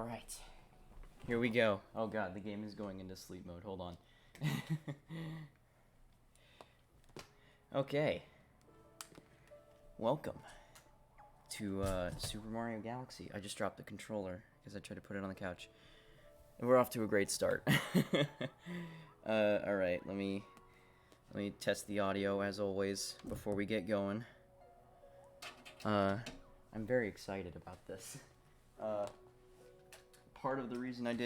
Alright. Here we go. Oh god, the game is going into sleep mode. Hold on. Okay. Welcome to Super Mario Galaxy. I just dropped the controller because I tried to put it on the couch. And we're off to a great start. Alright, let me test the audio as always before we get going. I'm very excited about this. Part of the reason I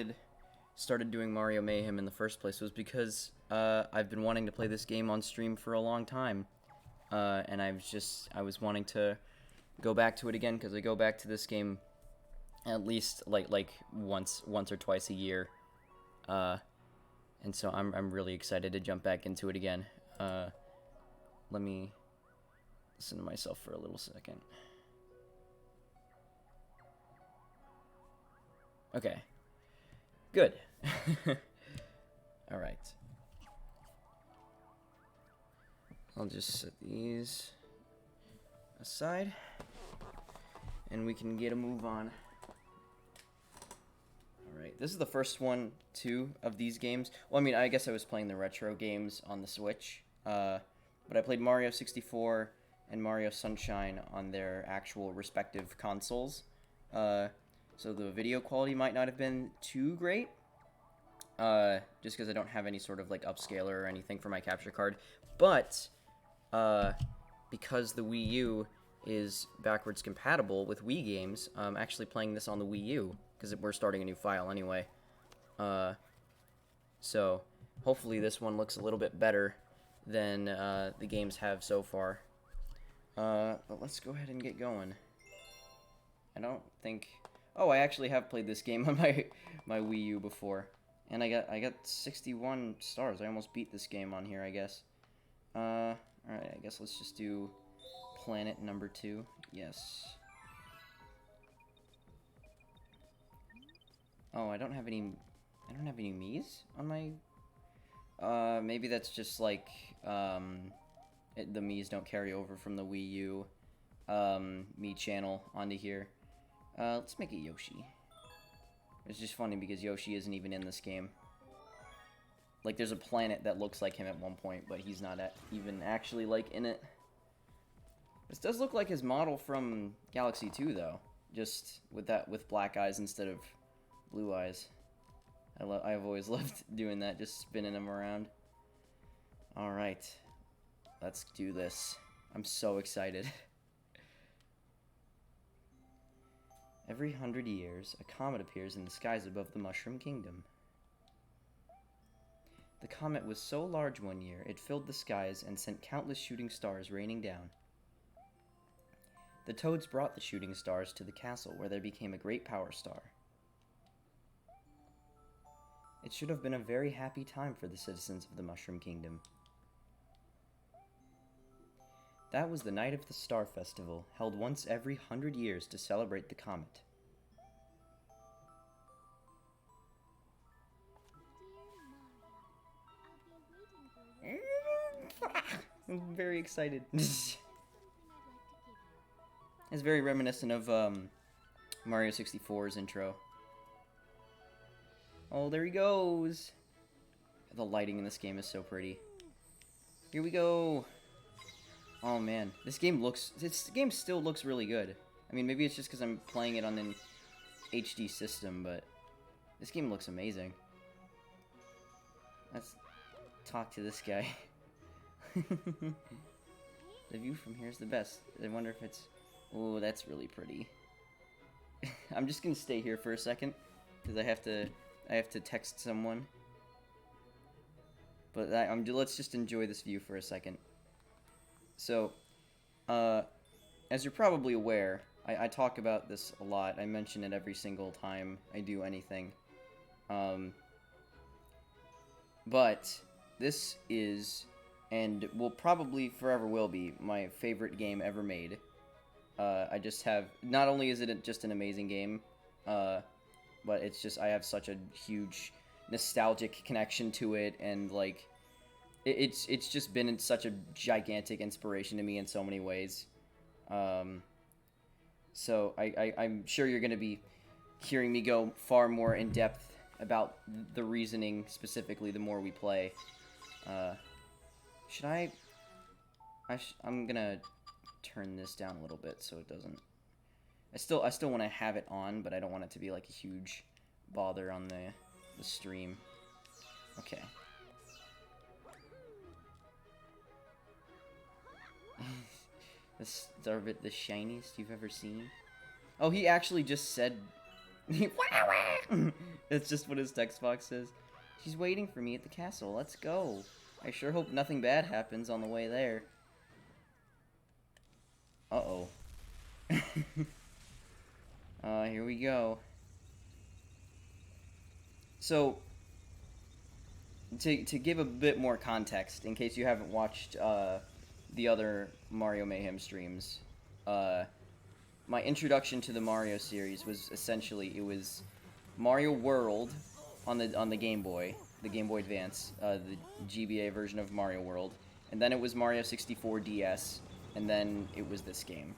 started doing Mario Mayhem in the first place was because I've been wanting to play this game on stream for a long time, and I was wanting to go back to it again because I go back to this game at least like once or twice a year, and so I'm really excited to jump back into it again. Let me listen to myself for a little second. Okay. Good. Alright. I'll just set these aside, and we can get a move on. Alright, this is the first one, too, of these games. Well, I mean, I guess I was playing the retro games on the Switch, but I played Mario 64 and Mario Sunshine on their actual respective consoles. So the video quality might not have been too great, just because I don't have any sort of like upscaler or anything for my capture card. But because the Wii U is backwards compatible with Wii games, I'm actually playing this on the Wii U because we're starting a new file anyway. So hopefully this one looks a little bit better than the games have so far. But let's go ahead and get going. I don't think... Oh, I actually have played this game on my Wii U before, and I got 61 stars. I almost beat this game on here, I guess. All right, I guess let's just do planet number 2. Yes. Oh, I don't have any Miis on my. Maybe that's just like the Miis don't carry over from the Wii U Mii channel onto here. Let's make it Yoshi. It's just funny because Yoshi isn't even in this game. Like, there's a planet that looks like him at one point, but he's not even actually, like, in it. This does look like his model from Galaxy 2, though. Just with black eyes instead of blue eyes. I've always loved doing that, just spinning him around. Alright. Let's do this. I'm so excited. Every 100 years, a comet appears in the skies above the Mushroom Kingdom. The comet was so large one year, it filled the skies and sent countless shooting stars raining down. The Toads brought the shooting stars to the castle, where they became a great power star. It should have been a very happy time for the citizens of the Mushroom Kingdom. That was the night of the Star Festival, held once every 100 years to celebrate the comet. I'm very excited. It's very reminiscent of Mario 64's intro. Oh, there he goes! The lighting in this game is so pretty. Here we go! Oh man, this game still looks really good. I mean, maybe it's just because I'm playing it on an HD system, but this game looks amazing. Let's talk to this guy. The view from here is the best. I wonder if it's... Oh, that's really pretty. I'm just gonna stay here for a second because I have to text someone. But let's just enjoy this view for a second. So, as you're probably aware, I talk about this a lot. I mention it every single time I do anything. But this is, and will probably forever will be, my favorite game ever made. I just have, not only is it just an amazing game, but it's just, I have such a huge nostalgic connection to it, and like, it's just been such a gigantic inspiration to me in so many ways. So I'm sure you're going to be hearing me go far more in depth about the reasoning specifically the more we play. Should I'm gonna turn this down a little bit so it doesn't... I still want to have it on, but I don't want it to be like a huge bother on the stream. Okay. This Darvit the shiniest you've ever seen. Oh, he actually just said... That's just what his text box says. She's waiting for me at the castle. Let's go. I sure hope nothing bad happens on the way there. Uh-oh. Here we go. So, to give a bit more context, in case you haven't watched the other Mario Mayhem streams, my introduction to the Mario series was essentially, it was Mario World on the Game Boy, the Game Boy Advance, the GBA version of Mario World, and then it was Mario 64 DS, and then it was this game.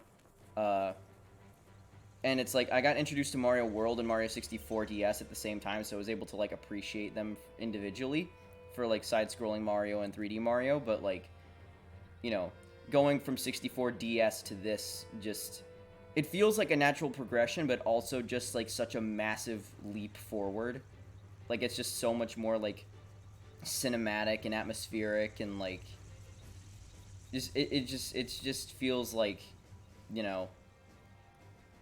And it's like, I got introduced to Mario World and Mario 64 DS at the same time, so I was able to, like, appreciate them individually for, like, side-scrolling Mario and 3D Mario, but, like, you know, going from 64 DS to this, just... It feels like a natural progression, but also just, like, such a massive leap forward. Like, it's just so much more, like, cinematic and atmospheric, and, like... It just feels like, you know...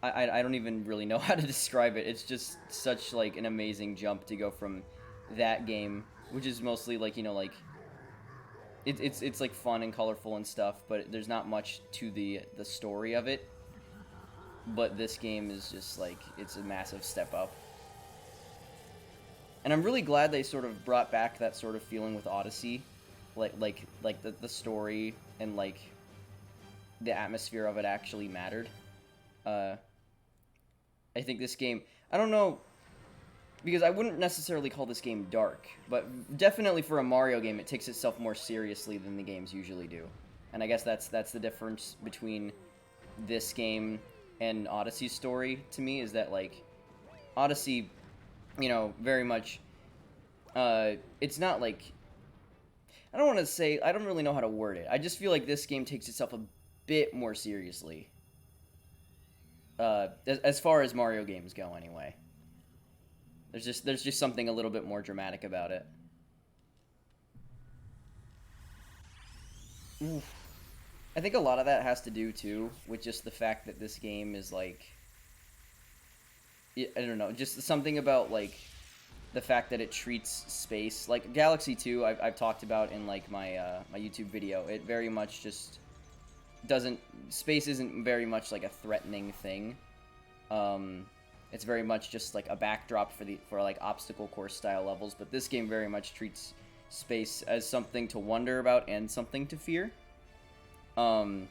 I don't even really know how to describe it. It's just such, like, an amazing jump to go from that game, which is mostly, like, you know, like... It's like, fun and colorful and stuff, but there's not much to the story of it. But this game is just, like, it's a massive step up. And I'm really glad they sort of brought back that sort of feeling with Odyssey. Like the story and, like, the atmosphere of it actually mattered. I think this game... I don't know... Because I wouldn't necessarily call this game dark, but definitely for a Mario game, it takes itself more seriously than the games usually do. And I guess that's the difference between this game and Odyssey's story, to me, is that, like, Odyssey, you know, very much, it's not, like, I don't want to say, I don't really know how to word it. I just feel like this game takes itself a bit more seriously. As far as Mario games go, anyway. There's just something a little bit more dramatic about it. Oof. I think a lot of that has to do, too, with just the fact that this game is, like... I don't know, just something about, like, the fact that it treats space... Like, Galaxy 2, I've talked about in, like, my YouTube video. It very much just doesn't... Space isn't very much, like, a threatening thing. It's very much just, like, a backdrop for like, obstacle course style levels. But this game very much treats space as something to wonder about and something to fear. And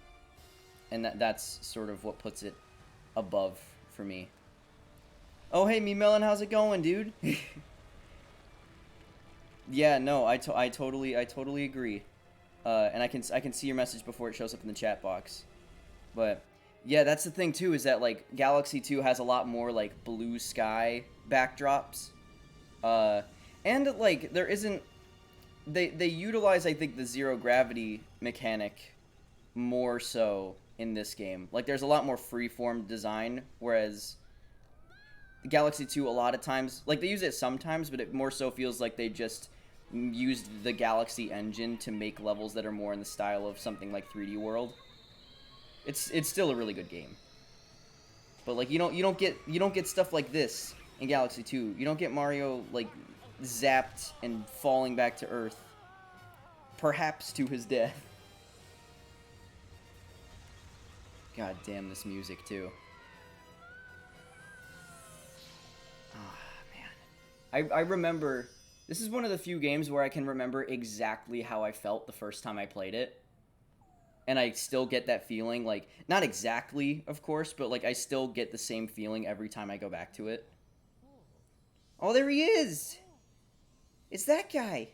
that's sort of what puts it above for me. Oh, hey, Me Melon, how's it going, dude? Yeah, no, I totally agree. And I can see your message before it shows up in the chat box. But yeah, that's the thing too, is that, like, Galaxy 2 has a lot more, like, blue sky backdrops. And, like, there isn't... They utilize, I think, the zero gravity mechanic more so in this game. Like, there's a lot more freeform design, whereas Galaxy 2 a lot of times... Like, they use it sometimes, but it more so feels like they just used the Galaxy engine to make levels that are more in the style of something like 3D World. It's still a really good game. But, like, you don't get stuff like this in Galaxy 2. You don't get Mario, like, zapped and falling back to Earth. Perhaps to his death. God damn this music, too. Oh, man. I remember... This is one of the few games where I can remember exactly how I felt the first time I played it. And I still get that feeling, like, not exactly, of course, but, like, I still get the same feeling every time I go back to it. Oh, there he is! It's that guy!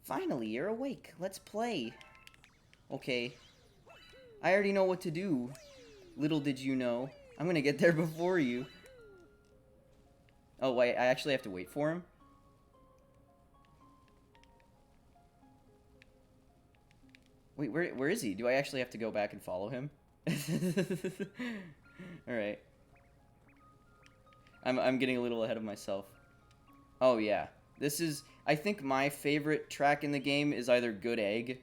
Finally, you're awake. Let's play. Okay. I already know what to do. Little did you know. I'm gonna get there before you. Oh, wait, I actually have to wait for him? Wait, where is he? Do I actually have to go back and follow him? Alright. I'm getting a little ahead of myself. Oh, yeah. This is... I think my favorite track in the game is either Good Egg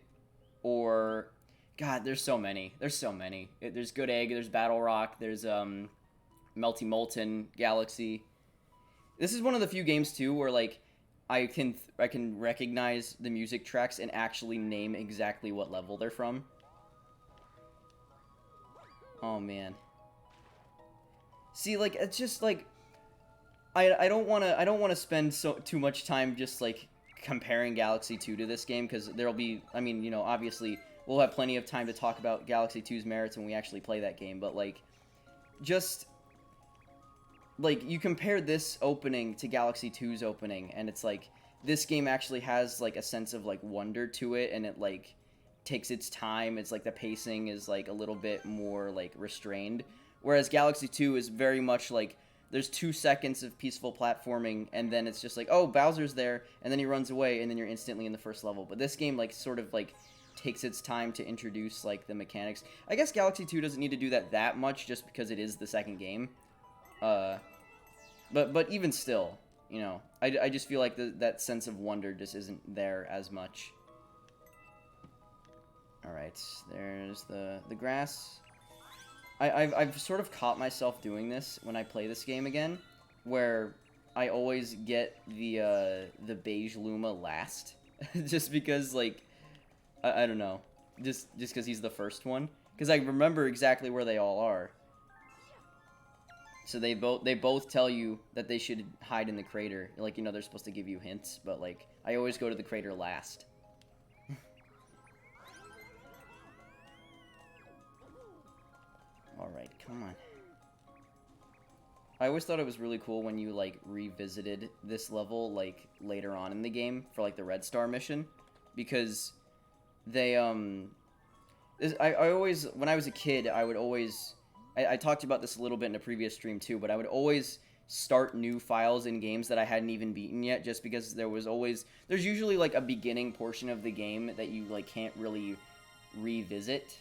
or... God, there's so many. There's so many. There's Good Egg, there's Battle Rock, there's Melty Molten, Galaxy. This is one of the few games, too, where, like, I can recognize the music tracks and actually name exactly what level they're from. Oh, man. See, like, it's just, like... I don't wanna spend too much time just like comparing Galaxy 2 to this game, because there'll be, I mean, you know, obviously we'll have plenty of time to talk about Galaxy 2's merits when we actually play that game, but like just like you compare this opening to Galaxy 2's opening, and it's like this game actually has like a sense of like wonder to it, and it like takes its time. It's like the pacing is like a little bit more like restrained, whereas Galaxy 2 is very much like there's 2 seconds of peaceful platforming, and then it's just like, oh, Bowser's there, and then he runs away, and then you're instantly in the first level. But this game, like, sort of, like, takes its time to introduce, like, the mechanics. I guess Galaxy 2 doesn't need to do that much, just because it is the second game. But even still, you know, I just feel like that sense of wonder just isn't there as much. Alright, there's the grass. I've sort of caught myself doing this when I play this game again, where I always get the beige Luma last, just because, like, I don't know, just because he's the first one, because I remember exactly where they all are. So they both tell you that they should hide in the crater, like, you know, they're supposed to give you hints, but like I always go to the crater last. Alright, come on. I always thought it was really cool when you, like, revisited this level, like, later on in the game for, like, the Red Star mission. Because they, I always, when I was a kid, I would always... I talked about this a little bit in a previous stream, too, but I would always start new files in games that I hadn't even beaten yet, just because there was always... There's usually, like, a beginning portion of the game that you, like, can't really revisit.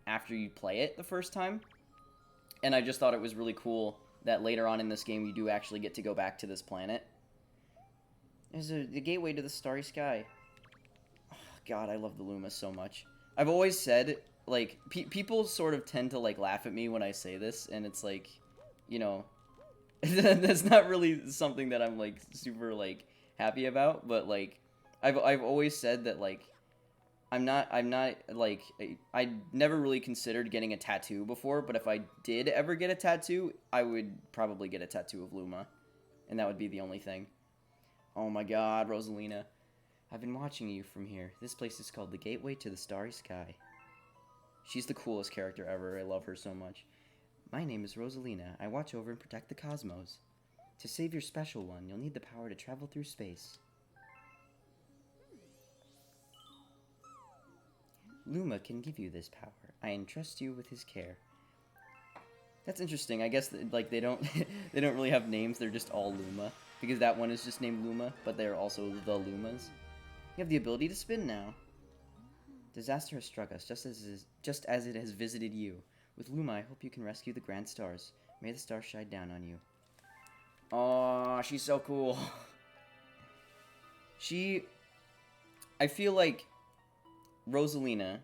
After you play it the first time. And I just thought it was really cool that later on in this game you do actually get to go back to this planet. There's the gateway to the starry sky. Oh, God, I love the Luma so much. I've always said, like, people sort of tend to, like, laugh at me when I say this, and it's like, you know, that's not really something that I'm, like, super, like, happy about, but, like, I've always said that, like, I'm not, like, I never really considered getting a tattoo before, but if I did ever get a tattoo, I would probably get a tattoo of Luma, and that would be the only thing. Oh my God, Rosalina. I've been watching you from here. This place is called the Gateway to the Starry Sky. She's the coolest character ever. I love her so much. My name is Rosalina. I watch over and protect the cosmos. To save your special one, you'll need the power to travel through space. Luma can give you this power. I entrust you with his care. That's interesting. I guess like they don't they don't really have names. They're just all Luma, because that one is just named Luma, but they're also the Lumas. You have the ability to spin now. Disaster has struck us, just as it has visited you. With Luma, I hope you can rescue the grand stars. May the stars shine down on you. Oh, she's so cool. I feel like Rosalina,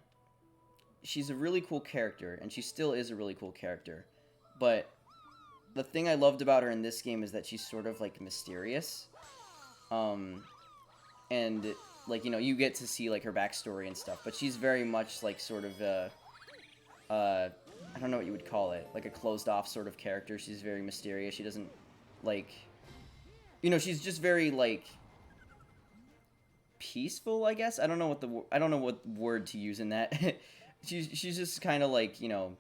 she's a really cool character, and she still is a really cool character, but the thing I loved about her in this game is that she's sort of, like, mysterious, and, like, you know, you get to see, like, her backstory and stuff, but she's very much, like, sort of, I don't know what you would call it, like a closed-off sort of character. She's very mysterious. She doesn't, like, you know, she's just very, like, peaceful, I guess. I don't know what word to use in that. she's just kind of like, you know,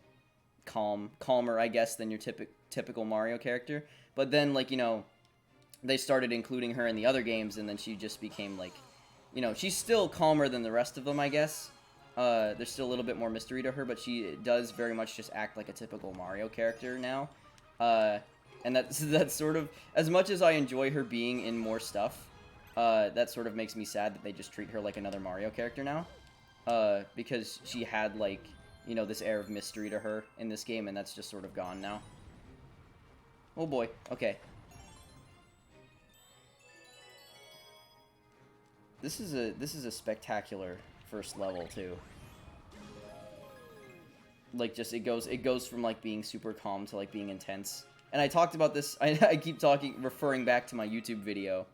calmer, I guess, than your typical Mario character. But then, like, you know, they started including her in the other games, and then she just became, like, you know, she's still calmer than the rest of them, I guess. There's still a little bit more mystery to her, but she does very much just act like a typical Mario character now. And that's sort of, as much as I enjoy her being in more stuff, that sort of makes me sad that they just treat her like another Mario character now. Because she had, like, you know, this air of mystery to her in this game, and that's just sort of gone now. Oh boy, okay. This is a spectacular first level too. Like, just it goes from, like, being super calm to, like, being intense. And I talked about this, I keep referring back to my YouTube video,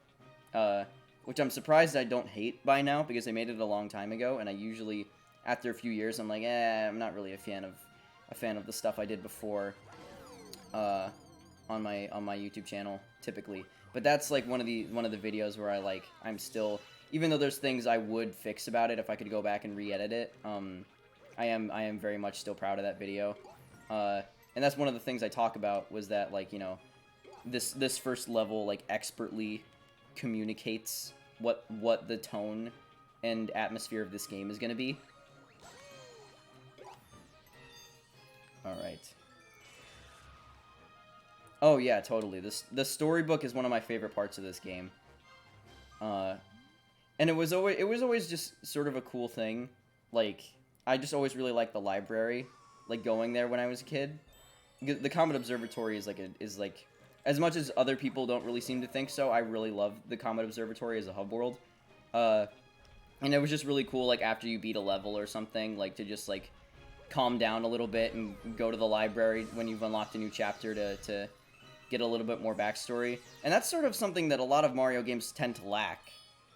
which I'm surprised I don't hate by now, because I made it a long time ago, and I usually, after a few years, I'm like, I'm not really a fan of the stuff I did before, on my YouTube channel, typically. But that's, like, one of the videos where I'm still, even though there's things I would fix about it if I could go back and re-edit it, I am very much still proud of that video. And that's one of the things I talk about, was that, like, you know, this first level, like, expertly communicates what the tone and atmosphere of this game is going to be. Alright. Oh yeah, totally. The storybook is one of my favorite parts of this game. And it was always just sort of a cool thing. Like, I just always really liked the library, like, going there when I was a kid. The Comet Observatory is like as much as other people don't really seem to think so, I really love the Comet Observatory as a hub world. And it was just really cool, like, after you beat a level or something, like, to just, like, calm down a little bit and go to the library when you've unlocked a new chapter to get a little bit more backstory. And that's sort of something that a lot of Mario games tend to lack,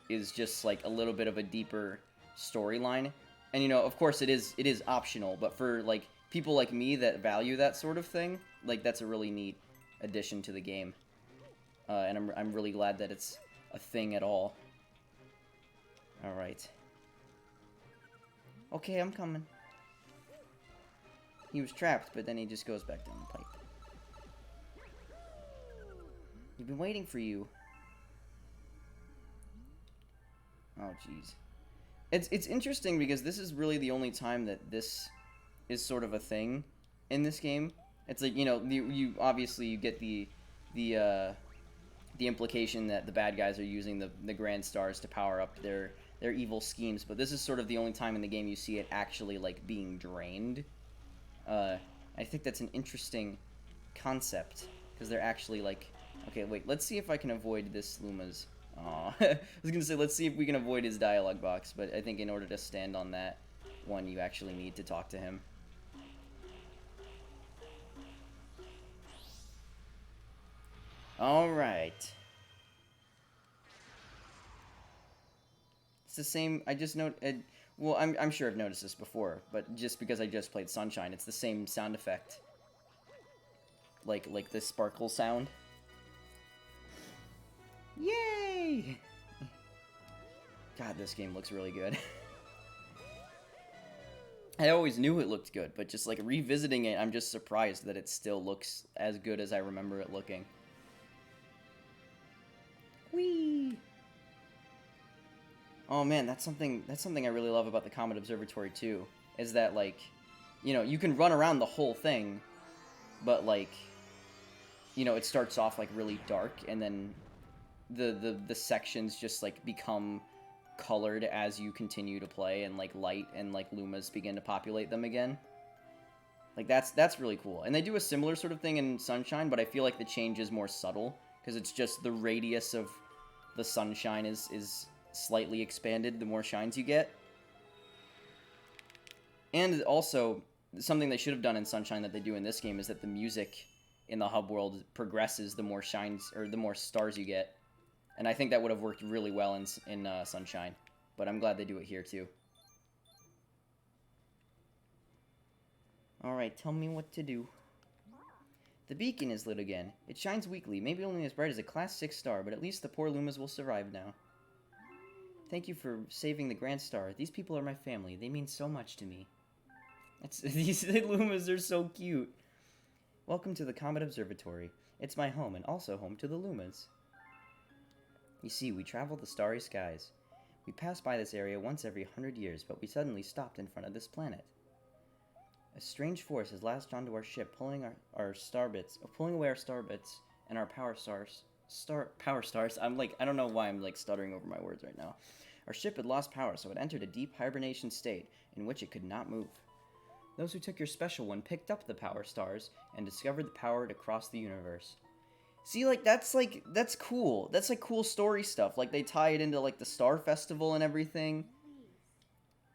is just, like, a little bit of a deeper storyline. And, you know, of course it is optional, but for, like, people like me that value that sort of thing, like, that's a really neat addition to the game. And I'm really glad that it's a thing at all. Alright. Okay, I'm coming. He was trapped, but then he just goes back down the pipe. We've been waiting for you. Oh, jeez. It's interesting, because this is really the only time that this is sort of a thing in this game. It's like, you know, you obviously you get the implication that the bad guys are using the Grand Stars to power up their evil schemes, but this is sort of the only time in the game you see it actually, like, being drained. I think that's an interesting concept, because they're actually, like, okay, wait, let's see if I can avoid this Luma's. Aw. I was gonna say, let's see if we can avoid his dialogue box, but I think in order to stand on that one, you actually need to talk to him. Alright. It's the same, I just well, I'm sure I've noticed this before, but just because I just played Sunshine, it's the same sound effect. Like this sparkle sound. Yay! God, this game looks really good. I always knew it looked good, but just, like, revisiting it, I'm just surprised that it still looks as good as I remember it looking. Whee! Oh man, that's something I really love about the Comet Observatory too, is that, like, you know, you can run around the whole thing, but, like, you know, it starts off, like, really dark, and then the sections just, like, become colored as you continue to play, and, like, light and, like, Lumas begin to populate them again. Like, that's really cool. And they do a similar sort of thing in Sunshine, but I feel like the change is more subtle, because it's just the radius of the sunshine is slightly expanded the more shines you get. And also, something they should have done in Sunshine that they do in this game is that the music in the hub world progresses the more shines, or the more stars you get. And I think that would have worked really well in Sunshine. But I'm glad they do it here too. Alright, tell me what to do. The beacon is lit again. It shines weakly, maybe only as bright as a Class 6 star, but at least the poor Lumas will survive now. Thank you for saving the Grand Star. These people are my family. They mean so much to me. These Lumas are so cute. Welcome to the Comet Observatory. It's my home, and also home to the Lumas. You see, we travel the starry skies. We pass by this area once every 100 years, but we suddenly stopped in front of this planet. A strange force has latched onto our ship, pulling away our star bits and our power stars. I don't know why I'm like stuttering over my words right now. Our ship had lost power, so it entered a deep hibernation state in which it could not move. Those who took your special one picked up the power stars and discovered the power to cross the universe. See, that's cool. That's like cool story stuff. Like they tie it into like the Star Festival and everything.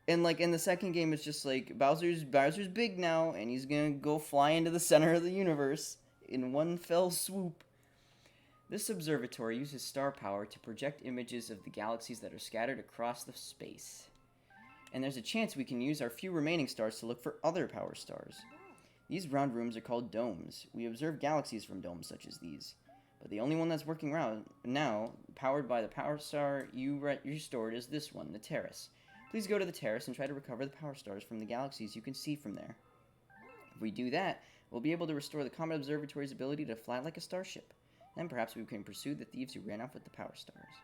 And like in the second game, it's just like Bowser's big now, and he's gonna go fly into the center of the universe in one fell swoop. This observatory uses star power to project images of the galaxies that are scattered across the space. And there's a chance we can use our few remaining stars to look for other power stars. These round rooms are called domes. We observe galaxies from domes such as these. But the only one that's working around now, powered by the power star you restored, is this one, the terrace. Please go to the terrace and try to recover the power stars from the galaxies you can see from there. If we do that, we'll be able to restore the Comet Observatory's ability to fly like a starship. Then perhaps we can pursue the thieves who ran off with the power stars.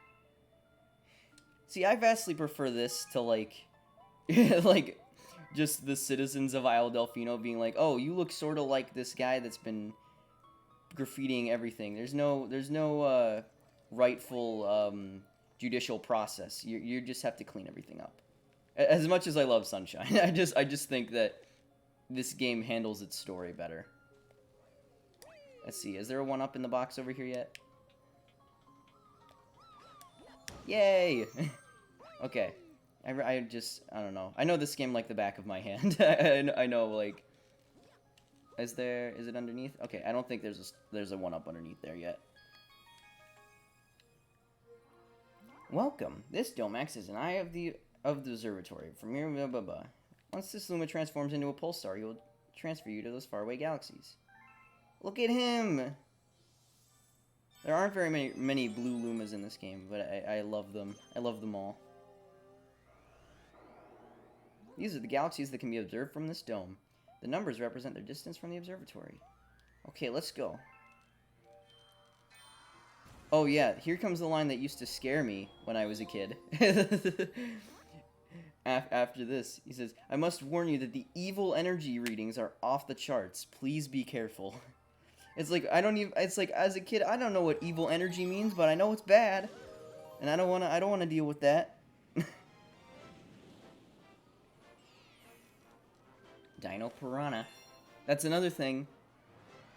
See, I vastly prefer this to, like, like, just the citizens of Isle Delfino being like, oh, you look sort of like this guy that's been graffitiing everything. There's no rightful, judicial process. You just have to clean everything up. As much as I love Sunshine, I just think that this game handles its story better. Let's see, is there a 1-up in the box over here yet? Yay! Okay. I don't know. I know this game like the back of my hand. I know, like... Is it underneath? Okay, I don't think there's a 1-up underneath there yet. Welcome. This dome acts as an eye of the observatory. From here, blah, blah, blah. Once this Luma transforms into a pulsar, he will transfer you to those faraway galaxies. Look at him! There aren't very many blue Lumas in this game, but I love them. I love them all. These are the galaxies that can be observed from this dome. The numbers represent their distance from the observatory. Okay, let's go. Oh yeah, here comes the line that used to scare me when I was a kid. After this, he says, I must warn you that the evil energy readings are off the charts. Please be careful. It's like, it's like, as a kid, I don't know what evil energy means, but I know it's bad. And I don't wanna deal with that. Dino Piranha. That's another thing.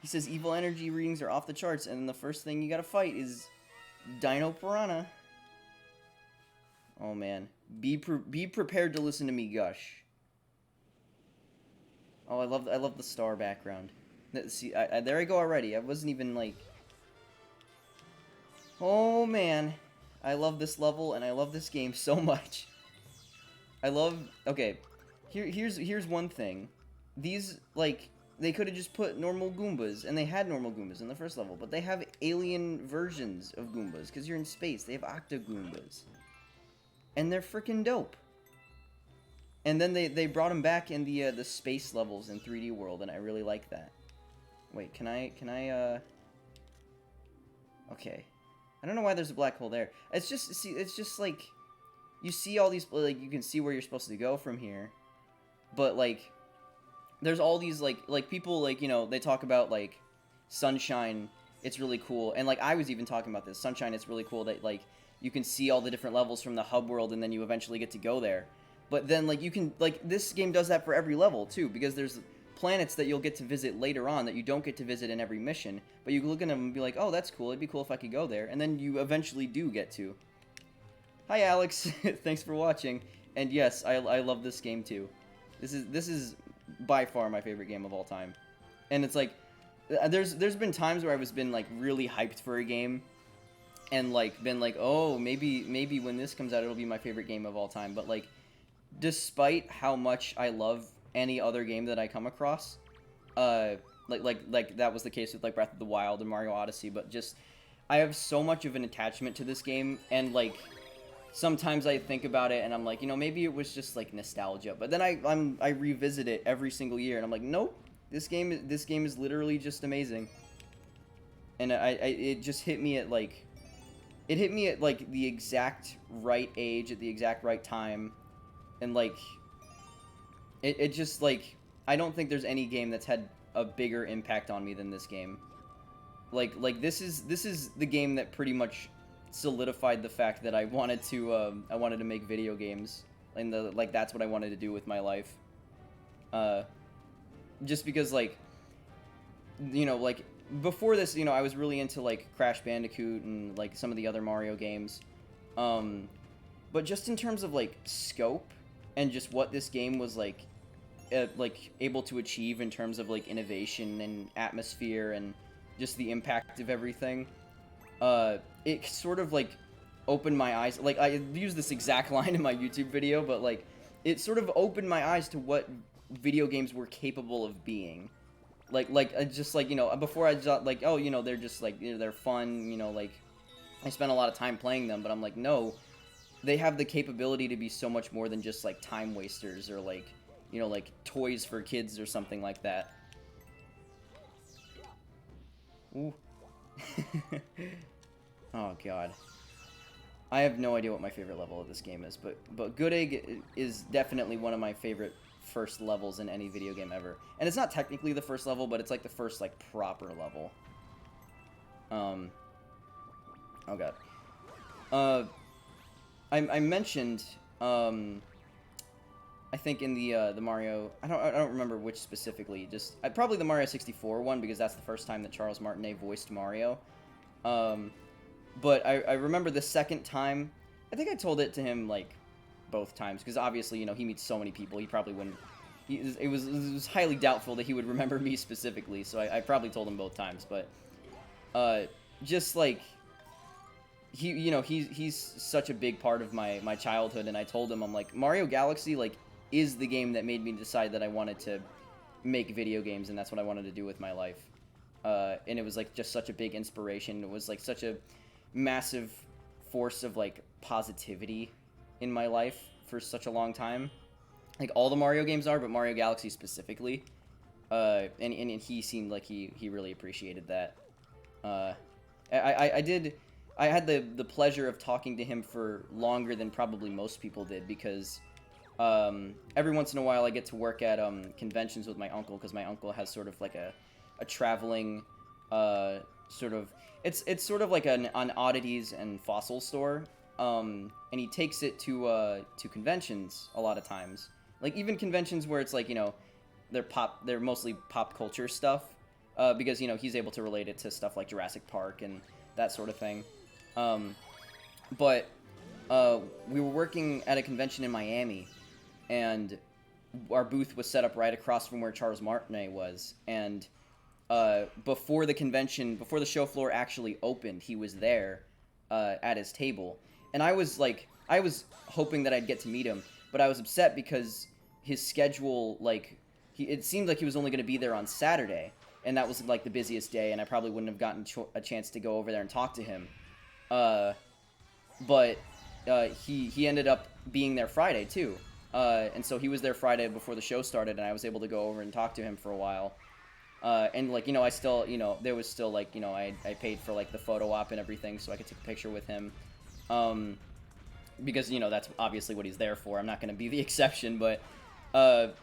He says evil energy readings are off the charts, and the first thing you gotta fight is Dino Piranha. Oh man. Be prepared to listen to me gush. Oh, I love the star background. See, there I go already. I wasn't even like... Oh man. I love this level, and I love this game so much. Okay. Here's one thing. These, like, they could have just put normal Goombas, and they had normal Goombas in the first level, but they have alien versions of Goombas, because you're in space. They have Octogoombas. And they're freaking dope. And then they brought them back in the space levels in 3D World, and I really like that. Wait, can I, okay. I don't know why there's a black hole there. It's just like, you see all these, like, you can see where you're supposed to go from here. But, like, there's all these, like people, like, you know, they talk about, like, Sunshine, it's really cool. And, like, I was even talking about this. Sunshine, it's really cool that, like, you can see all the different levels from the hub world, and then you eventually get to go there. But then, like, you can, like, this game does that for every level, too, because there's planets that you'll get to visit later on that you don't get to visit in every mission. But you look at them and be like, oh, that's cool. It'd be cool if I could go there. And then you eventually do get to. Hi, Alex. Thanks for watching. And yes, I love this game, too. This is by far my favorite game of all time. And it's like, there's been times where I've been like really hyped for a game, and like been like, oh, maybe when this comes out it'll be my favorite game of all time. But like, despite how much I love any other game that I come across, like that was the case with like Breath of the Wild and Mario Odyssey. But just, I have so much of an attachment to this game, and like, sometimes I think about it and I'm like, you know, maybe it was just like nostalgia. But then I revisit it every single year and I'm like, nope, this game is literally just amazing. And it just hit me at like it hit me at, like, the exact right age, at the exact right time, and, like, it just, like, I don't think there's any game that's had a bigger impact on me than this game. Like this is the game that pretty much solidified the fact that I wanted to make video games, and like that's what I wanted to do with my life. Just because, like, you know, like, before this, you know, I was really into, like, Crash Bandicoot and, like, some of the other Mario games. But just in terms of, like, scope and just what this game was, like, able to achieve in terms of, like, innovation and atmosphere and just the impact of everything, it sort of, like, opened my eyes. Like, I used this exact line in my YouTube video, but, like, it sort of opened my eyes to what video games were capable of being. Just, like, you know, before I thought, like, oh, you know, they're just, like, you know, they're fun, you know, like, I spent a lot of time playing them, but I'm like, no, they have the capability to be so much more than just, like, time wasters or, like, you know, like, toys for kids or something like that. Ooh. Oh, God. I have no idea what my favorite level of this game is, but Good Egg is definitely one of my favorite first levels in any video game ever. And it's not technically the first level, but it's like the first, like, proper level. Oh god. I mentioned I think in the Mario, I don't remember which specifically, just probably the Mario 64 one, because that's the first time that Charles Martinet voiced Mario. But I remember the second time, I think I told it to him, like, both times, because obviously, you know, he meets so many people, he probably wouldn't, it was highly doubtful that he would remember me specifically, so I probably told him both times, but, just, like, you know, he's such a big part of my childhood, and I told him, I'm like, Mario Galaxy, like, is the game that made me decide that I wanted to make video games, and that's what I wanted to do with my life, and it was, like, just such a big inspiration, it was, like, such a massive force of, like, positivity in my life for such a long time. Like, all the Mario games are, but Mario Galaxy specifically. And he seemed like he really appreciated that. I had the pleasure of talking to him for longer than probably most people did, because every once in a while I get to work at conventions with my uncle, because my uncle has sort of like a traveling sort of, it's sort of like an oddities and fossil store, and he takes it to conventions a lot of times, like even conventions where it's like, you know, they're mostly pop culture stuff, because, you know, he's able to relate it to stuff like Jurassic Park and that sort of thing. But we were working at a convention in Miami, and our booth was set up right across from where Charles Martinet was, and before the convention, before the show floor actually opened, he was there at his table, and I was hoping that I'd get to meet him, but I was upset because his schedule, like, it seemed like he was only going to be there on Saturday, and that was, like, the busiest day, and I probably wouldn't have gotten a chance to go over there and talk to him. But he ended up being there Friday, too. And so he was there Friday before the show started, and I was able to go over and talk to him for a while. And, like, you know, I still, you know, there was still, like, you know, I paid for, like, the photo op and everything so I could take a picture with him. Because, you know, that's obviously what he's there for. I'm not going to be the exception, but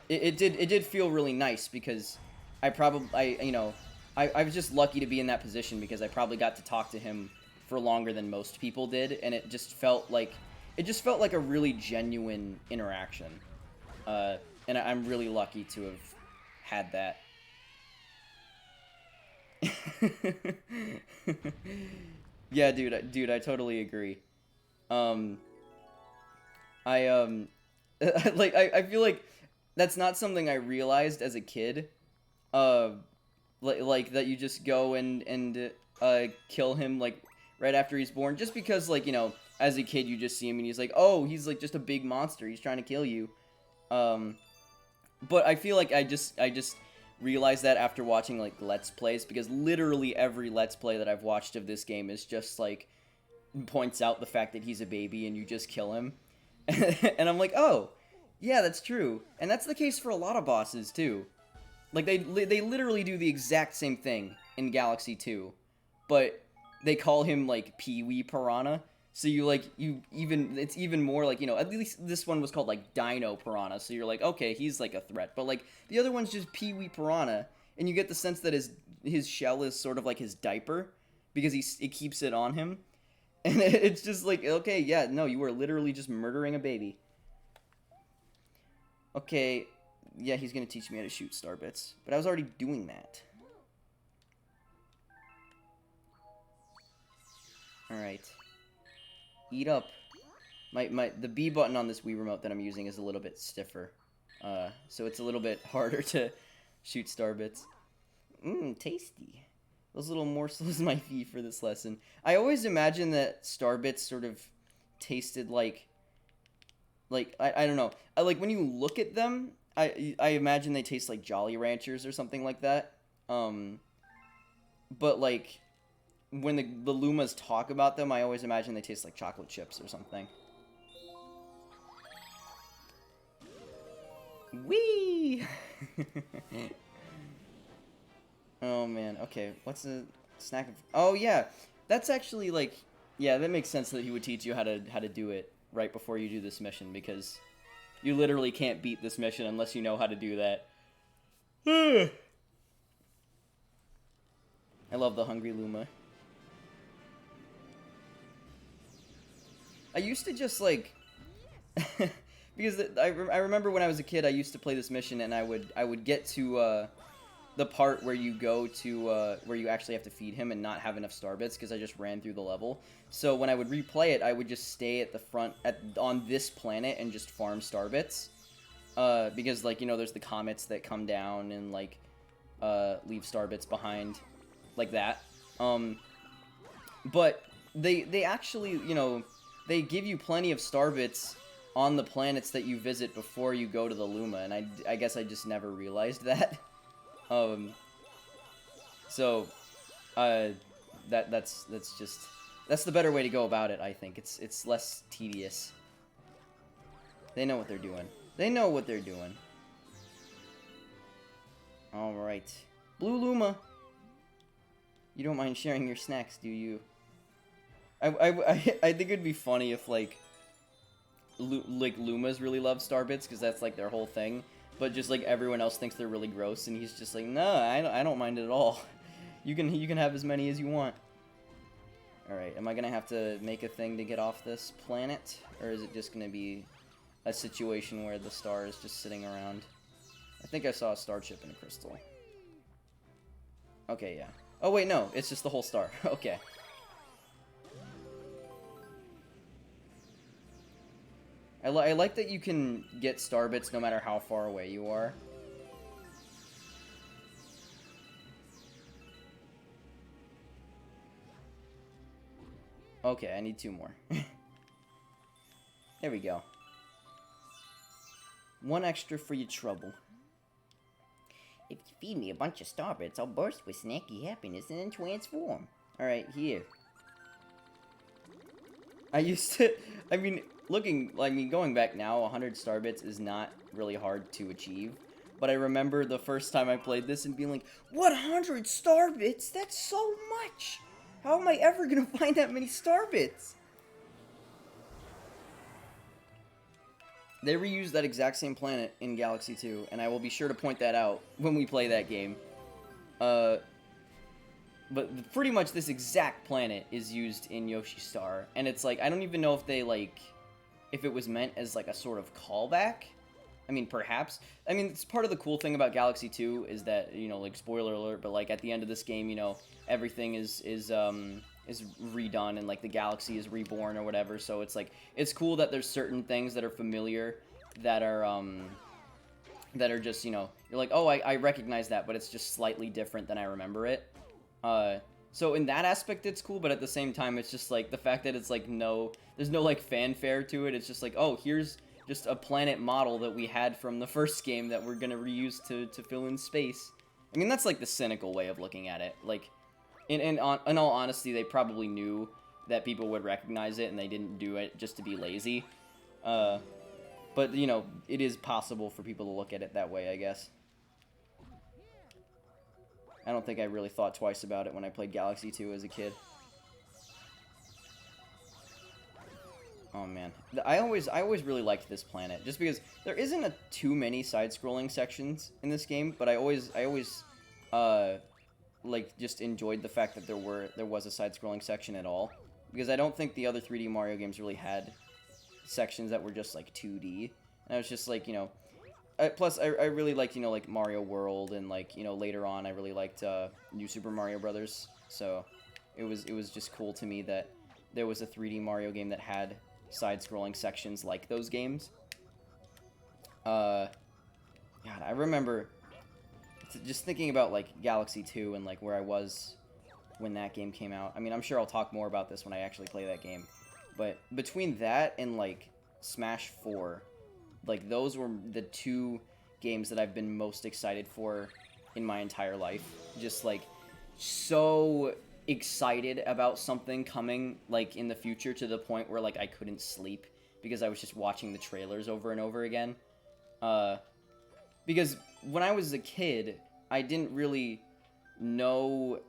it did feel really nice, because I was just lucky to be in that position, because I probably got to talk to him for longer than most people did, and it just felt like a really genuine interaction, and I'm really lucky to have had that. Yeah, dude, I totally agree. I feel like that's not something I realized as a kid. Like that you just go and kill him, like, right after he's born, just because, like, you know, as a kid you just see him and he's like, oh, he's like just a big monster, he's trying to kill you. But I feel like I just realized that after watching, like, Let's Plays, because literally every Let's Play that I've watched of this game is just, like, points out the fact that he's a baby and you just kill him. And I'm like, oh, yeah, that's true. And that's the case for a lot of bosses, too. Like, they literally do the exact same thing in Galaxy 2. But they call him like Pee-wee Piranha. So it's even more like, at least this one was called like Dino Piranha. So you're like, okay, he's like a threat. But like the other one's just Pee-wee Piranha, and you get the sense that his shell is sort of like his diaper because it keeps it on him. And it's just like, okay, yeah, no, you were literally just murdering a baby. Okay, yeah, he's gonna teach me how to shoot star bits, but I was already doing that. Alright. Eat up. The B button on this Wii remote that I'm using is a little bit stiffer. So it's a little bit harder to shoot star bits. Mmm, tasty. Those little morsels might be for this lesson. I always imagine that star bits sort of tasted like I don't know. Like when you look at them, I imagine they taste like Jolly Ranchers or something like that. But like when the Lumas talk about them, I always imagine they taste like chocolate chips or something. Whee! Oh man, okay, what's a snack of... Oh yeah, that's actually like... Yeah, that makes sense that he would teach you how to do it right before you do this mission, because you literally can't beat this mission unless you know how to do that. I love the Hungry Luma. I used to just like... because I remember when I was a kid, I used to play this mission, and I would get to the part where you go to where you actually have to feed him and not have enough star bits, because I just ran through the level. So when I would replay it, I would just stay at the front on this planet and just farm star bits, because like there's the comets that come down and like leave star bits behind, like that. But they actually they give you plenty of star bits on the planets that you visit before you go to the Luma, and I guess I just never realized that. So that's the better way to go about it, I think. It's less tedious. They know what they're doing. They know what they're doing. Alright. Blue Luma. You don't mind sharing your snacks, do you? I think it'd be funny if like Lumas really love star bits, because that's like their whole thing. But just like everyone else thinks they're really gross, and he's just like, no, I don't mind it at all. You can have as many as you want. Alright, am I gonna have to make a thing to get off this planet? Or is it just gonna be a situation where the star is just sitting around? I think I saw a star chip in a crystal. Okay, yeah. Oh wait, no, it's just the whole star. Okay. I like that you can get star bits no matter how far away you are. Okay, I need 2 more. There we go. 1 extra for your trouble. If you feed me a bunch of star bits, I'll burst with snacky happiness and then transform. Alright, here. I used to... going back now, 100 star bits is not really hard to achieve. But I remember the first time I played this and being like, 100 star bits? That's so much! How am I ever gonna find that many star bits? They reused that exact same planet in Galaxy 2, and I will be sure to point that out when we play that game. But pretty much this exact planet is used in Yoshi Star, and it's like, I don't even know if they, like, if it was meant as, like, a sort of callback. I mean, perhaps. I mean, it's part of the cool thing about Galaxy 2 is that, like, spoiler alert, but, like, at the end of this game, everything is redone, and, like, the galaxy is reborn or whatever, so it's, like, it's cool that there's certain things that are familiar that are just, you're like, oh, I recognize that, but it's just slightly different than I remember it. So in that aspect, it's cool, but at the same time, it's just, like, the fact that it's, like, there's no, like, fanfare to it. It's just, like, oh, here's just a planet model that we had from the first game that we're gonna reuse to fill in space. I mean, that's, like, the cynical way of looking at it. Like, in all honesty, they probably knew that people would recognize it, and they didn't do it just to be lazy. But, it is possible for people to look at it that way, I guess. I don't think I really thought twice about it when I played Galaxy 2 as a kid. Oh man, I always really liked this planet just because there isn't too many side-scrolling sections in this game, but I always like just enjoyed the fact that there was a side-scrolling section at all, because I don't think the other 3D Mario games really had sections that were just like 2D. And I was just like, you know, plus I really liked, you know, like Mario World, and like, you know, later on I really liked New Super Mario Brothers. So it was just cool to me that there was a 3D Mario game that had side-scrolling sections like those games. God, I remember just thinking about like Galaxy 2 and like where I was when that game came out. I mean, I'm sure I'll talk more about this when I actually play that game. But between that and like Smash 4, like those were the two games that I've been most excited for in my entire life. Just like so excited about something coming like in the future, to the point where like I couldn't sleep because I was just watching the trailers over and over again. Because when I was a kid, I didn't really know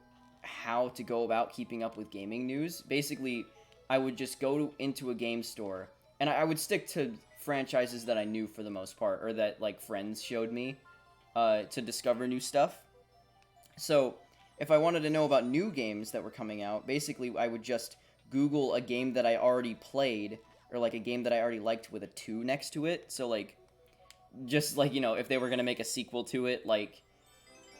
how to go about keeping up with gaming news. Basically, I would just go into a game store, and I would stick to franchises that I knew for the most part, or that like friends showed me to discover new stuff. So if I wanted to know about new games that were coming out, basically I would just Google a game that I already played, or like a game that I already liked with a 2 next to it. So like, just like, you know, if they were gonna make a sequel to it, like,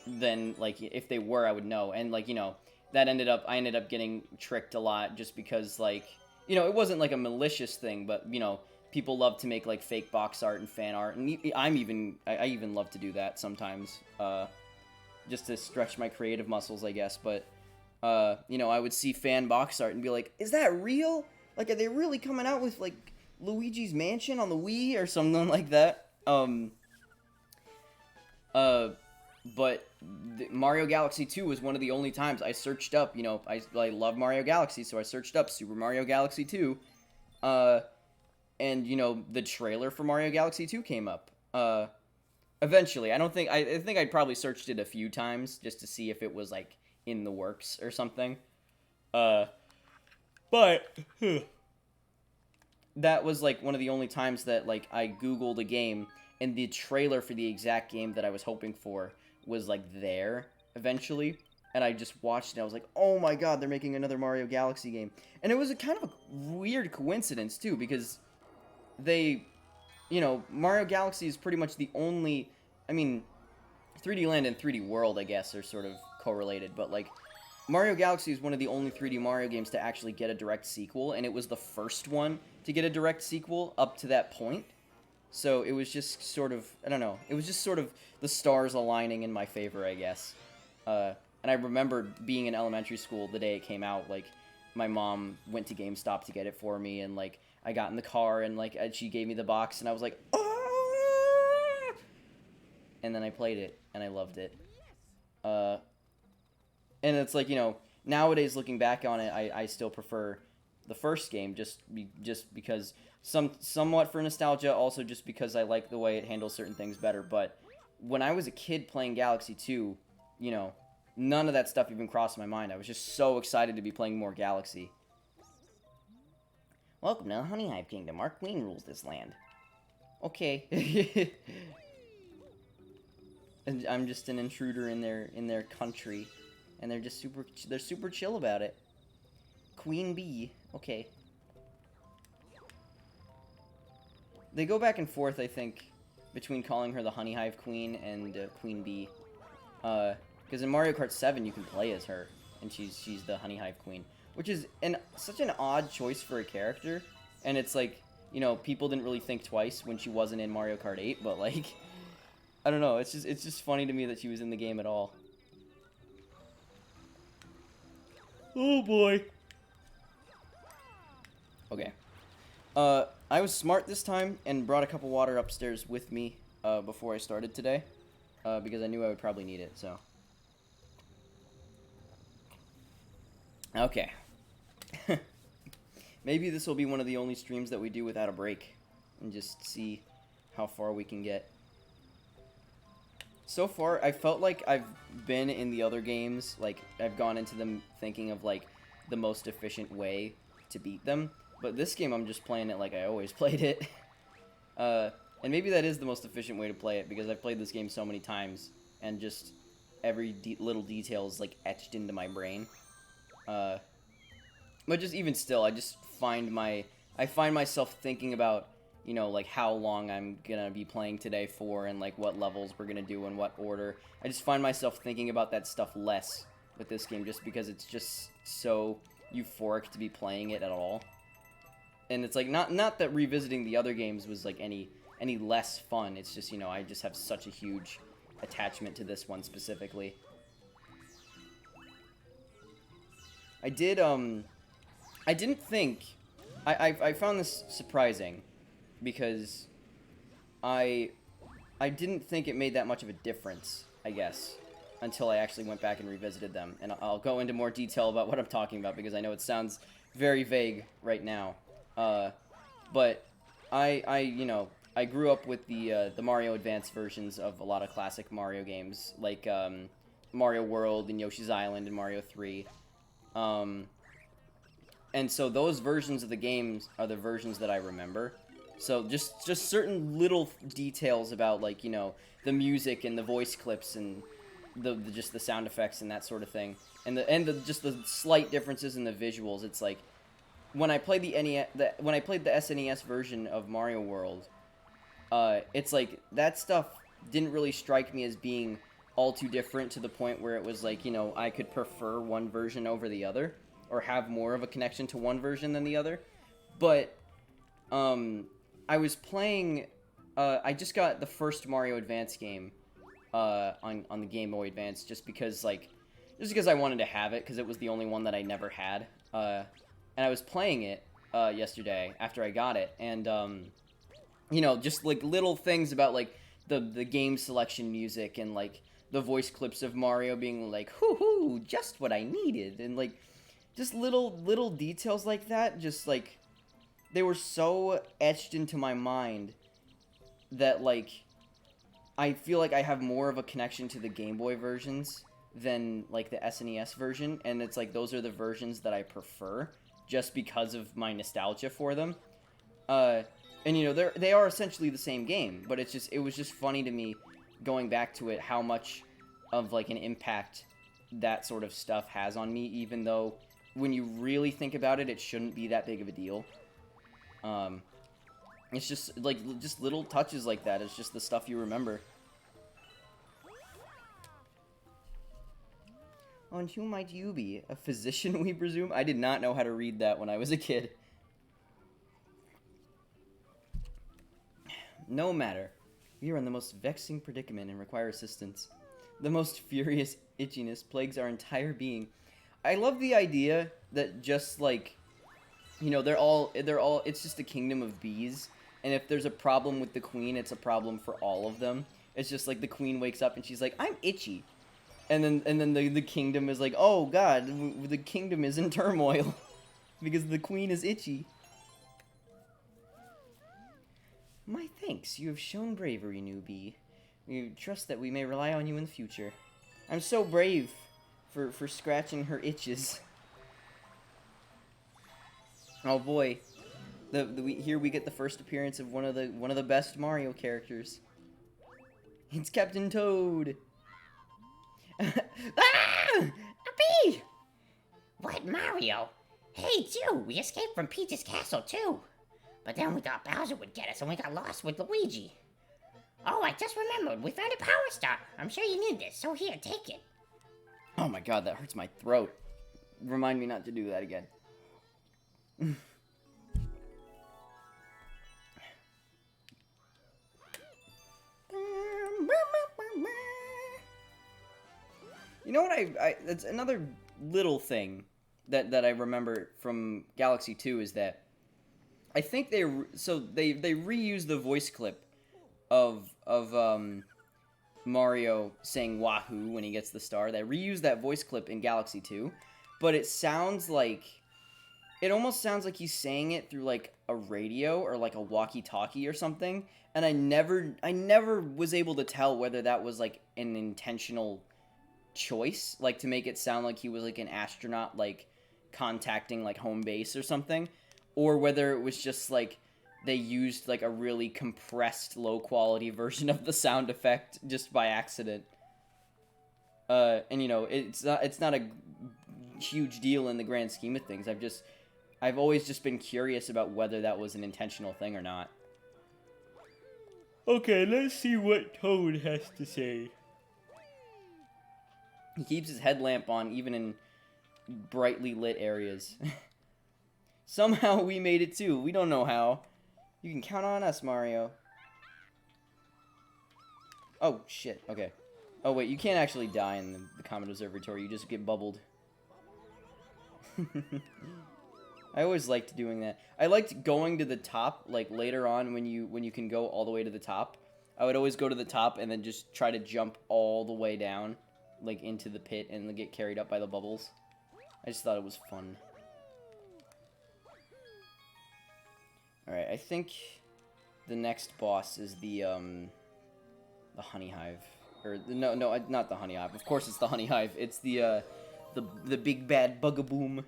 then like if they were, I would know. And like, you know, I ended up getting tricked a lot, just because like, you know, it wasn't like a malicious thing, but you know, people love to make like fake box art and fan art, and I even love to do that sometimes, just to stretch my creative muscles, I guess. But you know, I would see fan box art and be like, is that real? Like, are they really coming out with like Luigi's Mansion on the Wii or something like that? But Mario Galaxy 2 was one of the only times I searched up, you know, I love Mario Galaxy, so I searched up Super Mario Galaxy 2, and, you know, the trailer for Mario Galaxy 2 came up, eventually. I think I probably searched it a few times, just to see if it was, like, in the works or something, but, that was, like, one of the only times that, like, I Googled a game, and the trailer for the exact game that I was hoping for was, like, there, eventually. And I just watched it, I was like, oh my god, they're making another Mario Galaxy game. And it was a kind of a weird coincidence, too, because they, you know, Mario Galaxy is pretty much the only, I mean, 3D Land and 3D World, I guess, are sort of correlated, but, like, Mario Galaxy is one of the only 3D Mario games to actually get a direct sequel, and it was the first one to get a direct sequel up to that point. So it was just sort of, I don't know, it was just sort of the stars aligning in my favor, I guess. And I remember being in elementary school the day it came out, like, my mom went to GameStop to get it for me, and, like, I got in the car, and, like, she gave me the box, and I was like, ah! And then I played it, and I loved it. And it's like, you know, nowadays looking back on it, I still prefer the first game, just because somewhat for nostalgia, also just because I like the way it handles certain things better. But when I was a kid playing Galaxy 2, you know, none of that stuff even crossed my mind. I was just so excited to be playing more Galaxy. Welcome to the Honey Hive Kingdom. Our queen rules this land. Okay. And I'm just an intruder in their country, and they're just super chill about it. Queen Bee. Okay. They go back and forth, I think, between calling her the Honey Hive Queen and Queen Bee. Because in Mario Kart 7 you can play as her, and she's the Honey Hive Queen, which is such an odd choice for a character. And it's like, you know, people didn't really think twice when she wasn't in Mario Kart 8, but like, I don't know, it's just funny to me that she was in the game at all. Oh boy. Okay. I was smart this time and brought a cup of water upstairs with me before I started today, because I knew I would probably need it, so. Okay. Maybe this will be one of the only streams that we do without a break, and just see how far we can get. So far, I felt like I've been in the other games, like, I've gone into them thinking of, like, the most efficient way to beat them. But this game, I'm just playing it like I always played it. And maybe that is the most efficient way to play it, because I've played this game so many times, and just every little detail is, like, etched into my brain. But just even still, I find myself thinking about, you know, like, how long I'm gonna be playing today for, and, like, what levels we're gonna do in what order. I just find myself thinking about that stuff less with this game, just because it's just so euphoric to be playing it at all. And it's, like, not that revisiting the other games was, like, any less fun. It's just, you know, I just have such a huge attachment to this one specifically. I didn't think... I found this surprising, because I didn't think it made that much of a difference, I guess, until I actually went back and revisited them. And I'll go into more detail about what I'm talking about, because I know it sounds very vague right now. But you know, I grew up with the Mario Advance versions of a lot of classic Mario games, like Mario World and Yoshi's Island and Mario 3. And so those versions of the games are the versions that I remember. So just certain little details about, like, you know, the music and the voice clips and just the sound effects and that sort of thing, and just the slight differences in the visuals. It's like, when I played the SNES version of Mario World, it's like that stuff didn't really strike me as being all too different, to the point where it was like, you know, I could prefer one version over the other, or have more of a connection to one version than the other. But I was playing, I just got the first Mario Advance game on the Game Boy Advance, just because I wanted to have it, because it was the only one that I never had. And I was playing it yesterday after I got it, and you know, just like little things about, like, the game selection music, and like the voice clips of Mario being like, "Hoo hoo, just what I needed," and like just little details like that, just like they were so etched into my mind that, like, I feel like I have more of a connection to the Game Boy versions than, like, the SNES version, and it's like those are the versions that I prefer, just because of my nostalgia for them. And, you know, they are essentially the same game, but it was just funny to me, going back to it, how much of, like, an impact that sort of stuff has on me, even though, when you really think about it, it shouldn't be that big of a deal. It's just, like, just little touches like that. It's just the stuff you remember. And who might you be? A physician, we presume? I did not know how to read that when I was a kid. No matter. We are in the most vexing predicament and require assistance. The most furious itchiness plagues our entire being. I love the idea that just, like, you know, they're all, it's just a kingdom of bees, and if there's a problem with the queen, it's a problem for all of them. It's just like the queen wakes up and she's like, "I'm itchy." And then the kingdom is like, "Oh god, the kingdom is in turmoil because the queen is itchy." My thanks, you have shown bravery, newbie. We trust that we may rely on you in the future. I'm so brave for scratching her itches. Oh boy, here we get the first appearance of one of the best Mario characters. It's Captain Toad. Ah! A bee! What, Mario? Hey, too, we escaped from Peach's castle, too. But then we thought Bowser would get us, and we got lost with Luigi. Oh, I just remembered, we found a power star. I'm sure you need this, so here, take it. Oh my god, that hurts my throat. Remind me not to do that again. You know what, that's another little thing that I remember from Galaxy 2 is that I think they reused the voice clip of Mario saying "Wahoo" when he gets the star. They reused that voice clip in Galaxy 2, but it almost sounds like he's saying it through, like, a radio or, like, a walkie-talkie or something, and I never was able to tell whether that was, like, an intentional choice, like, to make it sound like he was, like, an astronaut, like, contacting, like, home base or something, or whether it was just like they used like a really compressed low quality version of the sound effect just by accident. And you know, it's not a huge deal in the grand scheme of things. I've always just been curious about whether that was an intentional thing or not. Okay, let's see what Toad has to say. He keeps his headlamp on even in brightly lit areas. Somehow we made it too. We don't know how. You can count on us, Mario. Oh, shit. Okay. Oh, wait. You can't actually die in the Comet Observatory. You just get bubbled. I always liked doing that. I liked going to the top, like, later on when you can go all the way to the top. I would always go to the top and then just try to jump all the way down, like, into the pit and get carried up by the bubbles. I just thought it was fun. Alright, I think the next boss is the honey hive. Or, no, not the honey hive. Of course it's the honey hive. It's the big bad bugaboom.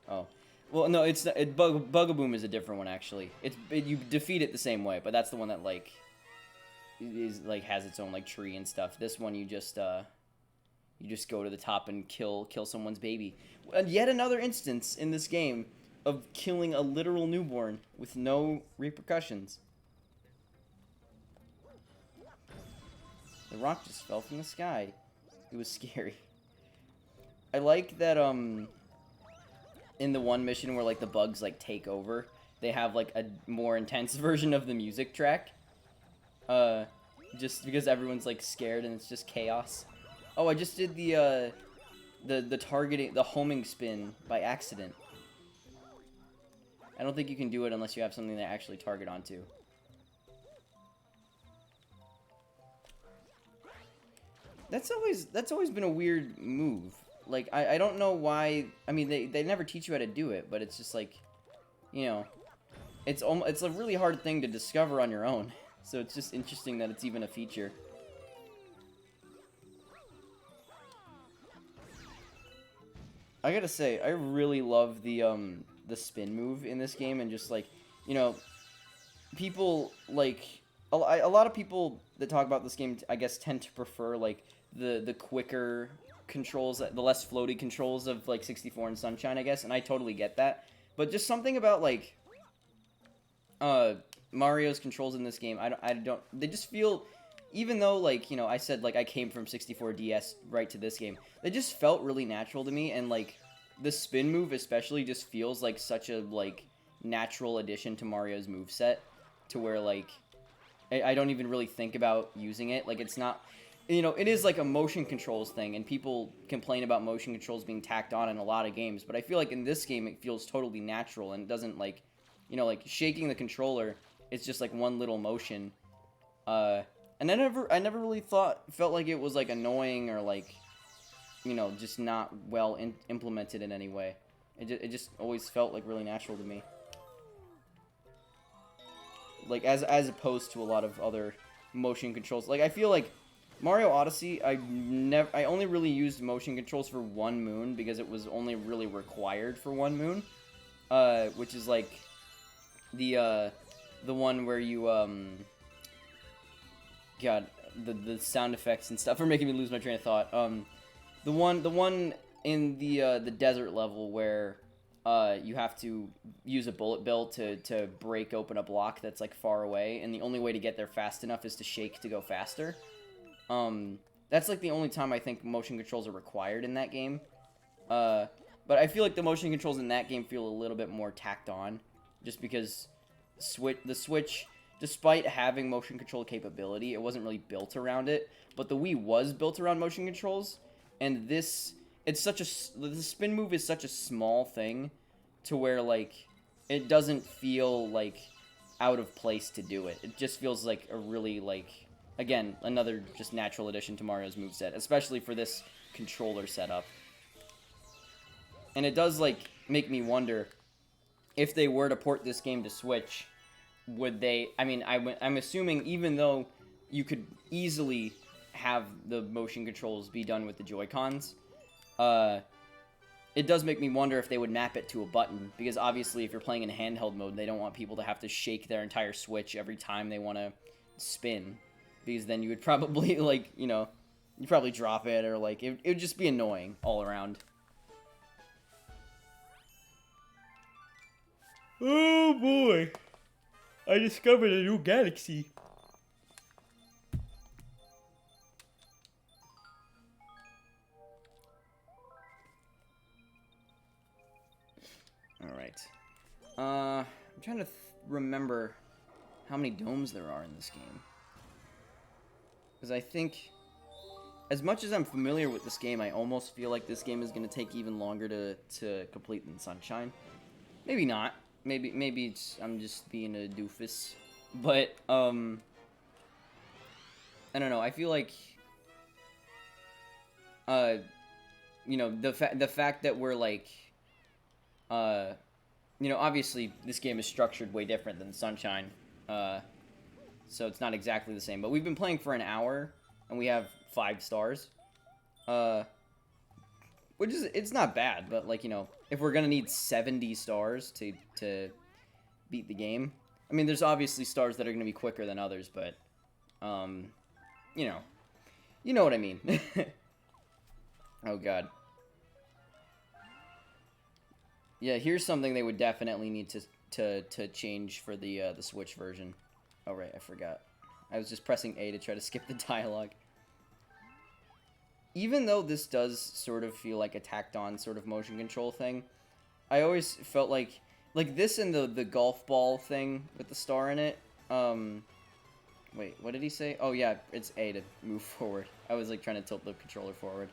Oh. Well, no, it's bugaboom is a different one, actually. You defeat it the same way, but that's the one that, like, has its own, like, tree and stuff. This one, you just go to the top and kill someone's baby. And yet another instance in this game of killing a literal newborn with no repercussions. The rock just fell from the sky. It was scary. I like that, in the one mission where, like, the bugs, like, take over, they have, like, a more intense version of the music track. Just because everyone's, like, scared and it's just chaos. Oh, I just did the targeting, the homing spin by accident. I don't think you can do it unless you have something to actually target onto. That's always been a weird move. Like, I don't know why. I mean, they never teach you how to do it, but it's just like, you know, it's a really hard thing to discover on your own. So it's just interesting that it's even a feature. I gotta say, I really love the spin move in this game, and just, like, you know, people, like, a lot of people that talk about this game, I guess, tend to prefer, like, the quicker controls, the less floaty controls of, like, 64 and Sunshine, I guess, and I totally get that. But just something about, like, Mario's controls in this game, they just feel, even though, like, you know, I said, like, I came from 64 DS right to this game, they just felt really natural to me, and, like, the spin move especially just feels like such a, like, natural addition to Mario's moveset, to where, like, I don't even really think about using it. Like, it's not, you know, it is like a motion controls thing, and people complain about motion controls being tacked on in a lot of games, but I feel like in this game it feels totally natural, and it doesn't, like, you know, like, shaking the controller, it's just, like, one little motion. And I never really felt like it was, like, annoying or, like, you know, just not well implemented in any way. It just always felt, like, really natural to me. Like, as opposed to a lot of other motion controls. Like, I feel like Mario Odyssey, I only really used motion controls for one moon, because it was only really required for one moon. Which is, like, the one where you, God, the sound effects and stuff are making me lose my train of thought. The one in the desert level where you have to use a bullet bill to break open a block that's, like, far away, and the only way to get there fast enough is to shake to go faster. That's, like, the only time I think motion controls are required in that game. But I feel like the motion controls in that game feel a little bit more tacked on, just because the Switch, despite having motion control capability, it wasn't really built around it. But the Wii was built around motion controls, and the spin move is such a small thing to where, like, it doesn't feel, like, out of place to do it. It just feels like a really, like, again, another just natural addition to Mario's moveset, especially for this controller setup. And it does, like, make me wonder, if they were to port this game to Switch, would they, I mean, I'm assuming, even though you could easily have the motion controls be done with the Joy-Cons, it does make me wonder if they would map it to a button, because obviously if you're playing in handheld mode, they don't want people to have to shake their entire Switch every time they want to spin, because then you would probably, like, you know, you'd probably drop it, or, like, it would just be annoying all around. Oh boy, I discovered a new galaxy. Alright. I'm trying to remember how many domes there are in this game. Because I think, as much as I'm familiar with this game, I almost feel like this game is going to take even longer to complete than Sunshine. Maybe not. Maybe it's, I'm just being a doofus. But, I don't know. I feel like, you know, the fact that we're, like, you know, obviously this game is structured way different than Sunshine, so it's not exactly the same, but we've been playing for an hour, and we have 5 stars, which is, it's not bad, but, like, you know, if we're gonna need 70 stars to beat the game, I mean, there's obviously stars that are gonna be quicker than others, but, you know what I mean. Oh god. Yeah, here's something they would definitely need to change for the Switch version. Oh, right, I forgot. I was just pressing A to try to skip the dialogue. Even though this does sort of feel like a tacked-on sort of motion control thing, I always felt like this and the golf ball thing with the star in it. Wait, what did he say? Oh, yeah, it's A to move forward. I was, like, trying to tilt the controller forward.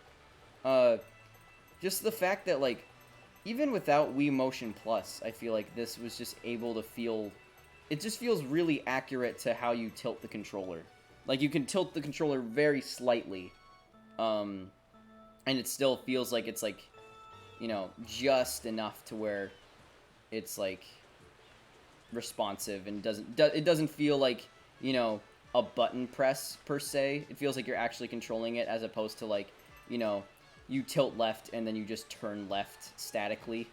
Just the fact that, like, even without Wii Motion Plus, I feel like this was just able to feel... It just feels really accurate to how you tilt the controller. Like, you can tilt the controller very slightly, and it still feels like it's, like, you know, just enough to where it's, like, responsive and it doesn't feel like, you know, a button press, per se. It feels like you're actually controlling it, as opposed to, like, you know, you tilt left and then you just turn left statically,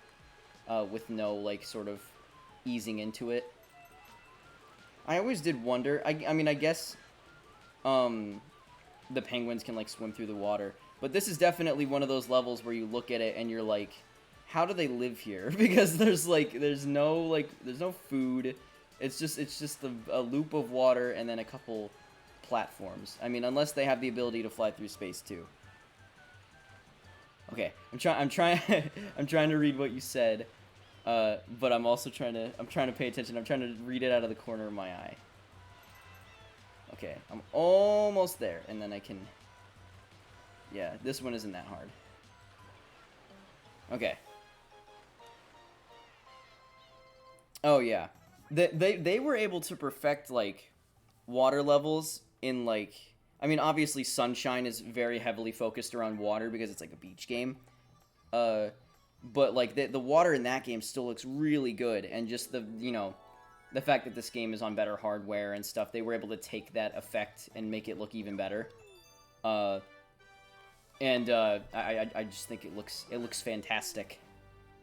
with no, like, sort of easing into it. I always did wonder, I mean, I guess, the penguins can, like, swim through the water, but this is definitely one of those levels where you look at it and you're like, how do they live here? Because there's no food. It's just a loop of water and then a couple platforms. I mean, unless they have the ability to fly through space too. Okay, I'm trying to read what you said, but I'm also trying to pay attention. I'm trying to read it out of the corner of my eye. Okay, I'm almost there, and then I can... Yeah, this one isn't that hard. Okay. Oh, yeah. They were able to perfect, like, water levels in, like... I mean, obviously, Sunshine is very heavily focused around water because it's, like, a beach game. But, like, the water in that game still looks really good, and just the, you know... The fact that this game is on better hardware and stuff, they were able to take that effect and make it look even better. I just think it looks fantastic.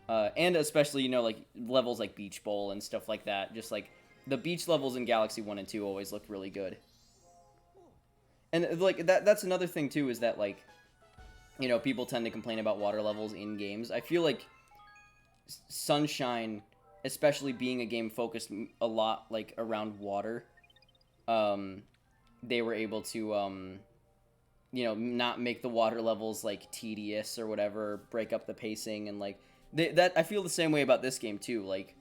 And especially, you know, like, levels like Beach Bowl and stuff like that. Just, like, the beach levels in Galaxy 1 and 2 always look really good. And, like, that's another thing, too, is that, like, you know, people tend to complain about water levels in games. I feel like Sunshine... especially being a game focused a lot, like, around water, they were able to, you know, not make the water levels, like, tedious or whatever, break up the pacing, and, like, I feel the same way about this game, too, like,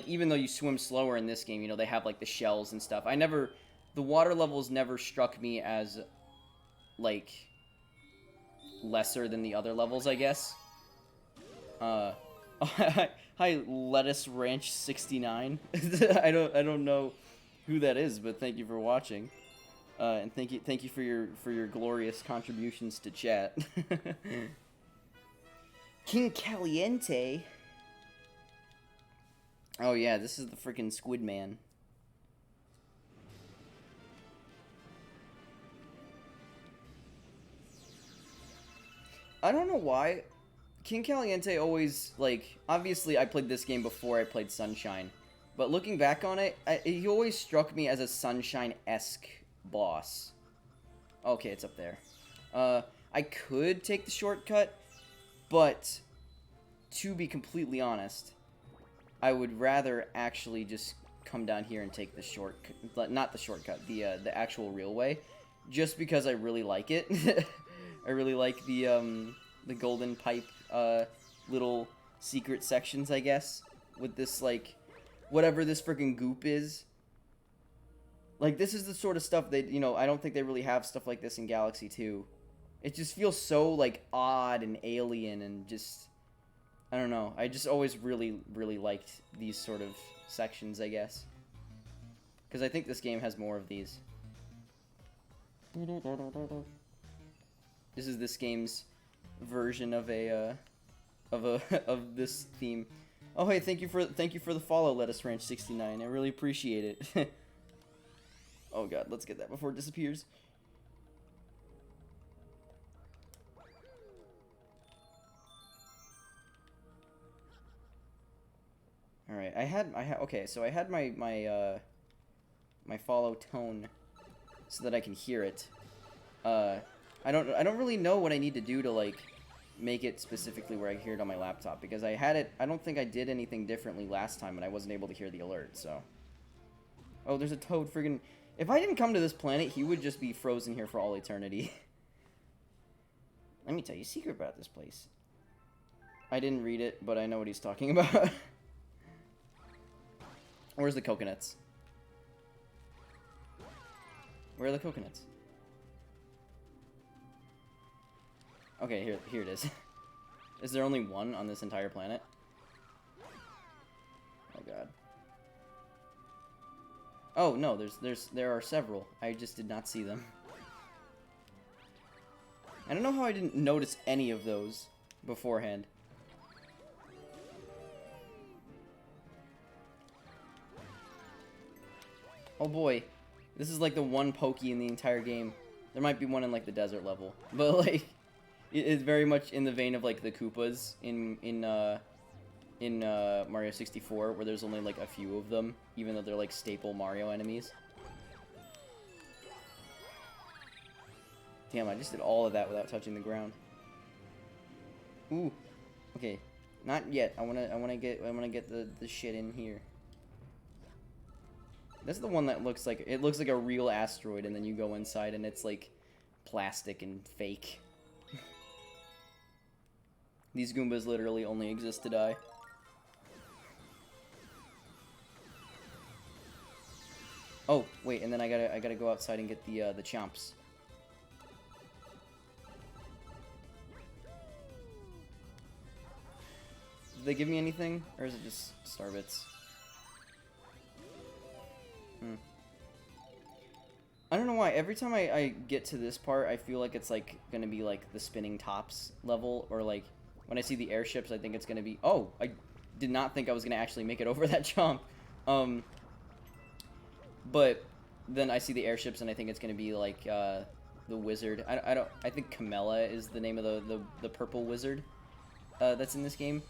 even though you swim slower in this game, you know, they have, like, the shells and stuff, the water levels never struck me as, like, lesser than the other levels, I guess. Hi, Lettuce Ranch 69. I don't know who that is, but thank you for watching, and thank you for your glorious contributions to chat. King Caliente. Oh yeah, this is the freaking Squid Man. I don't know why. King Caliente always, like, obviously I played this game before I played Sunshine, but looking back on it, he always struck me as a Sunshine-esque boss. Okay, it's up there. I could take the shortcut, but to be completely honest, I would rather actually just come down here and take the shortcut, not the shortcut, the actual real way, just because I really like it. I really like the golden pipe, little secret sections, I guess, with this, like, whatever this freaking goop is. Like, this is the sort of stuff that, you know, I don't think they really have stuff like this in Galaxy 2. It just feels so, like, odd and alien and just, I don't know. I just always really, really liked these sort of sections, I guess. Because I think this game has more of these. This is this game's version of of this theme. Oh, hey, thank you for the follow, Lettuce Ranch 69. I really appreciate it. Oh god, let's get that before it disappears. All right, okay, so I had my follow tone so that I can hear it. I don't really know what I need to do to, like, make it specifically where I hear it on my laptop, because I don't think I did anything differently last time and I wasn't able to hear the alert, so. Oh, there's a toad friggin'. If I didn't come to this planet, he would just be frozen here for all eternity. Let me tell you a secret about this place. I didn't read it, but I know what he's talking about. Where's the coconuts? Where are the coconuts? Okay, here it is. Is there only one on this entire planet? Oh god. Oh no, there are several. I just did not see them. I don't know how I didn't notice any of those beforehand. Oh boy, this is like the one Pokey in the entire game. There might be one in like the desert level, but like it's very much in the vein of like the Koopas in Mario 64, where there's only like a few of them, even though they're like staple Mario enemies. Damn, I just did all of that without touching the ground. Ooh, okay, not yet. I wanna get the shit in here. That's the one that looks like a real asteroid, and then you go inside and it's like plastic and fake. These Goombas literally only exist to die. Oh, wait, and then I gotta go outside and get the chomps. Did they give me anything, or is it just star bits? I don't know why. Every time I get to this part, I feel like it's like gonna be like the spinning tops level, or like when I see the airships, I think it's gonna be. Oh, I did not think I was gonna actually make it over that jump. But then I see the airships, and I think it's gonna be like the wizard. I think Camella is the name of the purple wizard that's in this game.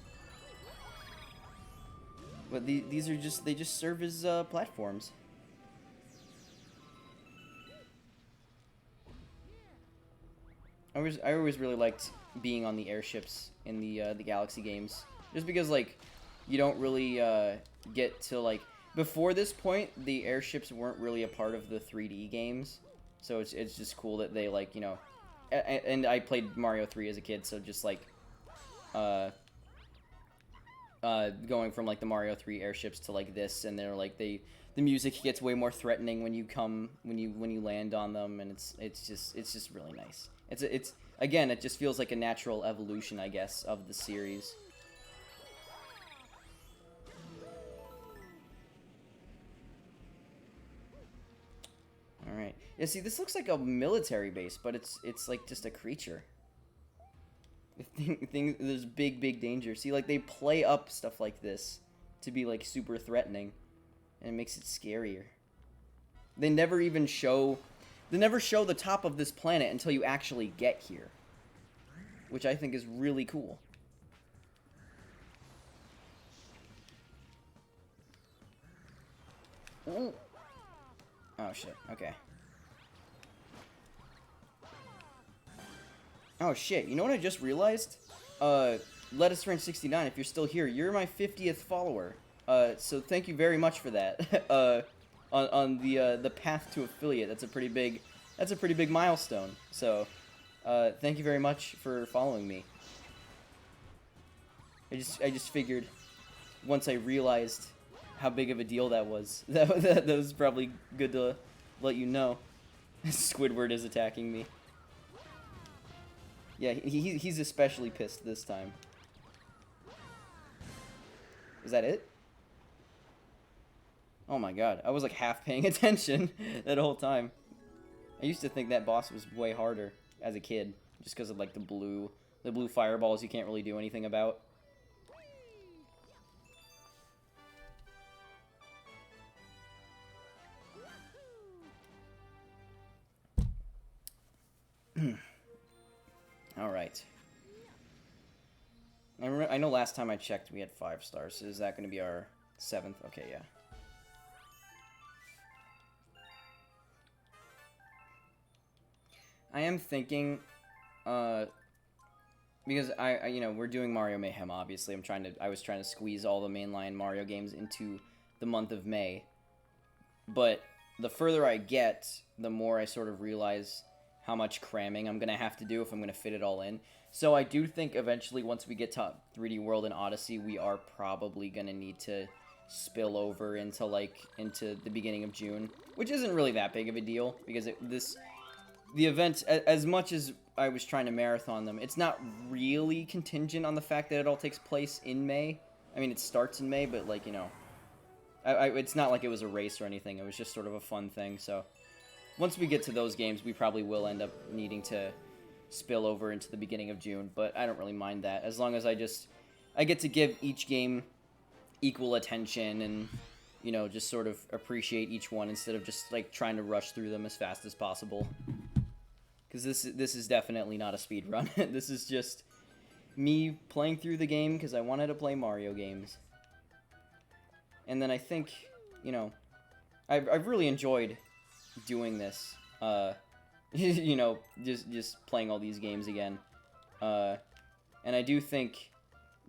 But these are they just serve as platforms. I always really liked being on the airships in the Galaxy games, just because like you don't really get to like before this point the airships weren't really a part of the 3D games, so it's just cool that they like, you know, and I played Mario 3 as a kid, so just like going from like the Mario 3 airships to like this, and they're like the music gets way more threatening when you land on them, and it's just really nice. It's again, it just feels like a natural evolution, I guess, of the series. All right. Yeah, see, this looks like a military base, but it's like just a creature. There's big danger. See, like they play up stuff like this to be like super threatening, and it makes it scarier. They never show the top of this planet until you actually get here, which I think is really cool. Ooh. Oh, shit. Okay. Oh, shit. You know what I just realized? Lettuce Ranch 69, if you're still here, you're my 50th follower. So thank you very much for that. On the path to affiliate, that's a pretty big milestone. So, thank you very much for following me. I just figured once I realized how big of a deal that was, that was probably good to let you know. Squidward is attacking me. Yeah, he's especially pissed this time. Is that it? Oh my god, I was like half paying attention that whole time. I used to think that boss was way harder as a kid, just because of like the blue fireballs you can't really do anything about. Alright. I know last time I checked we had 5 stars, so is that going to be our 7th? Okay, yeah. I am thinking, because you know, we're doing Mario Mayhem, obviously. I was trying to squeeze all the mainline Mario games into the month of May. But the further I get, the more I sort of realize how much cramming I'm going to have to do if I'm going to fit it all in. So I do think eventually, once we get to 3D World and Odyssey, we are probably going to need to spill over into the beginning of June, which isn't really that big of a deal, because the event, as much as I was trying to marathon them, it's not really contingent on the fact that it all takes place in May. I mean, it starts in May, but, like, you know, it's not like it was a race or anything. It was just sort of a fun thing. So once we get to those games, we probably will end up needing to spill over into the beginning of June, but I don't really mind that, as long as I get to give each game equal attention and, you know, just sort of appreciate each one instead of just, like, trying to rush through them as fast as possible. Because this is definitely not a speed run. This is just me playing through the game because I wanted to play Mario games. And then I think, you know, I've really enjoyed doing this. You know, just playing all these games again. And I do think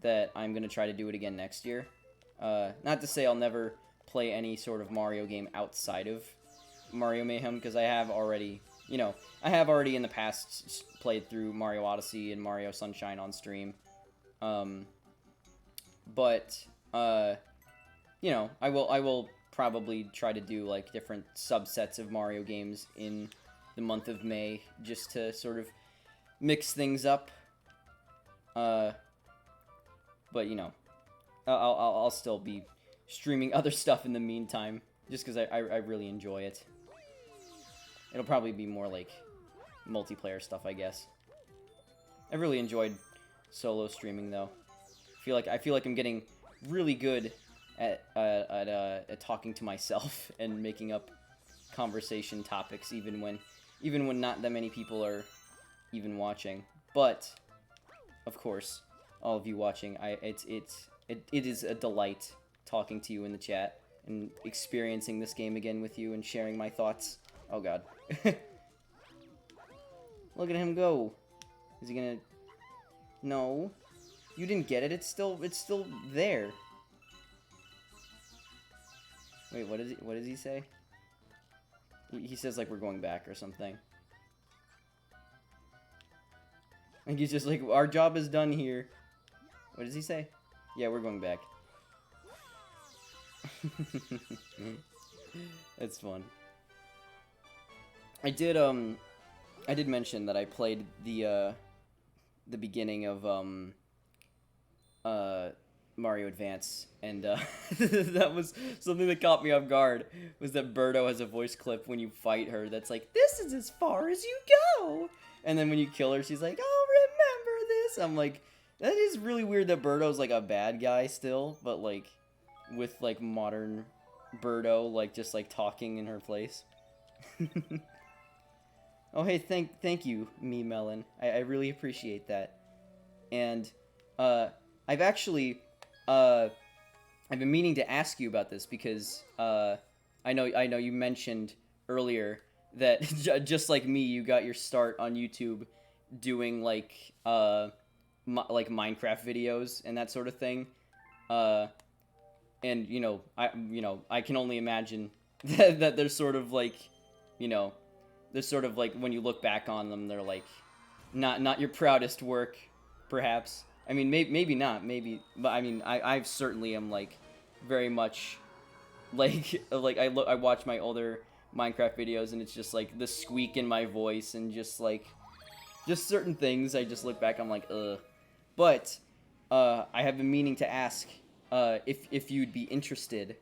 that I'm going to try to do it again next year. Not to say I'll never play any sort of Mario game outside of Mario Mayhem, because I have already in the past played through Mario Odyssey and Mario Sunshine on stream. But you know, I will probably try to do, like, different subsets of Mario games in the month of May, just to sort of mix things up. But, you know, I'll still be streaming other stuff in the meantime, just because I really enjoy it. It'll probably be more like multiplayer stuff, I guess. I really enjoyed solo streaming, though. I feel like I'm getting really good at talking to myself and making up conversation topics, even when not that many people are even watching. But of course, all of you watching, it is a delight talking to you in the chat and experiencing this game again with you and sharing my thoughts. Oh god. Look at him go. Is he gonna... No. You didn't get it. It's still there. Wait, what does he say? He says, like, we're going back or something. And he's just like, our job is done here. What does he say? Yeah, we're going back. That's fun. I did mention that I played the beginning of Mario Advance, and that was something that caught me off guard, was that Birdo has a voice clip when you fight her that's like, "This is as far as you go!" And then when you kill her, she's like, "Oh, remember this!" I'm like, that is really weird that Birdo's, like, a bad guy still, but, like, with, like, modern Birdo, like, just, like, talking in her place. Oh, hey, thank you, Me Melon. I really appreciate that. And, I've actually, I've been meaning to ask you about this because, I know you mentioned earlier that just like me, you got your start on YouTube doing like like Minecraft videos and that sort of thing. And I can only imagine that there's sort of like, there's sort of like when you look back on them, they're like not your proudest work, perhaps. I mean, maybe not, maybe, but I mean, I certainly am like very much like I watch my older Minecraft videos and it's just like the squeak in my voice and just like just certain things. I just look back, I'm like, ugh. But I have been meaning to ask if you'd be interested.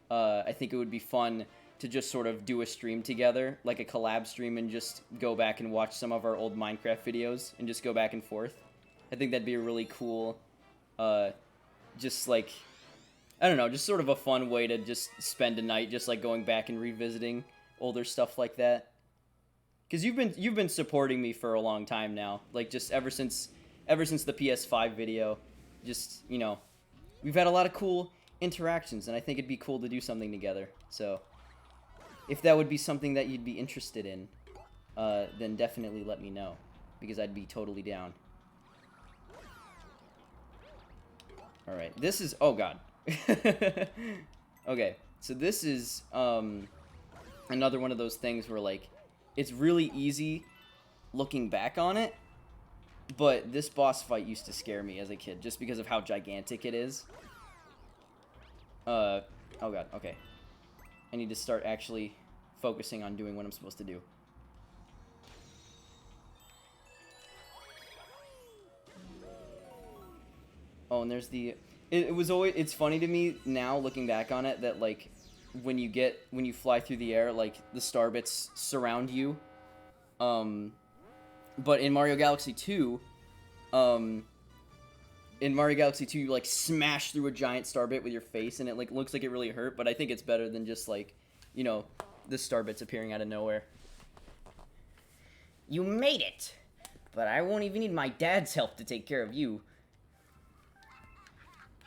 I think it would be fun to just sort of do a stream together, like a collab stream, and just go back and watch some of our old Minecraft videos and just go back and forth. I think that'd be a really cool, just like, I don't know, just sort of a fun way to just spend a night, just like going back and revisiting older stuff like that. Because you've been supporting me for a long time now, like just ever since the PS5 video, just we've had a lot of cool interactions, and I think it'd be cool to do something together. So, if that would be something that you'd be interested in, then definitely let me know, because I'd be totally down. Alright, this is... Oh, God. Okay, so this is another one of those things where, like, it's really easy looking back on it, but this boss fight used to scare me as a kid, just because of how gigantic it is. Oh, God, okay. I need to start actually focusing on doing what I'm supposed to do. Oh, and there's the... It was always... It's funny to me now, looking back on it, that, like, when you fly through the air, like, the star bits surround you. But in Mario Galaxy 2, you, like, smash through a giant star bit with your face, and it, like, looks like it really hurt, but I think it's better than just, like, the star bits appearing out of nowhere. You made it! But I won't even need my dad's help to take care of you.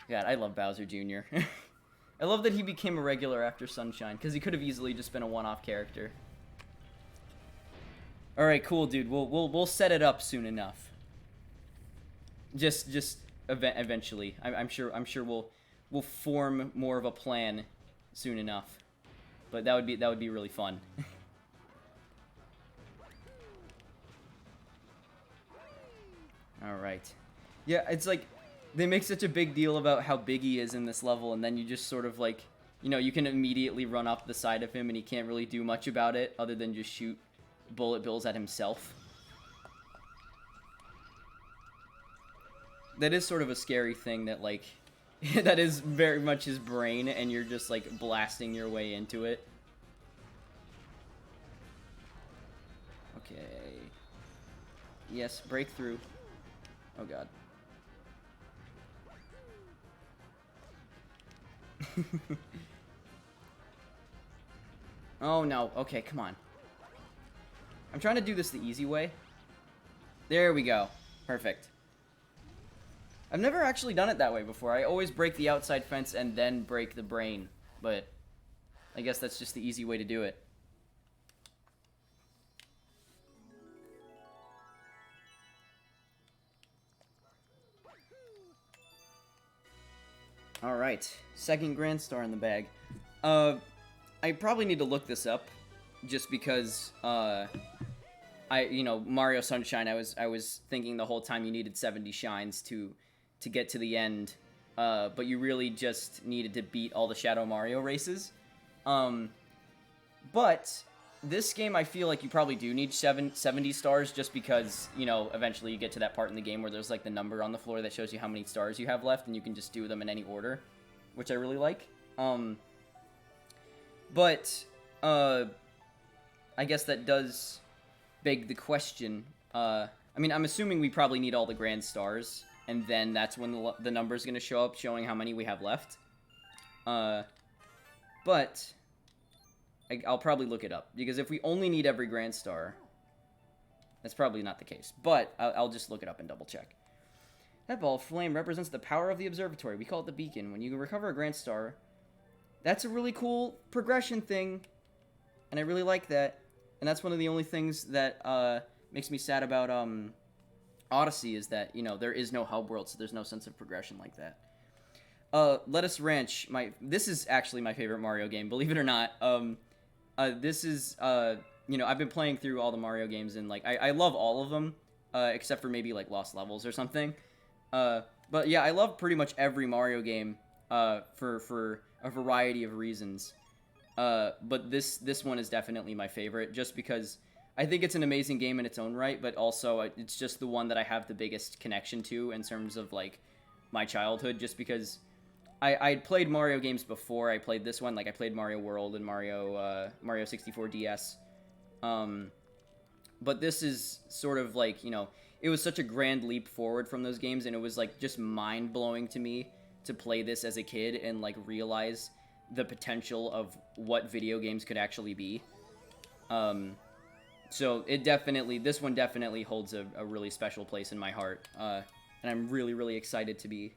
God, I love Bowser Jr. I love that he became a regular after Sunshine, because he could have easily just been a one-off character. Alright, cool, dude. We'll set it up soon enough. Just eventually. I'm sure we'll form more of a plan soon enough. But that would be really fun. Alright. Yeah, it's like, they make such a big deal about how big he is in this level, and then you just sort of like, you can immediately run up the side of him, and he can't really do much about it, other than just shoot bullet bills at himself. That is sort of a scary thing, that, like, that is very much his brain, and you're just, like, blasting your way into it. Okay. Yes, breakthrough. Oh, God. Oh, no. Okay, come on. I'm trying to do this the easy way. There we go. Perfect. I've never actually done it that way before. I always break the outside fence and then break the brain. But I guess that's just the easy way to do it. Alright. Second Grand Star in the bag. I probably need to look this up. Just because, Mario Sunshine, I was thinking the whole time you needed 70 shines to get to the end, but you really just needed to beat all the Shadow Mario races. But this game, I feel like you probably do need 70 stars, just because, eventually you get to that part in the game where there's, like, the number on the floor that shows you how many stars you have left, and you can just do them in any order, which I really like. But I guess that does beg the question. I mean, I'm assuming we probably need all the grand stars, and then that's when the number's going to show up, showing how many we have left. But I'll probably look it up, because if we only need every grand star, that's probably not the case. But I'll just look it up and double check. That ball of flame represents the power of the observatory. We call it the beacon. When you recover a grand star, that's a really cool progression thing, and I really like that. And that's one of the only things that makes me sad about Odyssey is that, you know, there is no hub world, so there's no sense of progression like that. Lettuce Ranch, this is actually my favorite Mario game, believe it or not. This is, you know, I've been playing through all the Mario games, and, like, I love all of them, except for maybe, like, Lost Levels or something. But, yeah, I love pretty much every Mario game, for a variety of reasons. But this one is definitely my favorite, just because I think it's an amazing game in its own right, but also it's just the one that I have the biggest connection to in terms of, like, my childhood, just because I'd played Mario games before I played this one. Like, I played Mario World and Mario 64 DS. But this is sort of like, you know, it was such a grand leap forward from those games, and it was, like, just mind-blowing to me to play this as a kid and, like, realize the potential of what video games could actually be. So this one definitely holds a really special place in my heart. And I'm really, really excited to be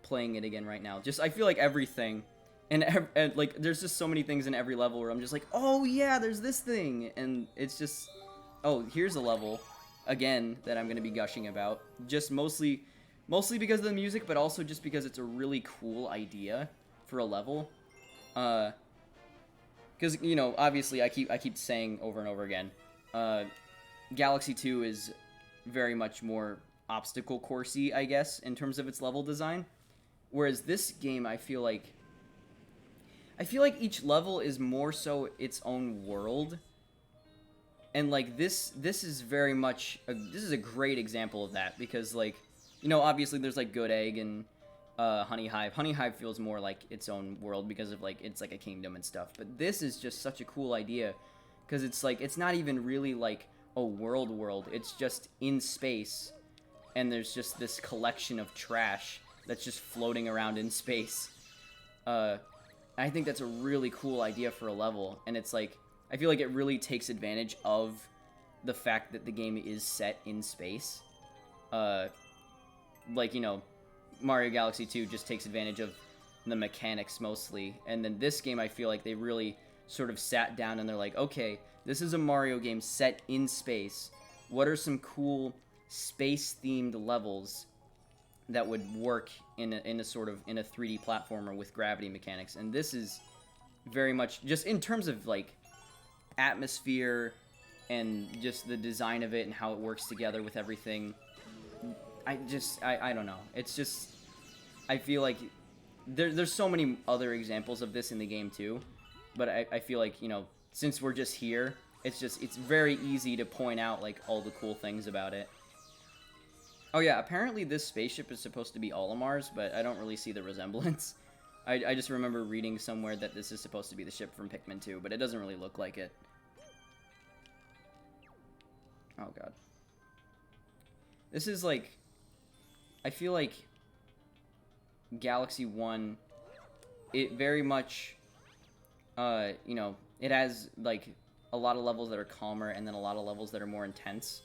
playing it again right now. Just, I feel like everything, and like, there's just so many things in every level where I'm just like, oh yeah, there's this thing, and it's just, oh, here's a level, again, that I'm going to be gushing about. Just mostly because of the music, but also just because it's a really cool idea for a level. Because, you know, obviously I keep saying over and over again, Galaxy 2 is very much more obstacle coursey, I guess, in terms of its level design. Whereas this game, I feel like each level is more so its own world. And, like, this is very much this is a great example of that, because, like, you know, obviously there's, like, Good Egg and Honey Hive. Honey Hive feels more like its own world because of, like, it's like a kingdom and stuff. But this is just such a cool idea, because it's like, it's not even really like a world. It's just in space, and there's just this collection of trash that's just floating around in space. I think that's a really cool idea for a level, and it's like, I feel like it really takes advantage of the fact that the game is set in space. Like, you know, Mario Galaxy 2 just takes advantage of the mechanics mostly, and then this game, I feel like they really sort of sat down and they're like, okay, this is a Mario game set in space. What are some cool space-themed levels that would work in a 3D platformer with gravity mechanics? And this is very much, just in terms of, like, atmosphere and just the design of it and how it works together with everything. I don't know. It's just, I feel like there's so many other examples of this in the game too, but I feel like, you know, since we're just here, it's very easy to point out, like, all the cool things about it. Oh yeah, apparently this spaceship is supposed to be Olimar's, but I don't really see the resemblance. I just remember reading somewhere that this is supposed to be the ship from Pikmin 2, but it doesn't really look like it. Oh god. This is like, I feel like Galaxy 1, it very much, you know, it has, like, a lot of levels that are calmer and then a lot of levels that are more intense.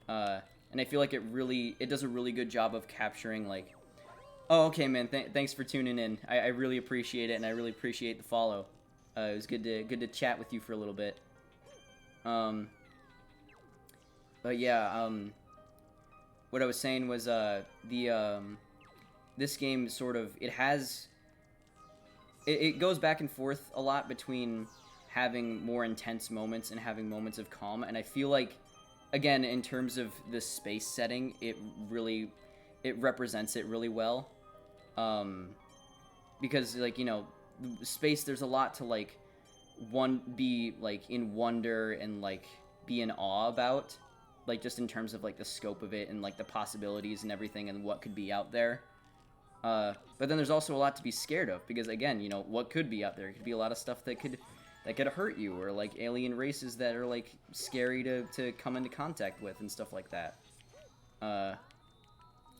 And I feel like it does a really good job of capturing, like, oh, okay, man, thanks for tuning in. I really appreciate it, and I really appreciate the follow. It was good to chat with you for a little bit. But yeah, what I was saying was, this game sort of, it goes back and forth a lot between having more intense moments and having moments of calm, and I feel like, again, in terms of the space setting, it represents it really well. Because, like, you know, space, there's a lot to, like, be, like, in wonder and, like, be in awe about, like, just in terms of, like, the scope of it and, like, the possibilities and everything and what could be out there. But then there's also a lot to be scared of, because, again, you know, what could be out there? It could be a lot of stuff that could hurt you, or, like, alien races that are, like, scary to come into contact with and stuff like that.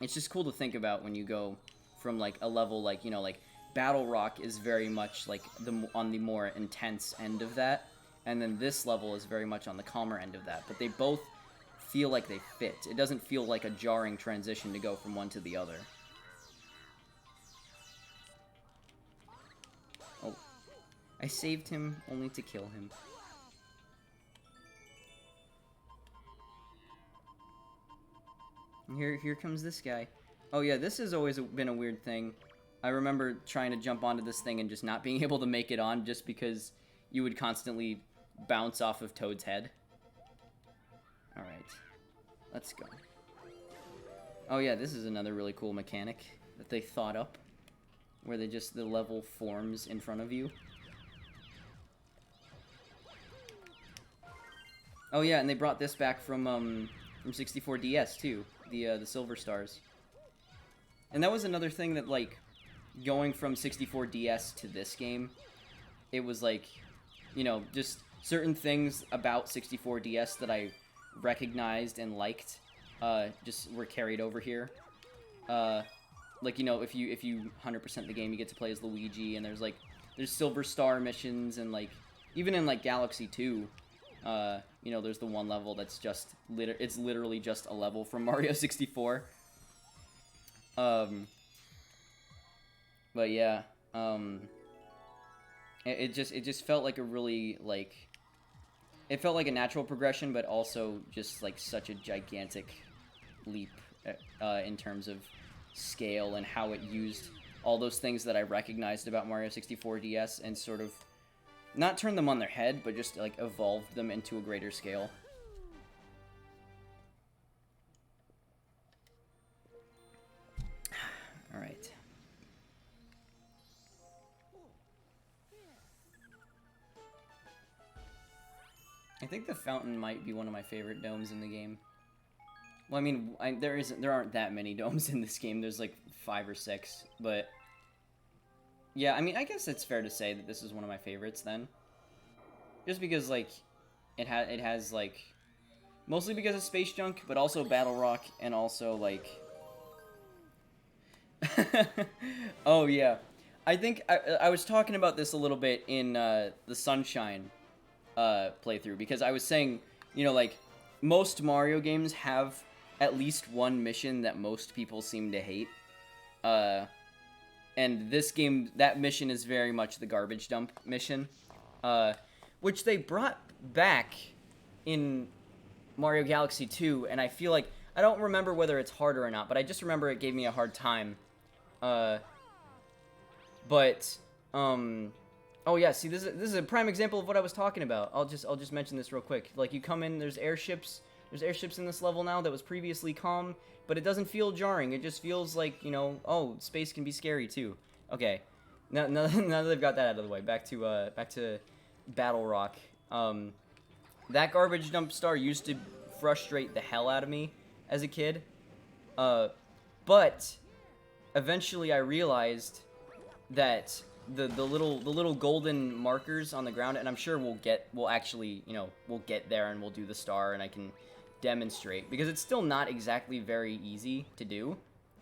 It's just cool to think about when you go from, like, a level, like, you know, like, Battle Rock is very much, like, on the more intense end of that, and then this level is very much on the calmer end of that, but they both feel like they fit. It doesn't feel like a jarring transition to go from one to the other. Oh. I saved him only to kill him. And here comes this guy. Oh yeah, this has always been a weird thing. I remember trying to jump onto this thing and just not being able to make it on just because you would constantly bounce off of Toad's head. Alright. Let's go. Oh yeah, this is another really cool mechanic that they thought up. Where the level forms in front of you. Oh yeah, and they brought this back from 64DS too. The Silver Stars. And that was another thing that, like, going from 64DS to this game, it was like, you know, just certain things about 64DS that I recognized and liked, just were carried over here. Like, you know, if you 100% the game, you get to play as Luigi, and there's Silver Star missions, and, like, even in, like, Galaxy 2, you know, there's the one level that's just, it's literally just a level from Mario 64. But yeah, it just felt like a really, like, it felt like a natural progression, but also just, like, such a gigantic leap, in terms of scale and how it used all those things that I recognized about Mario 64 DS and sort of not turned them on their head, but just, like, evolved them into a greater scale. Alright. I think the fountain might be one of my favorite domes in the game. Well, I mean, there aren't that many domes in this game. There's like 5 or 6, but yeah, I mean, I guess it's fair to say that this is one of my favorites then. Just because, like, it has like, mostly because of Space Junk, but also Battle Rock, and also, like, oh yeah, I think I was talking about this a little bit in the Sunshine playthrough, because I was saying, you know, like, most Mario games have at least one mission that most people seem to hate, and this game, that mission is very much the garbage dump mission, which they brought back in Mario Galaxy 2, and I feel like, I don't remember whether it's harder or not, but I just remember it gave me a hard time. Oh yeah, see, this is a prime example of what I was talking about. I'll just mention this real quick. Like, you come in, there's airships in this level now that was previously calm, but it doesn't feel jarring. It just feels like, you know, oh, space can be scary too. Okay, now that they've got that out of the way, back to Battle Rock. That garbage dump star used to frustrate the hell out of me as a kid, but eventually I realized that the little golden markers on the ground, and I'm sure we'll actually, you know, we'll get there and we'll do the star and I can demonstrate, because it's still not exactly very easy to do,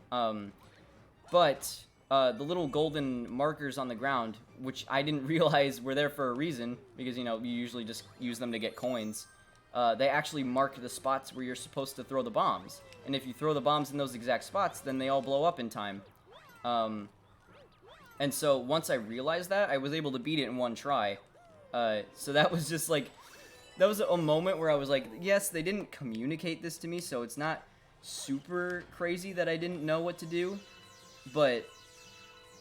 but the little golden markers on the ground, which I didn't realize were there for a reason, because, you know, you usually just use them to get coins, they actually mark the spots where you're supposed to throw the bombs, and if you throw the bombs in those exact spots, then they all blow up in time. And so once I realized that, I was able to beat it in one try. So that was just like, that was a moment where I was like, yes, they didn't communicate this to me, so it's not super crazy that I didn't know what to do, but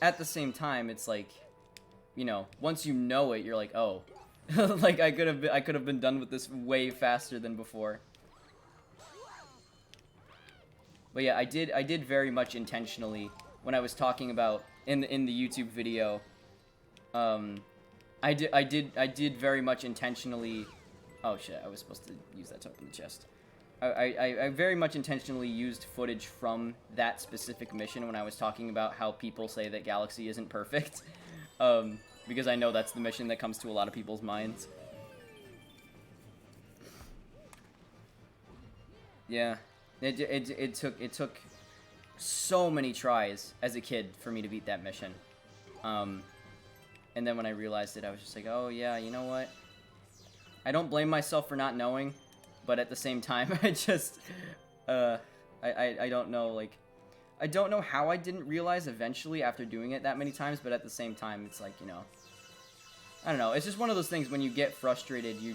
at the same time, it's like, you know, once you know it, you're like, oh, like, I could have been done with this way faster than before. But yeah, I did very much intentionally, when I was talking about in the YouTube video, I did very much intentionally. Oh shit! I was supposed to use that to open the chest. I very much intentionally used footage from that specific mission when I was talking about how people say that Galaxy isn't perfect, because I know that's the mission that comes to a lot of people's minds. Yeah, it took so many tries as a kid for me to beat that mission, and then when I realized it, I was just like, oh yeah, you know what, I don't blame myself for not knowing, but at the same time, I just I don't know, like, I don't know how I didn't realize eventually after doing it that many times, but at the same time, it's like, you know, I don't know. It's just one of those things when you get frustrated, you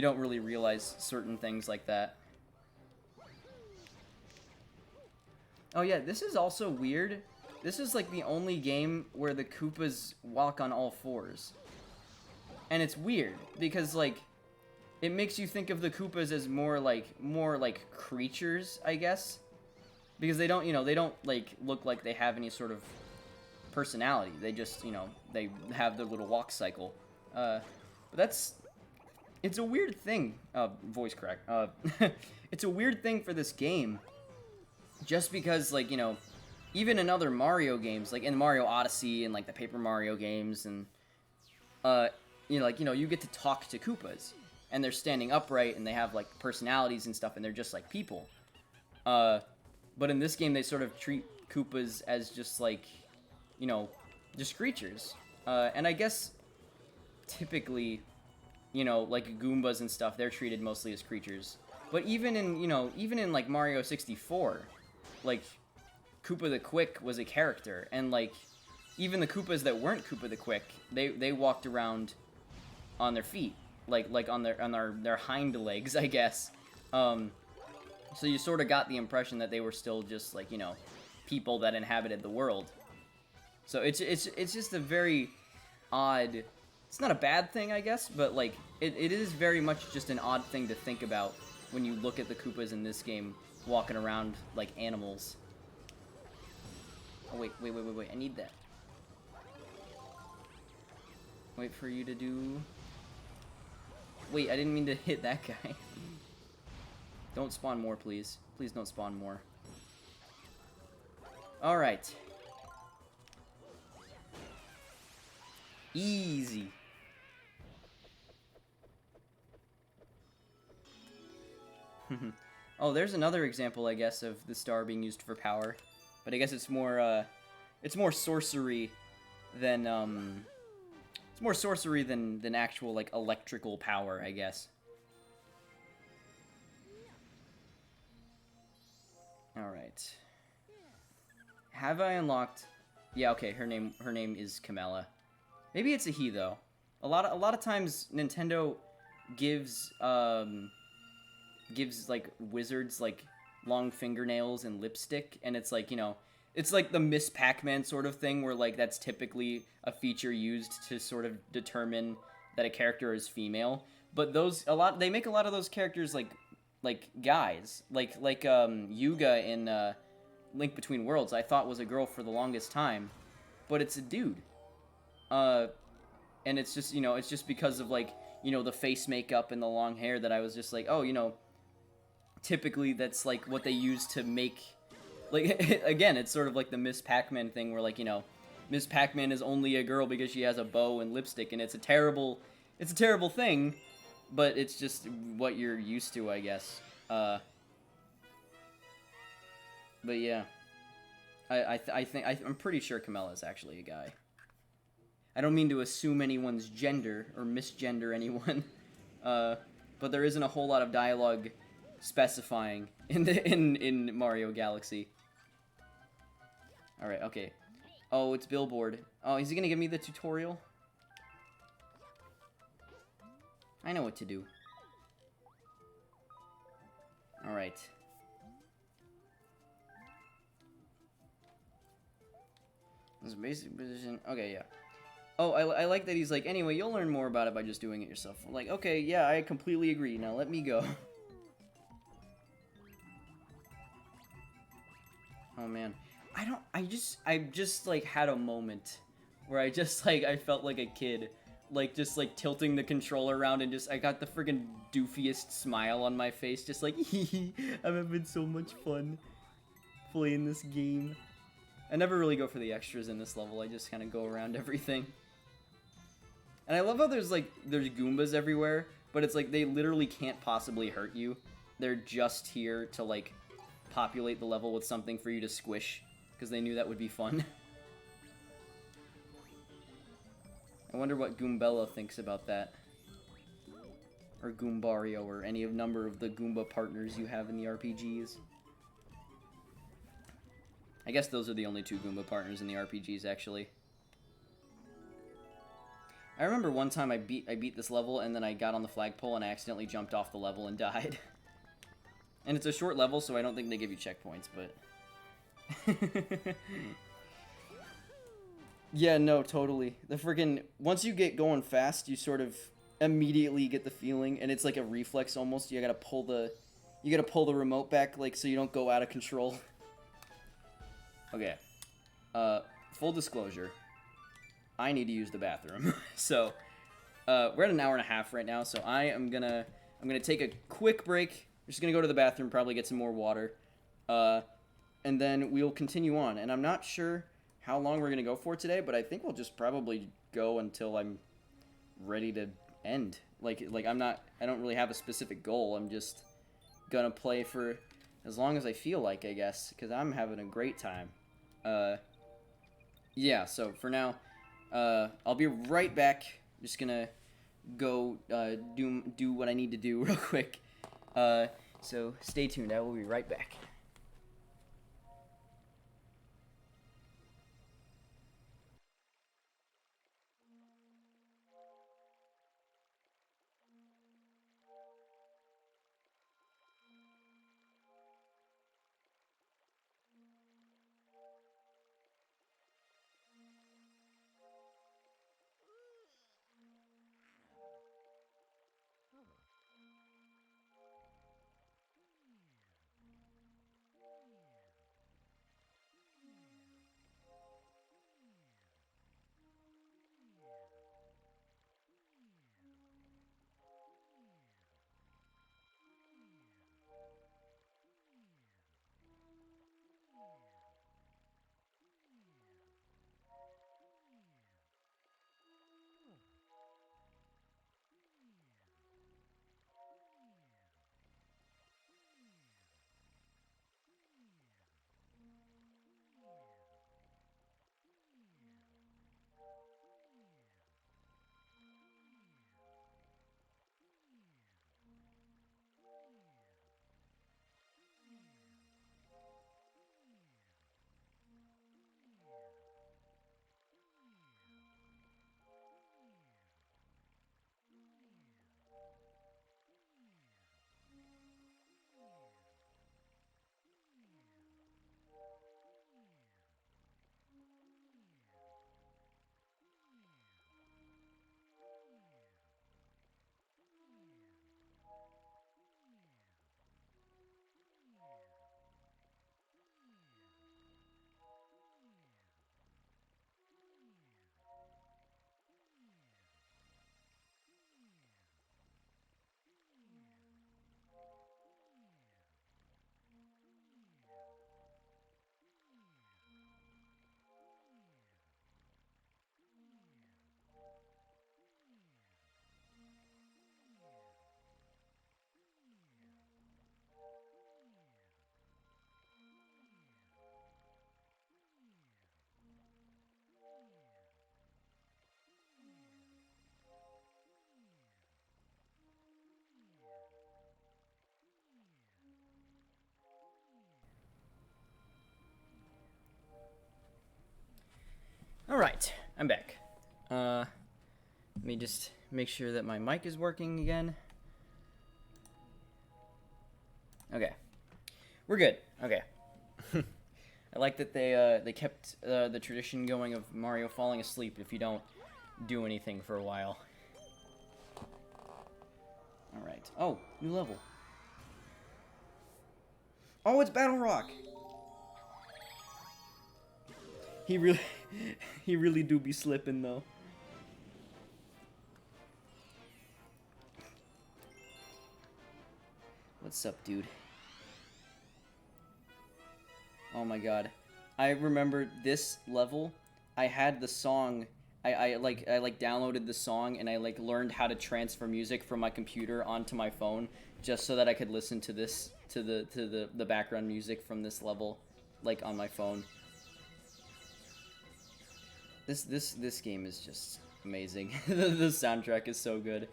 don't really realize certain things like that. Oh yeah, this is also weird. This is like the only game where the Koopas walk on all fours. And it's weird because like it makes you think of the Koopas as more like creatures, I guess. Because they don't, they don't like look like they have any sort of personality. They just, they have their little walk cycle. But it's a weird thing. Voice crack. It's a weird thing for this game. Just because, like, even in other Mario games, like in Mario Odyssey and like the Paper Mario games, and you get to talk to Koopas, and they're standing upright and they have like personalities and stuff, and they're just like people. But in this game, they sort of treat Koopas as just like, just creatures. And I guess typically, like Goombas and stuff, they're treated mostly as creatures. But even in like Mario 64, like Koopa the Quick was a character, and like even the Koopas that weren't Koopa the Quick, they walked around on their feet, like on their hind legs, I guess. So you sort of got the impression that they were still just like people that inhabited the world. So it's just a very odd. It's not a bad thing, I guess, but like it is very much just an odd thing to think about when you look at the Koopas in this game walking around like animals. Oh, wait, I need that. Wait for you to do... Wait, I didn't mean to hit that guy. Don't spawn more, please. Please don't spawn more. Alright. Easy. Oh, there's another example, I guess, of the star being used for power. But I guess it's more sorcery than, it's more sorcery than actual, like, electrical power, I guess. Alright. Have I unlocked... Yeah, okay, her name is Camilla. Maybe it's a he, though. A lot of times, Nintendo gives like wizards like long fingernails and lipstick, and it's like it's like the Miss Pac-Man sort of thing, where like that's typically a feature used to sort of determine that a character is female. But they make a lot of those characters like guys, like Yuga in Link Between Worlds. I thought was a girl for the longest time, but it's a dude. And it's just it's just because of like the face makeup and the long hair that I was just like, oh, typically that's like what they use to make, like, again, it's sort of like the Miss Pac-Man thing where like Miss Pac-Man is only a girl because she has a bow and lipstick, and it's a terrible thing, but it's just what you're used to, I guess. But yeah, I'm pretty sure Camilla is actually a guy. I don't mean to assume anyone's gender or misgender anyone, but there isn't a whole lot of dialogue specifying in Mario Galaxy. All right, okay. Oh, it's Billboard. Oh, is he gonna give me the tutorial? I know what to do. All right. This basic position. Okay, yeah. Oh, I like that he's like, anyway, you'll learn more about it by just doing it yourself. I'm like, okay, yeah, I completely agree. Now let me go. Oh man, I just like had a moment where I just like I felt like a kid, like just like tilting the controller around, and just I got the friggin' doofiest smile on my face, just like I'm having so much fun playing this game. I never really go for the extras in this level. I just kind of go around everything. And I love how there's Goombas everywhere, but it's like they literally can't possibly hurt you. They're just here to like populate the level with something for you to squish, because they knew that would be fun. I wonder what Goombella thinks about that. Or Goombario, or any number of the Goomba partners you have in the RPGs. I guess those are the only two Goomba partners in the RPGs, actually. I remember one time I beat this level and then I got on the flagpole and I accidentally jumped off the level and died. And it's a short level, so I don't think they give you checkpoints, but... Yeah, no, totally. The friggin' once you get going fast, you sort of immediately get the feeling, and it's like a reflex almost. You gotta pull the remote back, like, so you don't go out of control. Okay. Full disclosure. I need to use the bathroom. So, we're at an hour and a half right now, so I'm gonna take a quick break. I'm just gonna go to the bathroom, probably get some more water. And then we'll continue on. And I'm not sure how long we're gonna go for today, but I think we'll just probably go until I'm ready to end. I don't really have a specific goal. I'm just gonna play for as long as I feel like, I guess, because I'm having a great time. Yeah, so for now, I'll be right back. Just gonna go do what I need to do real quick. So stay tuned. I will be right back. Alright, I'm back. Let me just make sure that my mic is working again. Okay. We're good. Okay. I like that they kept the tradition going of Mario falling asleep if you don't do anything for a while. Alright. Oh, new level. Oh, it's Battle Rock! He really do be slipping though. What's up, dude? Oh my god. I remember this level. I had the song. I downloaded the song and I learned how to transfer music from my computer onto my phone just so that I could listen to this to the background music from this level on my phone. This game is just amazing. The soundtrack is so good.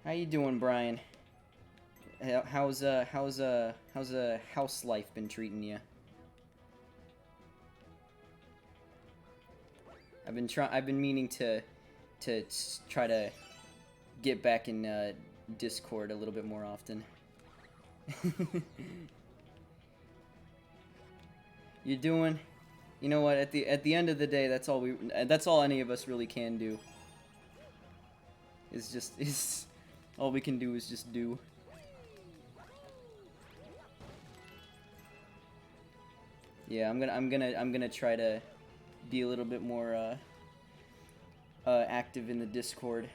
How you doing, Brian? How's house life been treating you? I've been meaning to try to get back in Discord a little bit more often. You're doing, you know what? At the end of the day, that's all any of us really can do. Is all we can do is just do. Yeah, I'm gonna try to be a little bit more active in the Discord.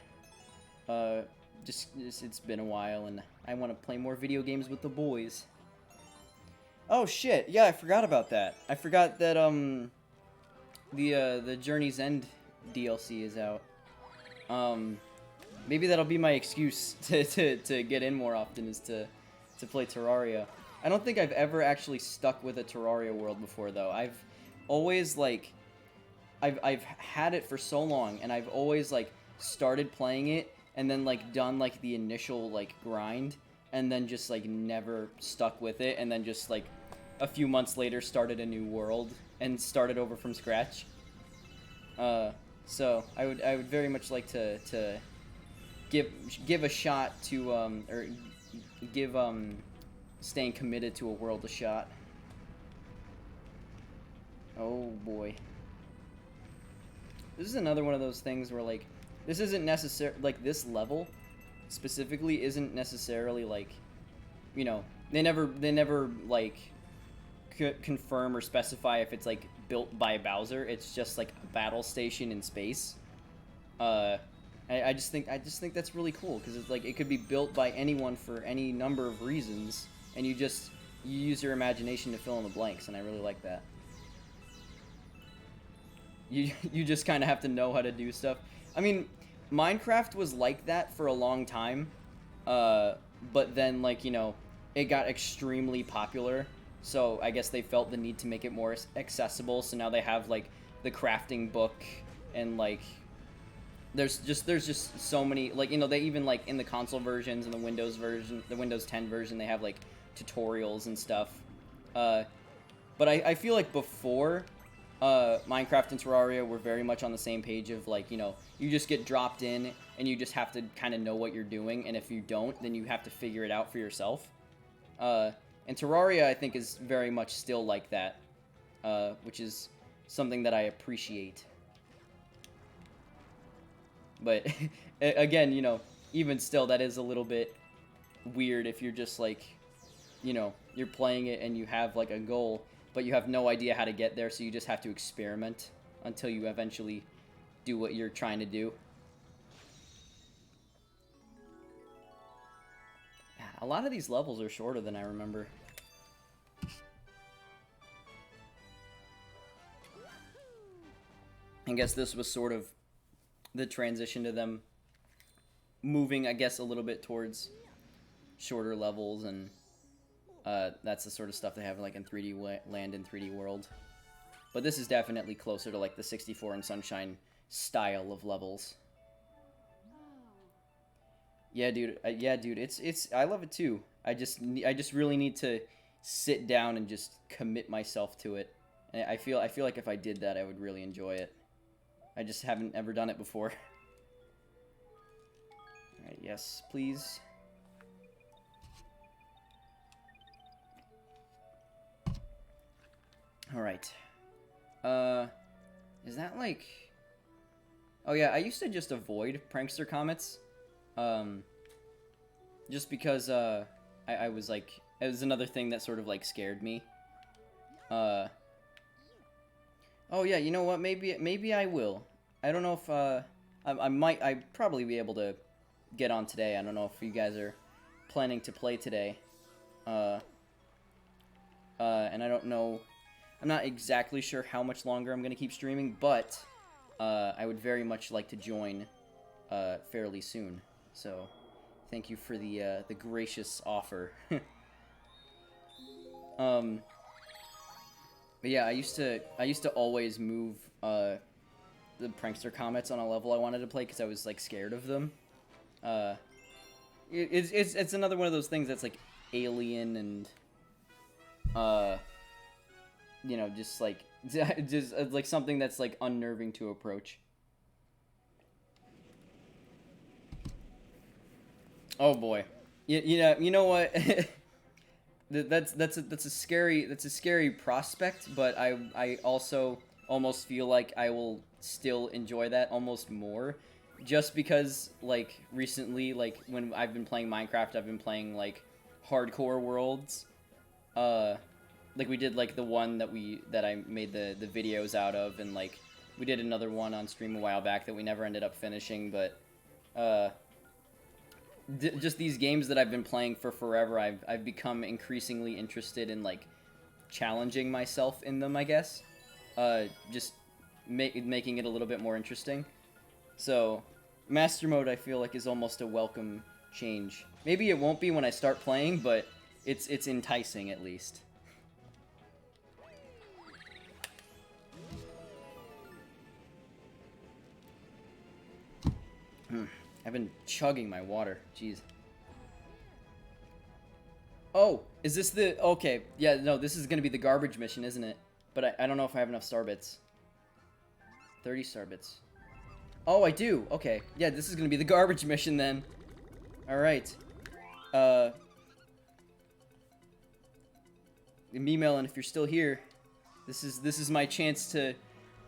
Just it's been a while, and I want to play more video games with the boys. Oh shit! Yeah, I forgot about that. I forgot that the Journey's End DLC is out. Maybe that'll be my excuse to get in more often, is to play Terraria. I don't think I've ever actually stuck with a Terraria world before, though. I've always, like, I've had it for so long, and I've always, like, started playing it, and then, like, done, like, the initial, like, grind, and then just, like, never stuck with it, and then just, like, a few months later started a new world, and started over from scratch. So, I would very much like to give a shot to, or give, staying committed to a world a shot. Oh boy. This is another one of those things where, like, this isn't necessary, like, this level specifically isn't necessarily, like, you know, they never like confirm or specify if it's, like, built by Bowser. It's just, like, a battle station in space. I just think that's really cool, because it's like it could be built by anyone for any number of reasons, and you use your imagination to fill in the blanks, and I really like that. You just kind of have to know how to do stuff. I mean, Minecraft was like that for a long time, but then, like, you know, it got extremely popular, so I guess they felt the need to make it more accessible, so now they have, like, the crafting book, and, like, there's just so many, like, you know, they even, like, in the console versions and the Windows version, the Windows 10 version, they have, like, tutorials and stuff. But I feel like before, Minecraft and Terraria were very much on the same page of, like, you know, you just get dropped in and you just have to kind of know what you're doing, and if you don't, then you have to figure it out for yourself. And Terraria, I think, is very much still like that, which is something that I appreciate. But, again, you know, even still, that is a little bit weird if you're just, like, you know, you're playing it and you have, like, a goal, but you have no idea how to get there, so you just have to experiment until you eventually do what you're trying to do. Yeah, a lot of these levels are shorter than I remember. I guess this was sort of the transition to them moving, I guess, a little bit towards shorter levels, and that's the sort of stuff they have, like, in 3D Land and 3D World. But this is definitely closer to, like, the 64 and Sunshine style of levels. Yeah, dude. It's I love it too. I just really need to sit down and just commit myself to it. And I feel like if I did that, I would really enjoy it. I just haven't ever done it before. Alright, yes, please. Alright. Is that, like... Oh yeah, I used to just avoid prankster comments. Just because, I was, like... It was another thing that sort of, like, scared me. Oh yeah, you know what? Maybe I will. I don't know if I'd probably be able to get on today. I don't know if you guys are planning to play today. And I don't know. I'm not exactly sure how much longer I'm gonna keep streaming, but I would very much like to join fairly soon. So thank you for the gracious offer. But yeah, I used to always move the prankster comments on a level I wanted to play because I was, like, scared of them. It's another one of those things that's, like, alien and you know, just, like, Just like something that's like unnerving to approach. Oh boy. You know what? that's a scary prospect, but I also almost feel like I will still enjoy that almost more, just because like recently, like when I've been playing Minecraft, I've been playing like hardcore worlds. Like we did like the one that I made the videos out of, and like we did another one on stream a while back that we never ended up finishing, but just these games that I've been playing for forever, I've become increasingly interested in like challenging myself in them, I guess. Just making it a little bit more interesting. So, Master Mode I feel like is almost a welcome change. Maybe it won't be when I start playing, but it's enticing at least. I've been chugging my water. Jeez. Oh, is this the... Okay, yeah, no, this is gonna be the garbage mission, isn't it? But I don't know if I have enough star bits. 30 star bits. Oh, I do. Okay. Yeah, this is gonna be the garbage mission then. Alright. Memelin, if you're still here, this is my chance to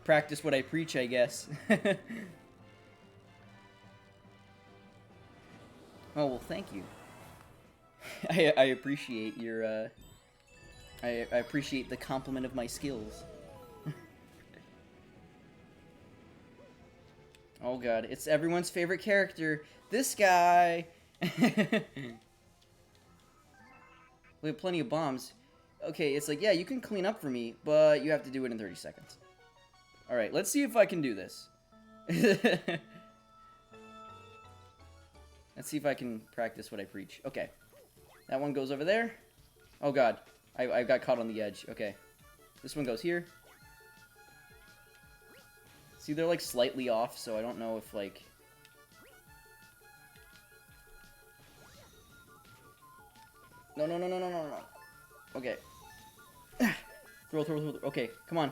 practice what I preach, I guess. Oh, well, thank you. I appreciate your, I appreciate the compliment of my skills. Oh god, it's everyone's favorite character. This guy! We have plenty of bombs. Okay, it's like, yeah, you can clean up for me, but you have to do it in 30 seconds. Alright, let's see if I can do this. Let's see if I can practice what I preach. Okay. That one goes over there. Oh god. I got caught on the edge. Okay. This one goes here. See, they're like slightly off, so I don't know if like... No. Okay. Throw. Okay, come on.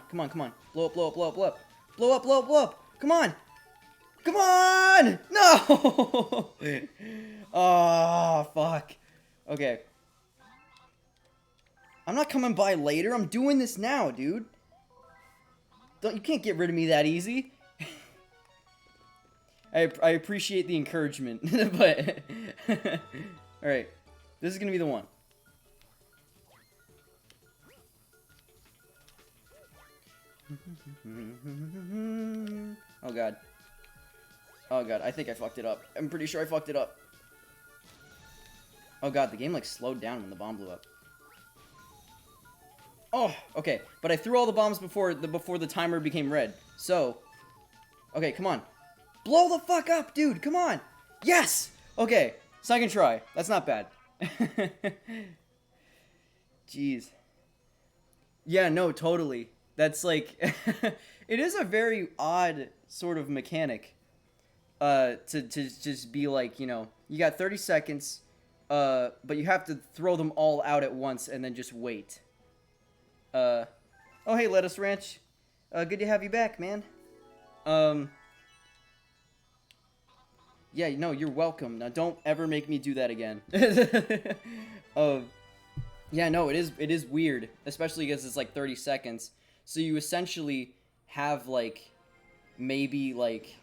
Blow up. Blow up. Come on! Come on! No! Oh, fuck. Okay. I'm not coming by later. I'm doing this now, dude. You can't get rid of me that easy. I appreciate the encouragement, but... Alright. This is gonna be the one. Oh, God. Oh god, I think I fucked it up. I'm pretty sure I fucked it up. Oh god, the game like slowed down when the bomb blew up. Oh, okay. But I threw all the bombs before the timer became red. So, okay, come on. Blow the fuck up, dude. Come on. Yes! Okay, second try. That's not bad. Jeez. Yeah, no, totally. That's like... It is a very odd sort of mechanic. To just be like, you know, you got 30 seconds, but you have to throw them all out at once and then just wait. Oh, hey, Lettuce Ranch. Good to have you back, man. Yeah, no, you're welcome. Now, don't ever make me do that again. Yeah, no, it is weird, especially because it's like 30 seconds. So you essentially have, like, maybe, like...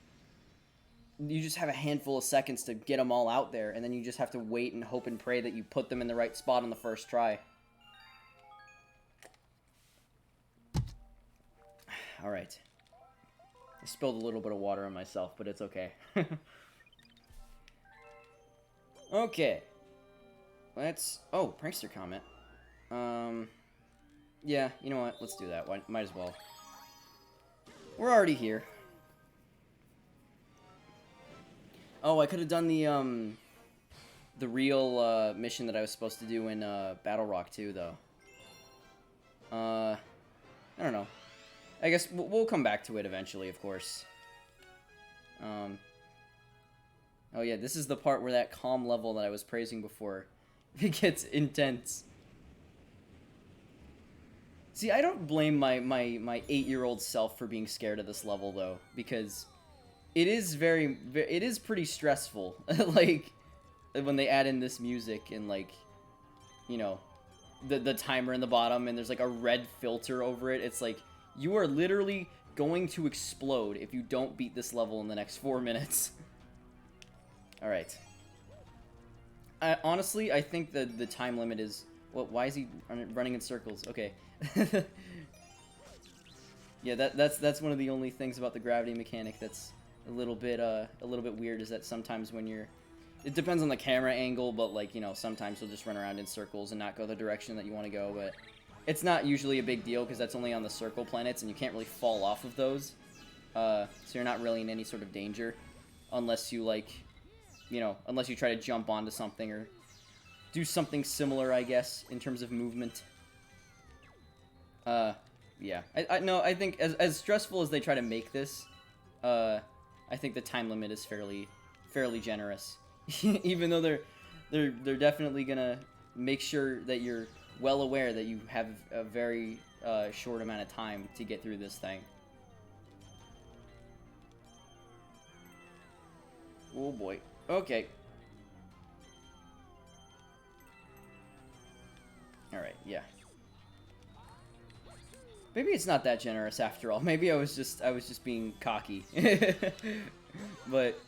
You just have a handful of seconds to get them all out there, and then you just have to wait and hope and pray that you put them in the right spot on the first try. Alright. I spilled a little bit of water on myself, but it's okay. Okay. Let's... Oh, Prankster Comet. Yeah, you know what? Let's do that. Might as well. We're already here. Oh, I could have done the real, mission that I was supposed to do in, Battle Rock 2, though. I don't know. I guess we'll come back to it eventually, of course. Oh yeah, this is the part where that calm level that I was praising before, it gets intense. See, I don't blame my 8-year-old self for being scared of this level, though, because it is it is pretty stressful, like, when they add in this music and, like, you know, the timer in the bottom, and there's, like, a red filter over it. It's like, you are literally going to explode if you don't beat this level in the next 4 minutes. Alright. Honestly, I think the time limit is... What? Why is he running in circles? Okay. Yeah, that's one of the only things about the gravity mechanic that's a little bit weird, is that sometimes when you're... It depends on the camera angle, but, like, you know, sometimes you'll just run around in circles and not go the direction that you want to go, but it's not usually a big deal because that's only on the circle planets and you can't really fall off of those. So you're not really in any sort of danger unless you, like, you know, unless you try to jump onto something or do something similar, I guess, in terms of movement. Yeah. No, I think as stressful as they try to make this, I think the time limit is fairly generous. Even though they're definitely gonna make sure that you're well aware that you have a very short amount of time to get through this thing. Oh boy. Okay. Alright, yeah. Maybe it's not that generous after all. Maybe I was just being cocky. But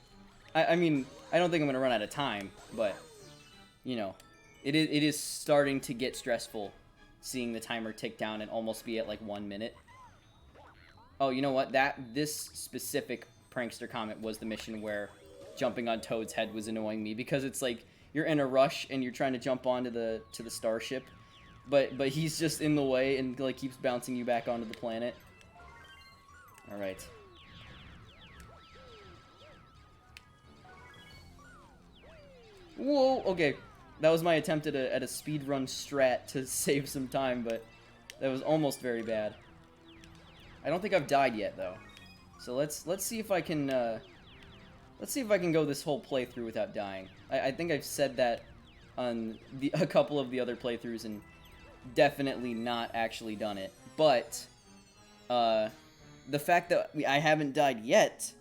I mean, I don't think I'm gonna run out of time, but you know, it is starting to get stressful seeing the timer tick down and almost be at like 1 minute. Oh, you know what? This specific prankster comet was the mission where jumping on Toad's head was annoying me, because it's like you're in a rush and you're trying to jump onto the starship, but he's just in the way and like keeps bouncing you back onto the planet. All right. Whoa, okay. That was my attempt at a speedrun strat to save some time, but that was almost very bad. I don't think I've died yet though. So let's see if I can go this whole playthrough without dying. I think I've said that on a couple of the other playthroughs and definitely not actually done it. But the fact that I haven't died yet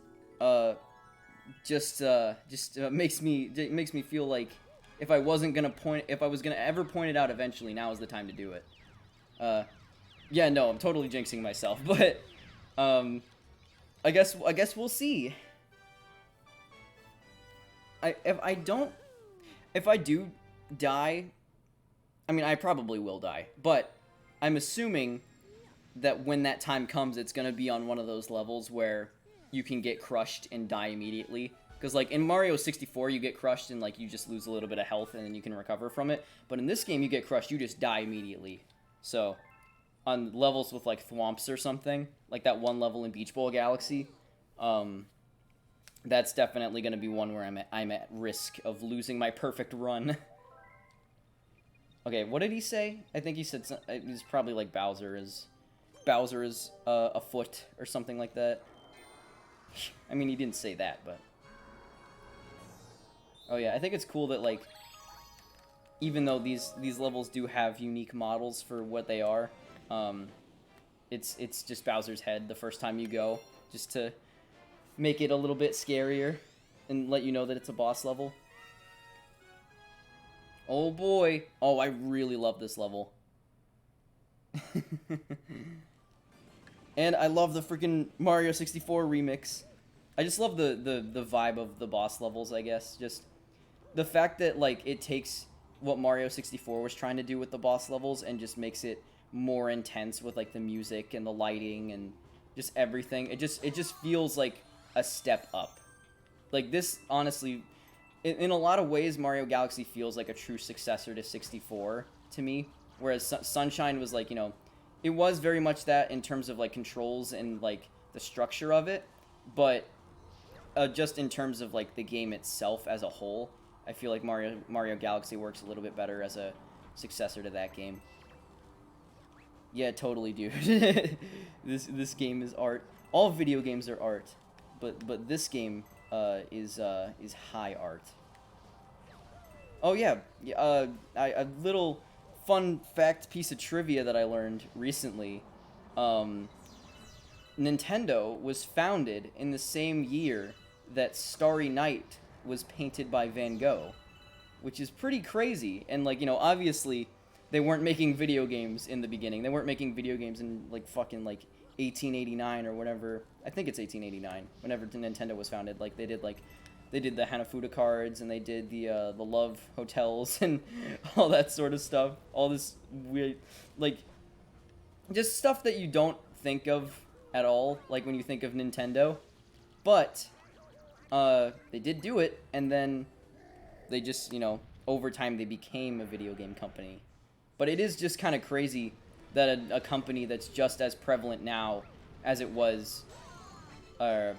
just makes me feel like if I was gonna ever point it out eventually, now is the time to do it. Yeah, no, I'm totally jinxing myself, but I guess we'll see. If I do die, I mean, I probably will die, but I'm assuming that when that time comes, it's gonna be on one of those levels where you can get crushed and die immediately. Because, like, in Mario 64, you get crushed and, like, you just lose a little bit of health and then you can recover from it. But in this game, you get crushed, you just die immediately. So, on levels with, like, thwomps or something, like that one level in Beach Bowl Galaxy, that's definitely going to be one where I'm at risk of losing my perfect run. Okay, what did he say? I think he said he's probably like Bowser is afoot or something like that. I mean, he didn't say that, but... Oh yeah, I think it's cool that, like, even though these levels do have unique models for what they are, it's just Bowser's head the first time you go, just to make it a little bit scarier and let you know that it's a boss level. Oh boy. Oh, I really love this level. And I love the freaking Mario 64 remix. I just love the vibe of the boss levels, I guess. Just the fact that, like, it takes what Mario 64 was trying to do with the boss levels and just makes it more intense with, like, the music and the lighting and just everything. It just feels like a step up. Like, this, honestly, in a lot of ways, Mario Galaxy feels like a true successor to 64 to me. Whereas Sunshine was, like, you know, it was very much that in terms of, like, controls and, like, the structure of it. But just in terms of, like, the game itself as a whole, I feel like Mario Galaxy works a little bit better as a successor to that game. Yeah, totally, dude. This game is art. All video games are art, but this game is high art. Oh yeah, a little fun fact piece of trivia that I learned recently. Nintendo was founded in the same year that Starry Night was painted by Van Gogh, which is pretty crazy. And, like, you know, obviously they weren't making video games in the beginning. They weren't making video games in, like, fucking, like, 1889 or whatever. I think it's 1889, whenever Nintendo was founded. Like, they did the Hanafuda cards, and they did the Love Hotels and all that sort of stuff. All this weird, like, just stuff that you don't think of at all, like, when you think of Nintendo. But, they did do it, and then they just, you know, over time they became a video game company. But it is just kind of crazy that a company that's just as prevalent now as it was, or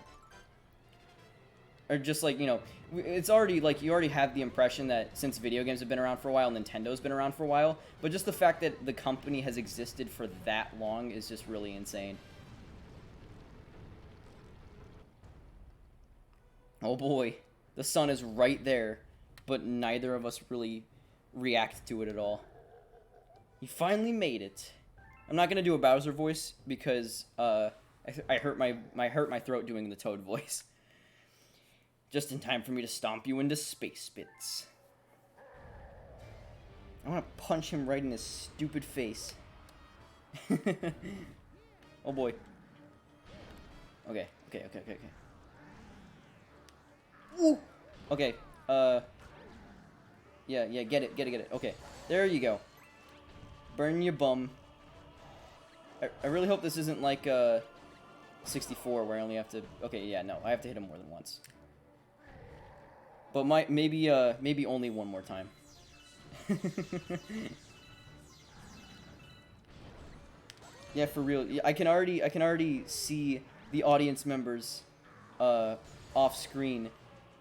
just, like, you know, it's already, like, you already have the impression that since video games have been around for a while, Nintendo's been around for a while, but just the fact that the company has existed for that long is just really insane. Oh boy, the sun is right there, but neither of us really react to it at all. You finally made it. I'm not gonna do a Bowser voice because I hurt my throat doing the Toad voice. Just in time for me to stomp you into space bits. I want to punch him right in his stupid face. Oh boy. Okay. Woo! Okay, yeah, get it. Okay, there you go. Burn your bum. I really hope this isn't like, 64, where I only have to... Okay, yeah, no, I have to hit him more than once. But maybe only one more time. Yeah, for real. I can already see the audience members, off screen,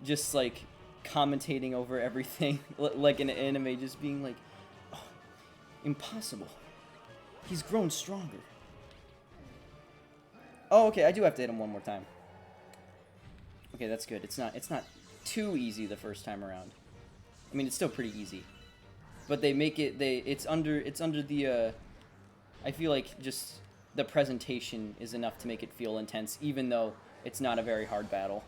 just, like, commentating over everything, like in an anime, just being like, oh, impossible. He's grown stronger. Oh, okay, I do have to hit him one more time. Okay, that's good. It's not too easy the first time around. I mean, it's still pretty easy. But they make it, it's under the, I feel like just the presentation is enough to make it feel intense, even though it's not a very hard battle.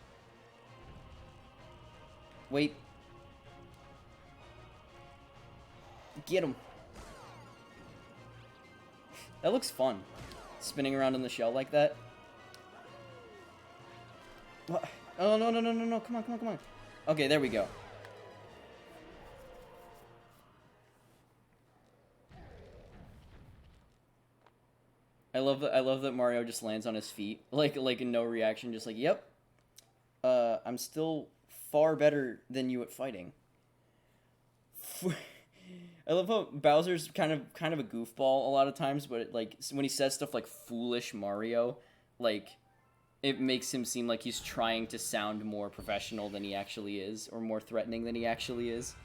Wait. Get him. That looks fun. Spinning around in the shell like that. What? Oh, no. Come on. Okay, there we go. I love that Mario just lands on his feet. Like no reaction, just like, yep. I'm still far better than you at fighting. I love how Bowser's kind of a goofball a lot of times, but like when he says stuff like foolish Mario, like it makes him seem like he's trying to sound more professional than he actually is, or more threatening than he actually is.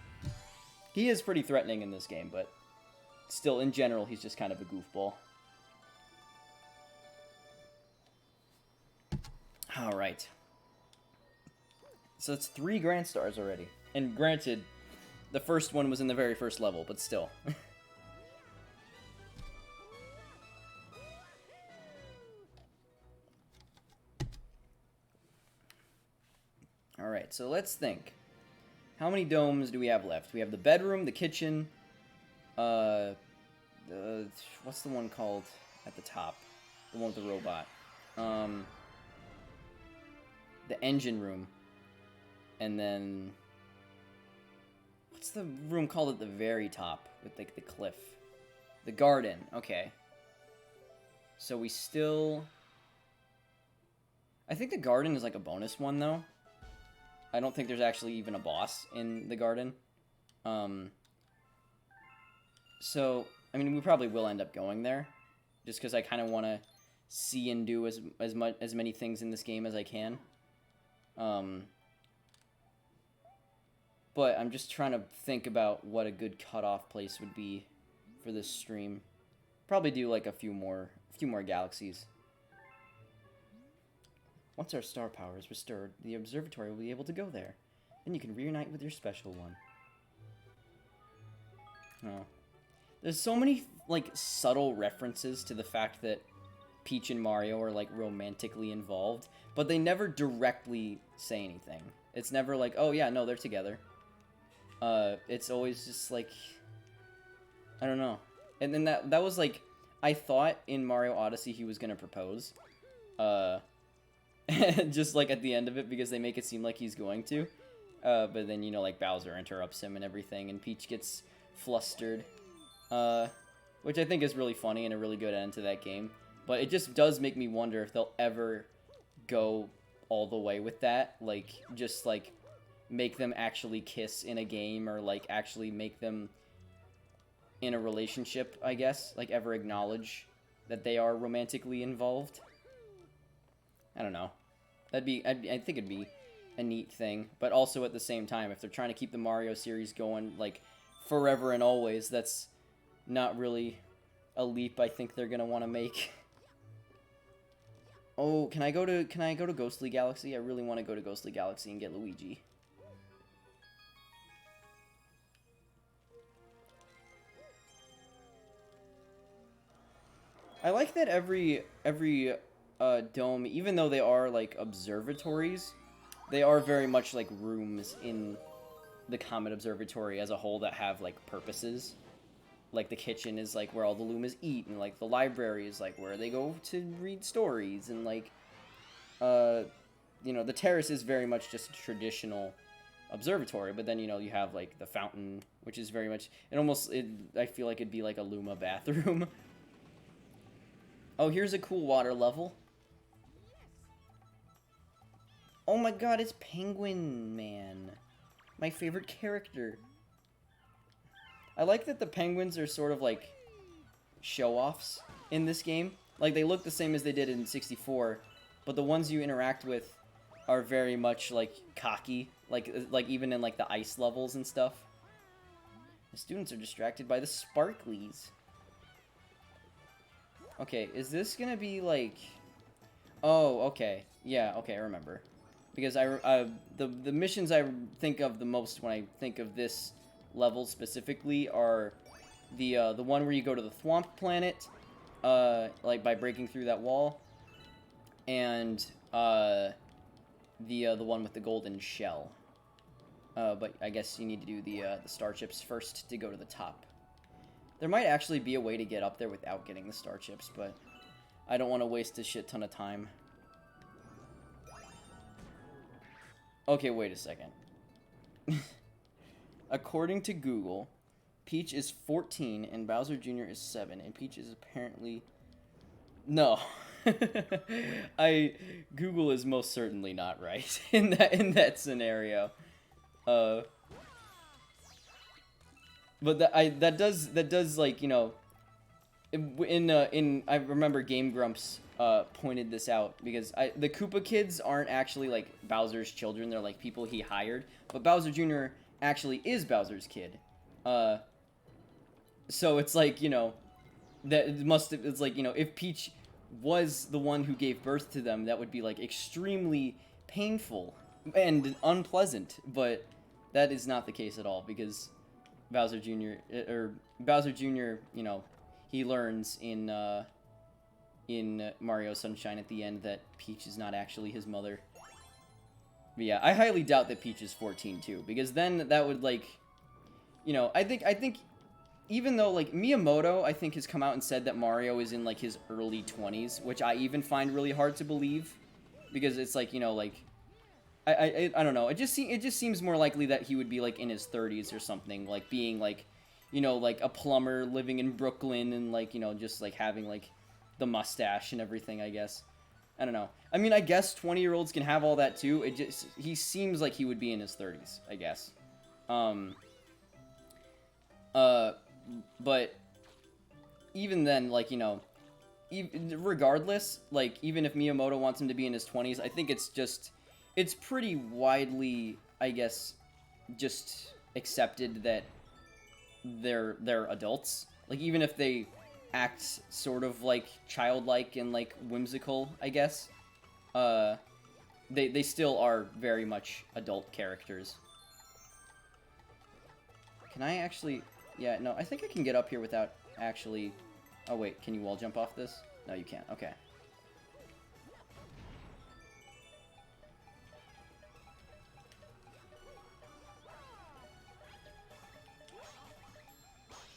He is pretty threatening in this game, but still, in general, he's just kind of a goofball. Alright. So it's 3 Grand Stars already. And granted, the first one was in the very first level, but still. Alright, so let's think. How many domes do we have left? We have the bedroom, the kitchen, what's the one called at the top? The one with the robot. The engine room. And then... what's the room called at the very top? With, like, the cliff. The garden. Okay. So we still... I think the garden is, like, a bonus one, though. I don't think there's actually even a boss in the garden. So, I mean, we probably will end up going there. Just because I kind of want to see and do as many things in this game as I can. But I'm just trying to think about what a good cutoff place would be for this stream. Probably do like a few more galaxies. Once our star power is restored, the observatory will be able to go there. Then you can reunite with your special one. Oh. There's so many, like, subtle references to the fact that Peach and Mario are, like, romantically involved, but they never directly say anything. It's never like, oh, yeah, no, they're together. It's always just, like, I don't know. And then that was, like, I thought in Mario Odyssey he was gonna propose. Just, like, at the end of it, because they make it seem like he's going to. But then, you know, like, Bowser interrupts him and everything, and Peach gets flustered. Which I think is really funny and a really good end to that game. But it just does make me wonder if they'll ever go all the way with that. Like, just, like, make them actually kiss in a game, or, like, actually make them in a relationship, I guess. Like, ever acknowledge that they are romantically involved. I don't know. I think it'd be a neat thing. But also at the same time, if they're trying to keep the Mario series going, like, forever and always, that's not really a leap I think they're gonna want to make. Oh, can I go to Ghostly Galaxy? I really want to go to Ghostly Galaxy and get Luigi. I like that every dome, even though they are like observatories, they are very much like rooms in the Comet Observatory as a whole that have like purposes. Like the kitchen is like where all the Loomas eat, and like the library is like where they go to read stories, and like you know, the terrace is very much just a traditional observatory, but then, you know, you have like the fountain, which is very much, I feel like it'd be like a Luma bathroom. Oh, here's a cool water level. Oh my god, it's Penguin Man. My favorite character. I like that the penguins are sort of like show-offs in this game. Like, they look the same as they did in 64, but the ones you interact with are very much like cocky, like even in like the ice levels and stuff. The students are distracted by the sparklies. Okay, is this gonna be like... Oh, okay. Yeah, okay, I remember. Because the missions I think of the most when I think of this level specifically are the one where you go to the Thwomp planet, like by breaking through that wall, and the one with the golden shell. But I guess you need to do the starships first to go to the top. There might actually be a way to get up there without getting the starships, but I don't want to waste a shit ton of time. Okay, wait a second. According to Google, Peach is 14 and Bowser Jr. is 7, and Peach is apparently... No. Google is most certainly not right in that scenario. But that does like, you know, I remember Game Grumps pointed this out, because the Koopa kids aren't actually like Bowser's children, they're like people he hired, but Bowser Jr. actually is Bowser's kid. So it's like, you know, it's like, you know, if Peach was the one who gave birth to them, that would be like extremely painful and unpleasant, but that is not the case at all, because Bowser Jr., you know, he learns in Mario Sunshine at the end that Peach is not actually his mother. But yeah, I highly doubt that Peach is 14 too, because then that would, like, you know, I think even though, like, Miyamoto, I think, has come out and said that Mario is in, like, his early 20s, which I even find really hard to believe, because it's like, you know, like, I don't know, it just seems more likely that he would be, like, in his 30s or something, like, being, like, you know, like, a plumber living in Brooklyn, and, like, you know, just, like, having, like, the mustache and everything, I guess. I don't know. I mean, I guess 20-year-olds can have all that, too. He seems like he would be in his 30s, I guess. But even then, like, you know, regardless, like, even if Miyamoto wants him to be in his 20s, I think it's pretty widely, I guess, just accepted that they're adults. Like, even if they act sort of, like, childlike and, like, whimsical, I guess, they still are very much adult characters. Can I actually... Yeah, no, I think I can get up here without actually... Oh, wait, can you wall jump off this? No, you can't. Okay.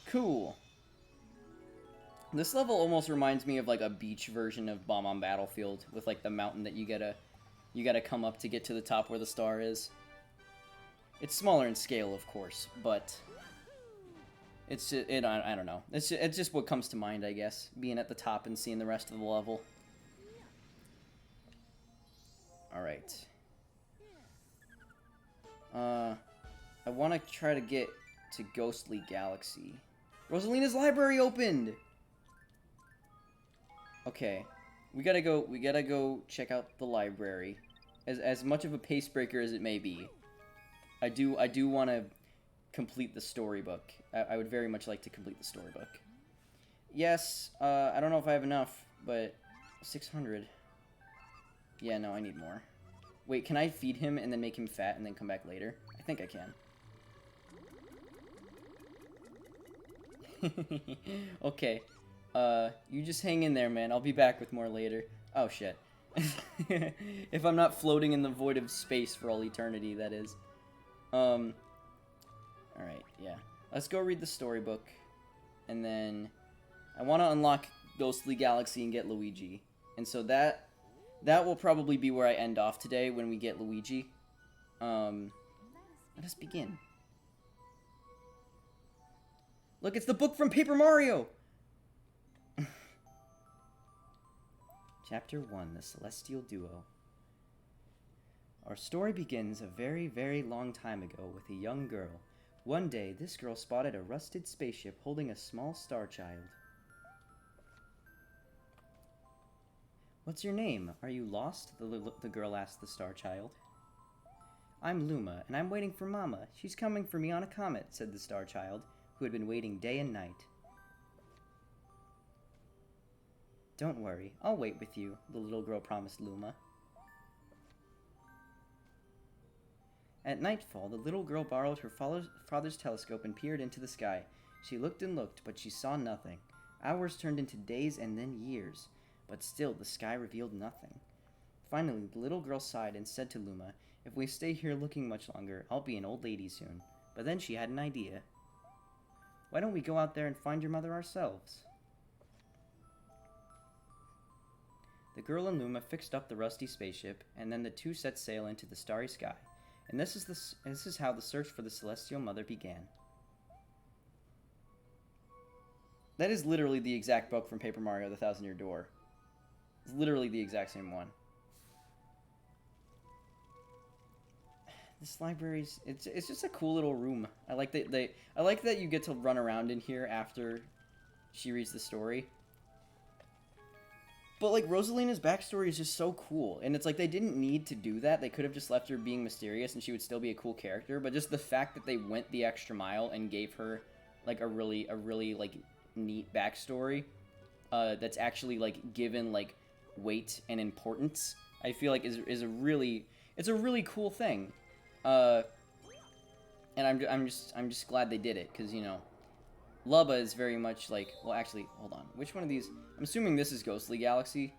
Cool. This level almost reminds me of, like, a beach version of Bomb on Battlefield, with, like, the mountain that you gotta come up to get to the top where the star is. It's smaller in scale, of course, but... It's just, I don't know. It's just what comes to mind, I guess. Being at the top and seeing the rest of the level. Alright. I want to try to get to Ghostly Galaxy. Rosalina's library opened! Okay. We gotta go check out the library. As much of a pace breaker as it may be. I do want to complete the storybook. I would very much like to complete the storybook. Yes, I don't know if I have enough, but 600. Yeah, no, I need more. Wait, can I feed him and then make him fat and then come back later? I think I can. Okay. You just hang in there, man. I'll be back with more later. Oh, shit. If I'm not floating in the void of space for all eternity, that is. Alright, yeah. Let's go read the storybook. And then I want to unlock Ghostly Galaxy and get Luigi. And so that will probably be where I end off today when we get Luigi. Let us begin. Look, it's the book from Paper Mario! Chapter 1, The Celestial Duo. Our story begins a very, very long time ago with a young girl. One day, this girl spotted a rusted spaceship holding a small star child. What's your name? Are you lost? The girl asked the star child. I'm Luma, and I'm waiting for Mama. She's coming for me on a comet, said the star child, who had been waiting day and night. Don't worry, I'll wait with you, the little girl promised Luma. At nightfall, the little girl borrowed her father's telescope and peered into the sky. She looked and looked, but she saw nothing. Hours turned into days and then years, but still the sky revealed nothing. Finally, the little girl sighed and said to Luma, "If we stay here looking much longer, I'll be an old lady soon." But then she had an idea. Why don't we go out there and find your mother ourselves? The girl and Luma fixed up the rusty spaceship, and then the two set sail into the starry sky. And this is how the search for the Celestial Mother began. That is literally the exact book from Paper Mario: The Thousand-Year Door. It's literally the exact same one. This library's it's just a cool little room. I like that you get to run around in here after she reads the story. But, like, Rosalina's backstory is just so cool. And it's like they didn't need to do that. They could have just left her being mysterious and she would still be a cool character. But just the fact that they went the extra mile and gave her, like, a really, like, neat backstory that's actually, like, given, like, weight and importance, I feel like is a really... It's a really cool thing. And I'm just glad they did it. Because, you know, Lubba is very much like... Well, actually, hold on. Which one of these... I'm assuming this is Ghostly Galaxy.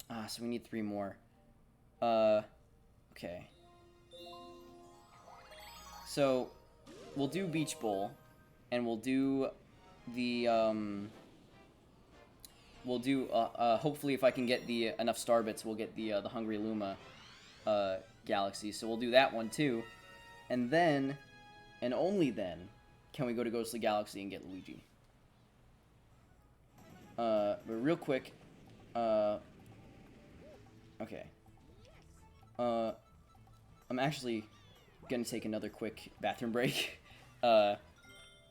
Ah, so we need 3 more. Okay. So, we'll do Beach Bowl. And we'll do the, We'll do, hopefully if I can get the enough star bits, we'll get the Hungry Luma, Galaxy. So we'll do that one, too. And then, and only then, can we go to Ghostly Galaxy and get Luigi. But real quick, okay. I'm actually gonna take another quick bathroom break. I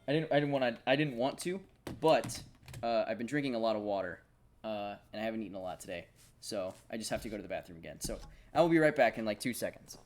didn't want to, but I've been drinking a lot of water, and I haven't eaten a lot today, so I just have to go to the bathroom again. So I will be right back in like 2 seconds.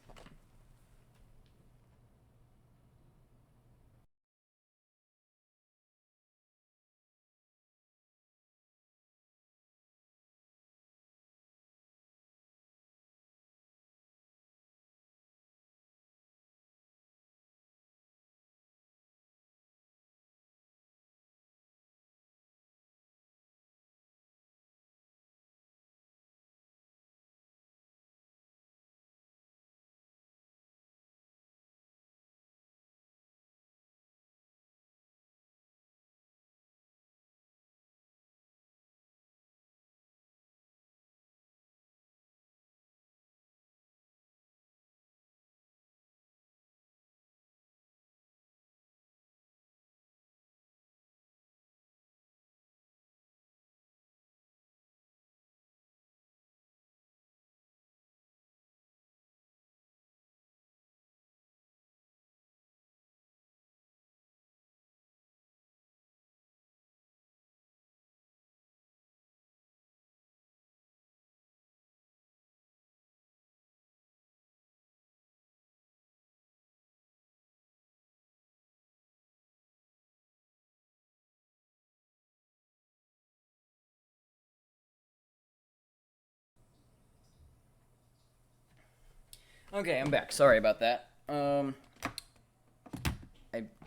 Okay, I'm back. Sorry about that.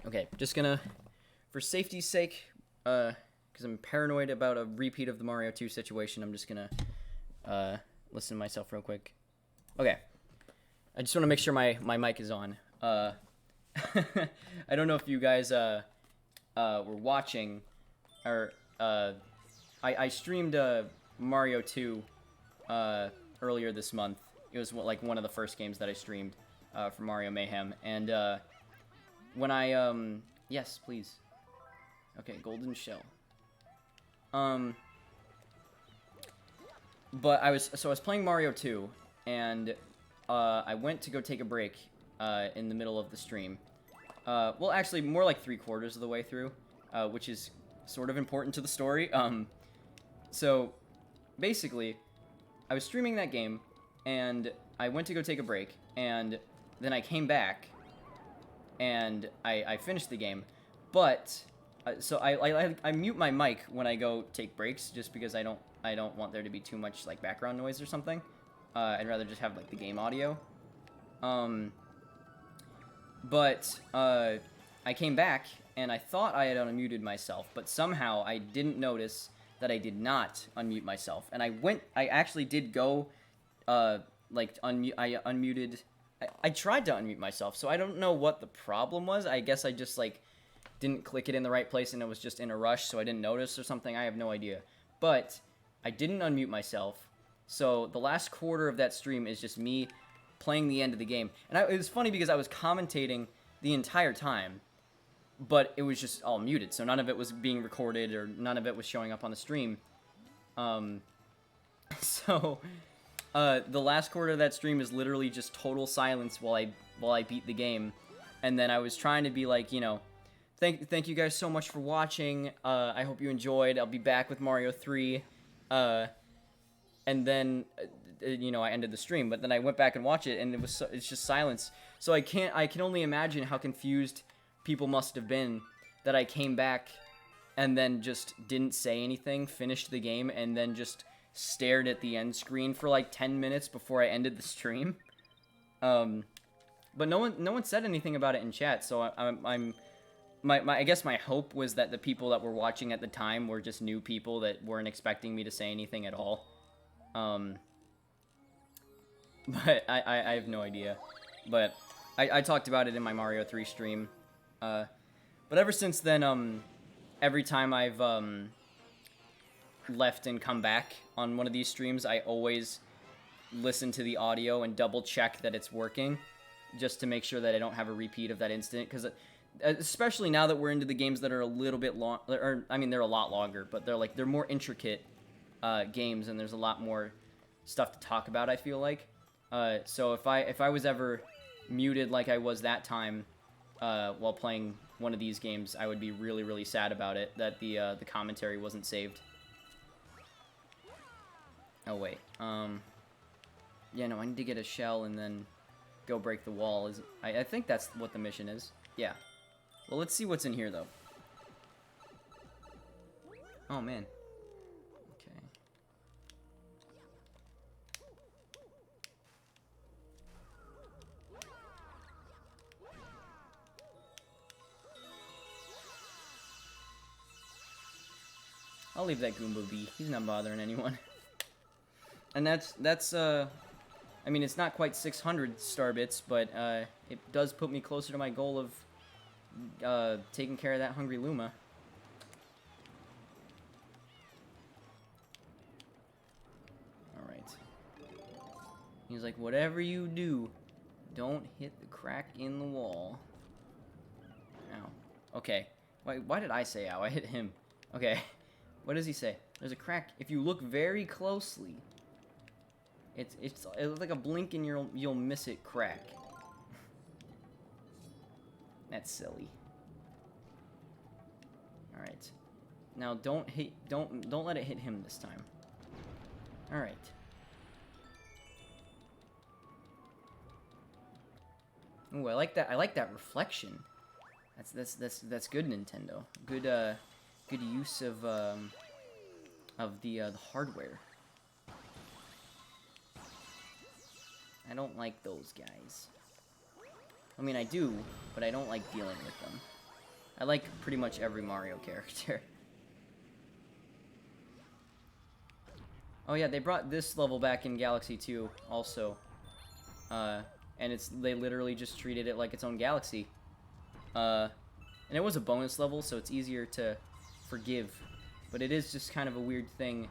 Okay, just gonna, for safety's sake, because I'm paranoid about a repeat of the Mario 2 situation, I'm just gonna, listen to myself real quick. Okay. I just want to make sure my mic is on. I don't know if you guys, were watching, or, I streamed, Mario 2, earlier this month. It was like one of the first games that I streamed for Mario Mayhem, and when I yes, please. Okay, golden shell. But I was playing Mario 2, and I went to go take a break in the middle of the stream. Well, actually, more like 3/4 of the way through, which is sort of important to the story. So basically, I was streaming that game, and I went to go take a break, and then I came back, and I finished the game, but so I mute my mic when I go take breaks, just because I don't want there to be too much like background noise or something. I'd rather just have like the game audio. But I came back, and I thought I had unmuted myself, but somehow I didn't notice that I did not unmute myself, and I actually did go, like, I unmuted, I tried to unmute myself, so I don't know what the problem was. I guess I just, like, didn't click it in the right place, and it was just in a rush, so I didn't notice or something. I have no idea, but I didn't unmute myself, so the last quarter of that stream is just me playing the end of the game, and it was funny because I was commentating the entire time, but it was just all muted, so none of it was being recorded, or none of it was showing up on the stream. So, the last quarter of that stream is literally just total silence while I beat the game, and then I was trying to be like, you know, thank you guys so much for watching, I hope you enjoyed, I'll be back with Mario 3, and then, you know, I ended the stream, but then I went back and watched it, and it's just silence, so I can only imagine how confused people must have been that I came back and then just didn't say anything, finished the game, and then just stared at the end screen for like 10 minutes before I ended the stream. But no one said anything about it in chat, so I guess my hope was that the people that were watching at the time were just new people that weren't expecting me to say anything at all. But I have no idea. But I talked about it in my Mario 3 stream. But ever since then, every time I've, left and come back on one of these streams, I always listen to the audio and double check that it's working, just to make sure that I don't have a repeat of that incident, because especially now that we're into the games that are a little bit long, or, I mean, they're a lot longer, but they're more intricate, games, and there's a lot more stuff to talk about, I feel like. So if I was ever muted like I was that time, while playing one of these games, I would be really, really sad about it, that the commentary wasn't saved. Oh, wait. Yeah, no, I need to get a shell and then go break the wall. I think that's what the mission is. Yeah. Well, let's see what's in here, though. Oh, man. Okay. I'll leave that Goomba be. He's not bothering anyone. And that's I mean, it's not quite 600 star bits, but it does put me closer to my goal of taking care of that Hungry Luma. Alright. He's like, whatever you do, don't hit the crack in the wall. Ow. Okay. Why did I say ow? I hit him. Okay. What does he say? There's a crack. If you look very closely, it's like a blink and you'll miss it crack. That's silly. All right. Now don't let it hit him this time. All right. Ooh, I like that reflection. That's good, Nintendo. Good use of the hardware. I don't like those guys. I mean, I do, but I don't like dealing with them. I like pretty much every Mario character. Oh yeah, they brought this level back in Galaxy 2 also. And they literally just treated it like its own galaxy. And it was a bonus level, so it's easier to forgive. But it is just kind of a weird thing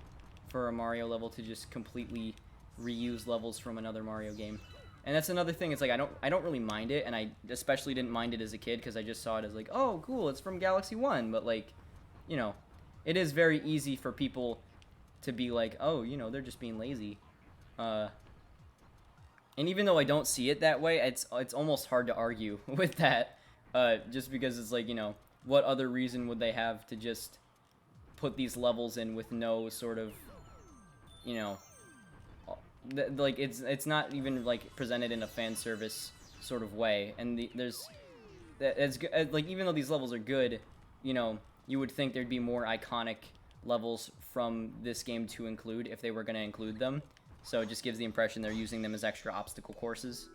for a Mario level to just completely reuse levels from another Mario game. And that's another thing, it's like I don't really mind it, and I especially didn't mind it as a kid because I just saw it as like, oh cool, it's from Galaxy 1, but like, you know, it is very easy for people to be like, oh, you know, they're just being lazy. And even though I don't see it that way, it's almost hard to argue with that, just because it's like, you know, what other reason would they have to just put these levels in with no sort of, you know, like it's not even like presented in a fan service sort of way, and it's like, even though these levels are good, you know, you would think there'd be more iconic levels from this game to include if they were going to include them. So it just gives the impression they're using them as extra obstacle courses.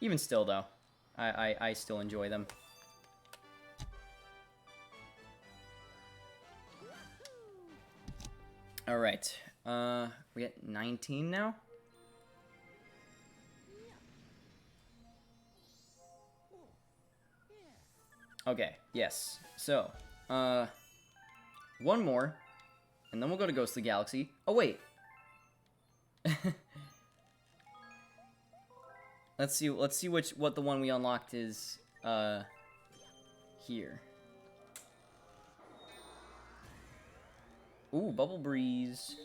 Even still though, I still enjoy them. All right. We at 19 now? Okay, yes. So, one more, and then we'll go to Ghostly Galaxy. Oh, wait. Let's see what the one we unlocked is, here. Ooh, Bubble Breeze.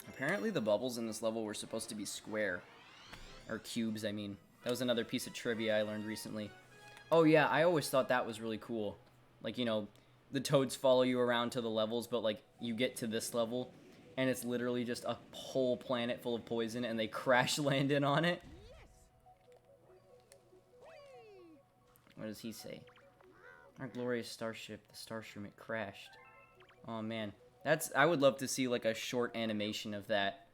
Apparently the bubbles in this level were supposed to be square. Or cubes, I mean. That was another piece of trivia I learned recently. Oh yeah, I always thought that was really cool. Like, you know, the toads follow you around to the levels, but like, you get to this level, and it's literally just a whole planet full of poison, and they crash land in on it. What does he say? Our glorious starship, the Starstream, it crashed. Oh man. I would love to see like a short animation of that.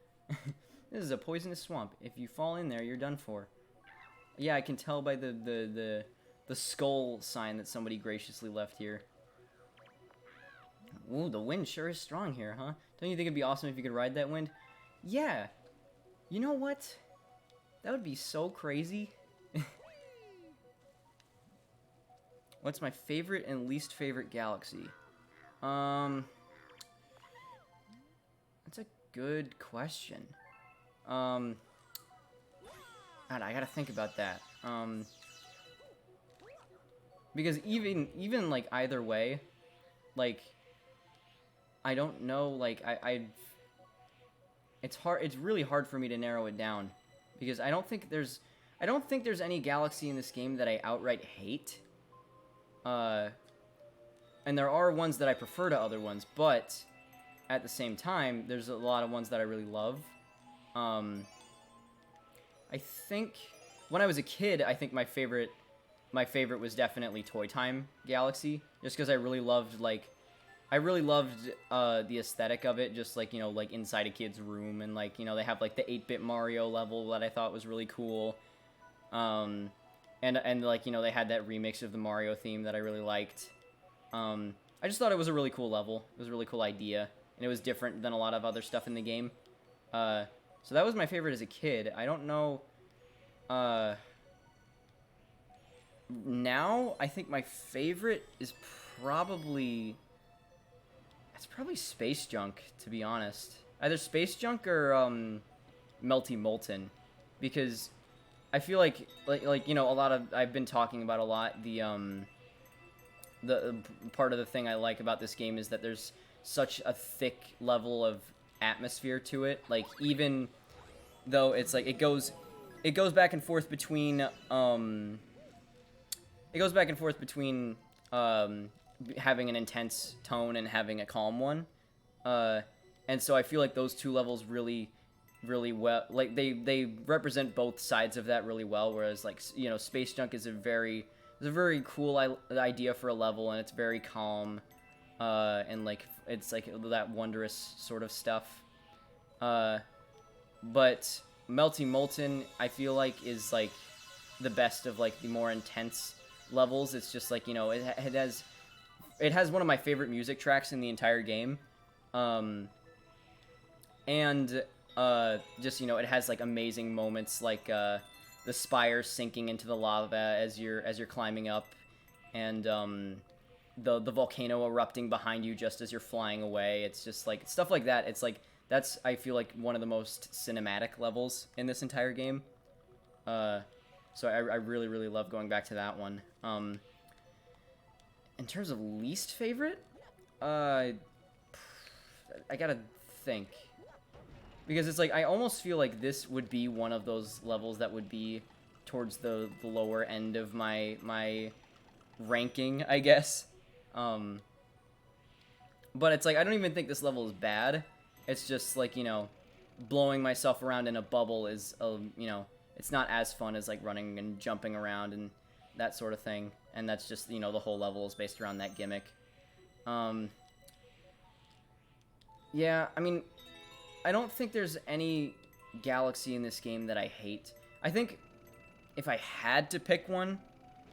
This is a poisonous swamp. If you fall in there, you're done for. Yeah, I can tell by the skull sign that somebody graciously left here. Ooh, the wind sure is strong here, huh? Don't you think it'd be awesome if you could ride that wind? Yeah. You know what? That would be so crazy. What's my favorite and least favorite galaxy? That's a good question. God, I gotta think about that. Because even like either way, like, I don't know, like, it's really hard for me to narrow it down, because I don't think there's any galaxy in this game that I outright hate. And there are ones that I prefer to other ones, but at the same time, there's a lot of ones that I really love. I think when I was a kid, I think my favorite was definitely Toy Time Galaxy, just because I really loved the aesthetic of it, just like, you know, like inside a kid's room, and like, you know, they have like the 8-bit Mario level that I thought was really cool. And like, you know, they had that remix of the Mario theme that I really liked. I just thought it was a really cool level. It was a really cool idea, and it was different than a lot of other stuff in the game. So that was my favorite as a kid. I don't know. Now I think my favorite is probably Space Junk, to be honest. Either Space Junk or Melty Molten, because I feel like you know, I've been talking about a lot, the part of the thing I like about this game is that there's such a thick level of atmosphere to it. Like, even though it's like it goes back and forth between having an intense tone and having a calm one, and so I feel like those two levels really well, like they represent both sides of that really well. Whereas, like, you know, Space Junk is a it's a very cool idea for a level, and it's very calm, and like it's like that wondrous sort of stuff. But Melty Molten, I feel like, is like the best of like the more intense levels. It's just like, you know, it has one of my favorite music tracks in the entire game, and just, you know, it has like amazing moments like the spire sinking into the lava as you're climbing up, and the volcano erupting behind you just as you're flying away. It's just like stuff like that. It's like that's, I feel like, one of the most cinematic levels in this entire game. So I really, really love going back to that one. In terms of least favorite, I gotta think. Because it's like, I almost feel like this would be one of those levels that would be towards the lower end of my ranking, I guess. But it's like, I don't even think this level is bad. It's just like, you know, blowing myself around in a bubble is, you know, it's not as fun as like running and jumping around and that sort of thing. And that's just, you know, the whole level is based around that gimmick. Yeah, I mean, I don't think there's any galaxy in this game that I hate. I think if I had to pick one,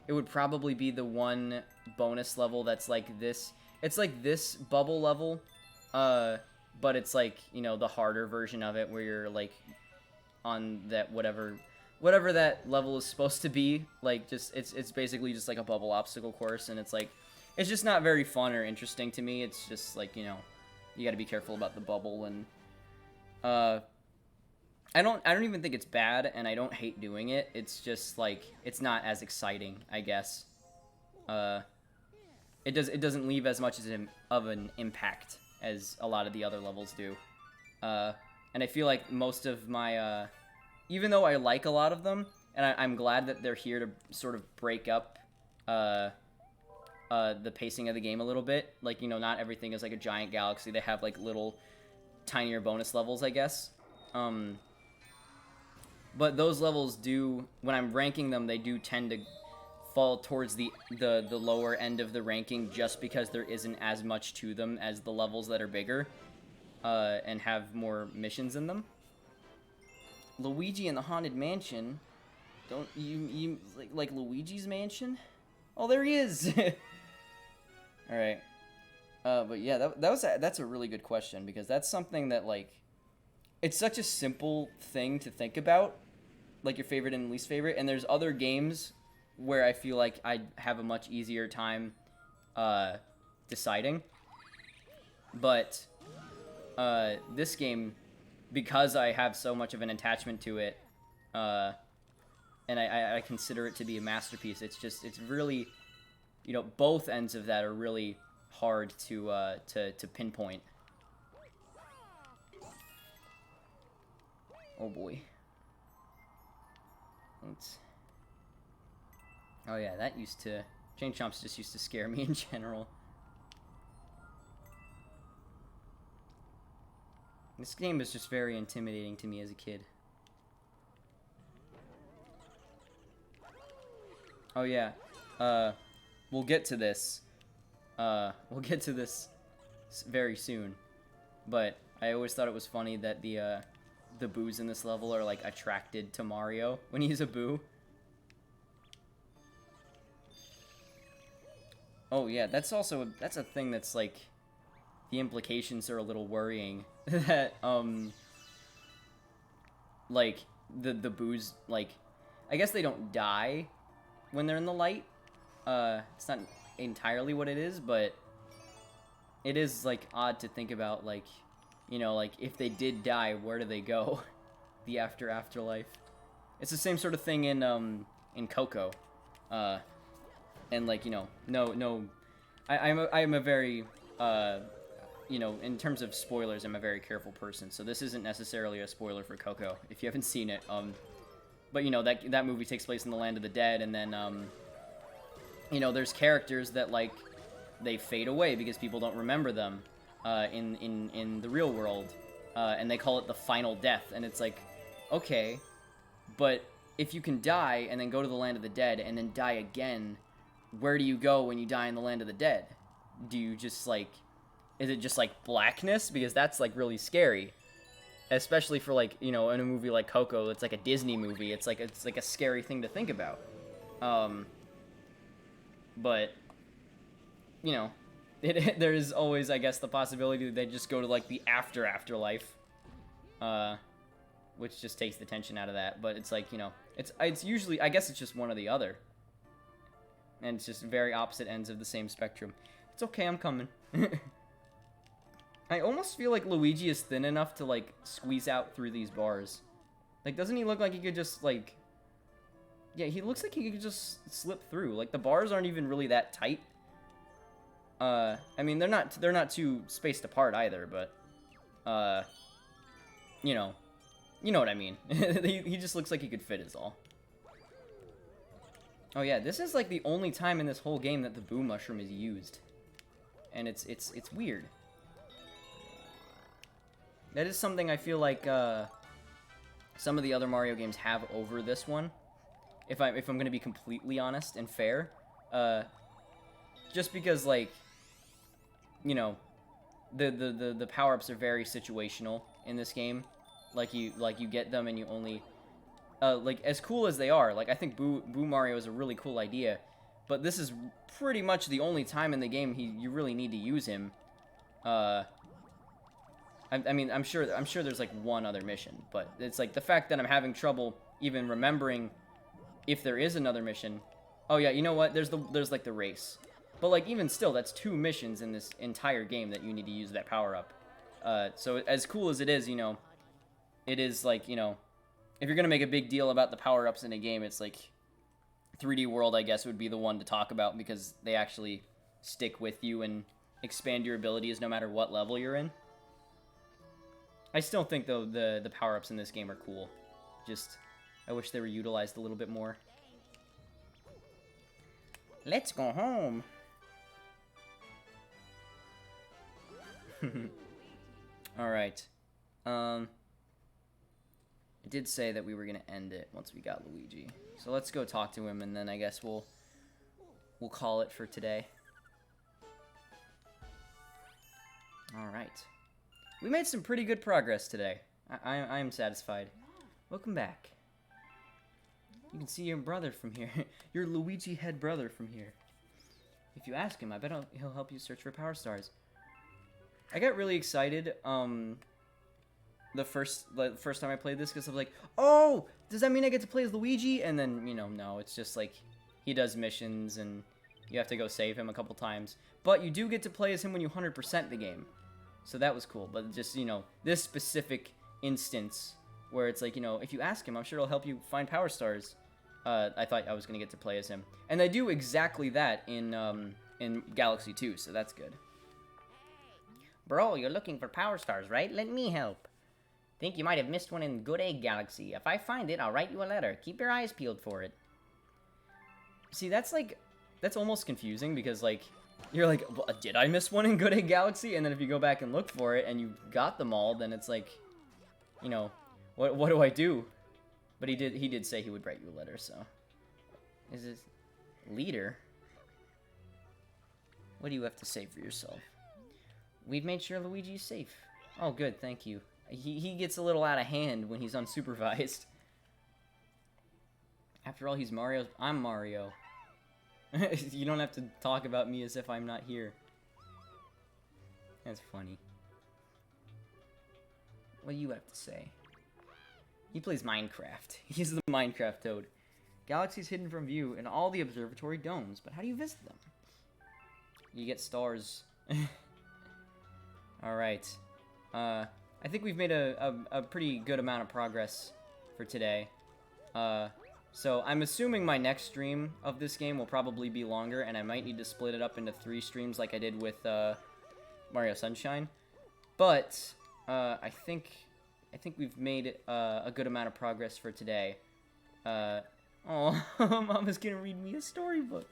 it would probably be the one bonus level that's like this. It's like this bubble level, but it's like, you know, the harder version of it where you're like on that whatever that level is supposed to be. Like, just it's basically just like a bubble obstacle course, and it's like, it's just not very fun or interesting to me. It's just like, you know, you got to be careful about the bubble, and I don't even think it's bad, and I don't hate doing it. It's just like, it's not as exciting, I guess. It doesn't leave as much of an impact as a lot of the other levels do. And I feel like most of my even though I like a lot of them, and I'm glad that they're here to sort of break up the pacing of the game a little bit. Like, you know, not everything is like a giant galaxy. They have like little tinier bonus levels, I guess. But those levels do, when I'm ranking them, they do tend to fall towards the lower end of the ranking, just because there isn't as much to them as the levels that are bigger and have more missions in them. Luigi and the Haunted Mansion. Don't you like Luigi's Mansion? Oh, there he is. All right. But yeah, that's a really good question, because that's something that, like, it's such a simple thing to think about, like your favorite and least favorite, and there's other games where I feel like I'd have a much easier time deciding. But this game, because I have so much of an attachment to it, and I consider it to be a masterpiece, it's really, you know, both ends of that are really hard to pinpoint. Oh boy. Oh yeah, that used to... Chain Chomps just used to scare me in general. This game is just very intimidating to me as a kid. Oh yeah, we'll get to this. We'll get to this very soon. But I always thought it was funny that the boos in this level are like attracted to Mario when he's a boo. Oh yeah, that's a thing that's like, the implications are a little worrying. That like the boos, like, I guess they don't die when they're in the light. It's not entirely what it is, but it is like odd to think about, like, you know, like, if they did die, where do they go? The afterlife. It's the same sort of thing in Coco. And like, you know, no, I'm a very, you know, in terms of spoilers, I'm a very careful person. So this isn't necessarily a spoiler for Coco if you haven't seen it. But you know, that movie takes place in the land of the dead, and then you know, there's characters that, like, they fade away because people don't remember them in the real world, and they call it the final death. And it's like, okay, but if you can die and then go to the land of the dead and then die again, where do you go when you die in the land of the dead? Do you just, like, is it just, like, blackness? Because that's, like, really scary. Especially for, like, you know, in a movie like Coco, it's like a Disney movie. It's like a scary thing to think about. But, you know, there's always, I guess, the possibility that they just go to, like, the afterlife. Which just takes the tension out of that. But it's like, you know, it's usually, I guess it's just one or the other. And it's just very opposite ends of the same spectrum. It's okay, I'm coming. I almost feel like Luigi is thin enough to, like, squeeze out through these bars. Like, doesn't he look like he could just, like... Yeah, he looks like he could just slip through. Like, the bars aren't even really that tight. I mean, they're not too spaced apart either, but... You know what I mean. He just looks like he could fit is all. Oh yeah, this is, like, the only time in this whole game that the Boo Mushroom is used. And it's weird. That is something I feel like some of the other Mario games have over this one. If I'm going to be completely honest and fair, just because, like, you know, the power-ups are very situational in this game. Like you get them and you only like, as cool as they are. Like, I think Boo Mario is a really cool idea, but this is pretty much the only time in the game you really need to use him. I mean, I'm sure there's, like, one other mission, but it's, like, the fact that I'm having trouble even remembering if there is another mission. Oh, yeah, you know what? There's, like, the race. But, like, even still, that's 2 missions in this entire game that you need to use that power-up. So, as cool as it is, you know, it is, like, you know, if you're gonna make a big deal about the power-ups in a game, it's, like, 3D World, I guess, would be the one to talk about, because they actually stick with you and expand your abilities no matter what level you're in. I still think, though, the power-ups in this game are cool. Just, I wish they were utilized a little bit more. Let's go home. Alright. I did say that we were gonna end it once we got Luigi. So let's go talk to him, and then I guess we'll call it for today. Alright. We made some pretty good progress today. I am satisfied. Welcome back. You can see your brother from here. Your Luigi head brother from here. If you ask him, I bet he'll help you search for power stars. I got really excited the first time I played this, because I was like, oh, does that mean I get to play as Luigi? And then, you know, no, it's just like he does missions and you have to go save him a couple times. But you do get to play as him when you 100% the game. So that was cool, but just, you know, this specific instance where it's like, you know, if you ask him, I'm sure he'll help you find power stars. I thought I was going to get to play as him. And I do exactly that in Galaxy 2, so that's good. Bro, you're looking for power stars, right? Let me help. Think you might have missed one in Good Egg Galaxy. If I find it, I'll write you a letter. Keep your eyes peeled for it. See, that's almost confusing, because, like, you're like, well, did I miss one in Good Egg Galaxy? And then if you go back and look for it and you got them all, then it's like, you know, what do I do? But he did say he would write you a letter, so. Is it leader? What do you have to say for yourself? We've made sure Luigi's safe. Oh, good, thank you. He gets a little out of hand when he's unsupervised. After all, I'm Mario. You don't have to talk about me as if I'm not here. That's funny. What do you have to say? He plays Minecraft. He's the Minecraft toad. Galaxies hidden from view in all the observatory domes, but how do you visit them? You get stars. Alright. I think we've made a pretty good amount of progress for today. So I'm assuming my next stream of this game will probably be longer, and I might need to split it up into 3 streams like I did with Mario Sunshine. But I think we've made a good amount of progress for today. Oh, Mama's gonna read me a storybook.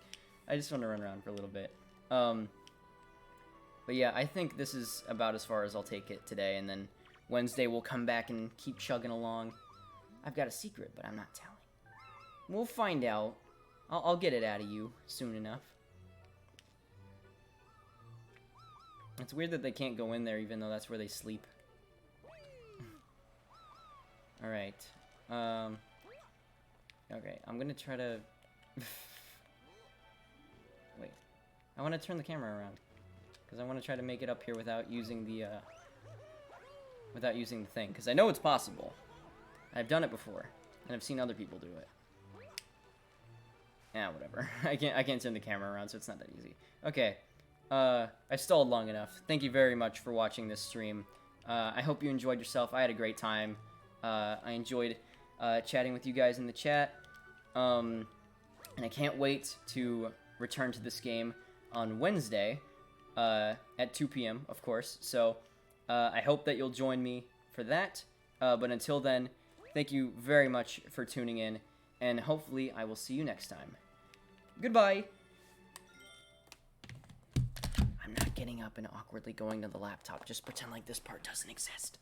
I just want to run around for a little bit. But yeah, I think this is about as far as I'll take it today, and then Wednesday we'll come back and keep chugging along. I've got a secret, but I'm not telling. We'll find out I'll get it out of you soon enough. It's weird that they can't go in there even though that's where they sleep. Alright. Okay, I'm gonna try to... Wait. I want to turn the camera around. Because I want to try to make it up here without using the, thing. Because I know it's possible. I've done it before. And I've seen other people do it. Yeah, whatever. I can't turn the camera around, so it's not that easy. Okay. I stalled long enough. Thank you very much for watching this stream. I hope you enjoyed yourself. I had a great time. I enjoyed chatting with you guys in the chat. And I can't wait to return to this game on Wednesday at 2 p.m., of course. So I hope that you'll join me for that. But until then, thank you very much for tuning in. And hopefully I will see you next time. Goodbye! I'm not getting up and awkwardly going to the laptop. Just pretend like this part doesn't exist.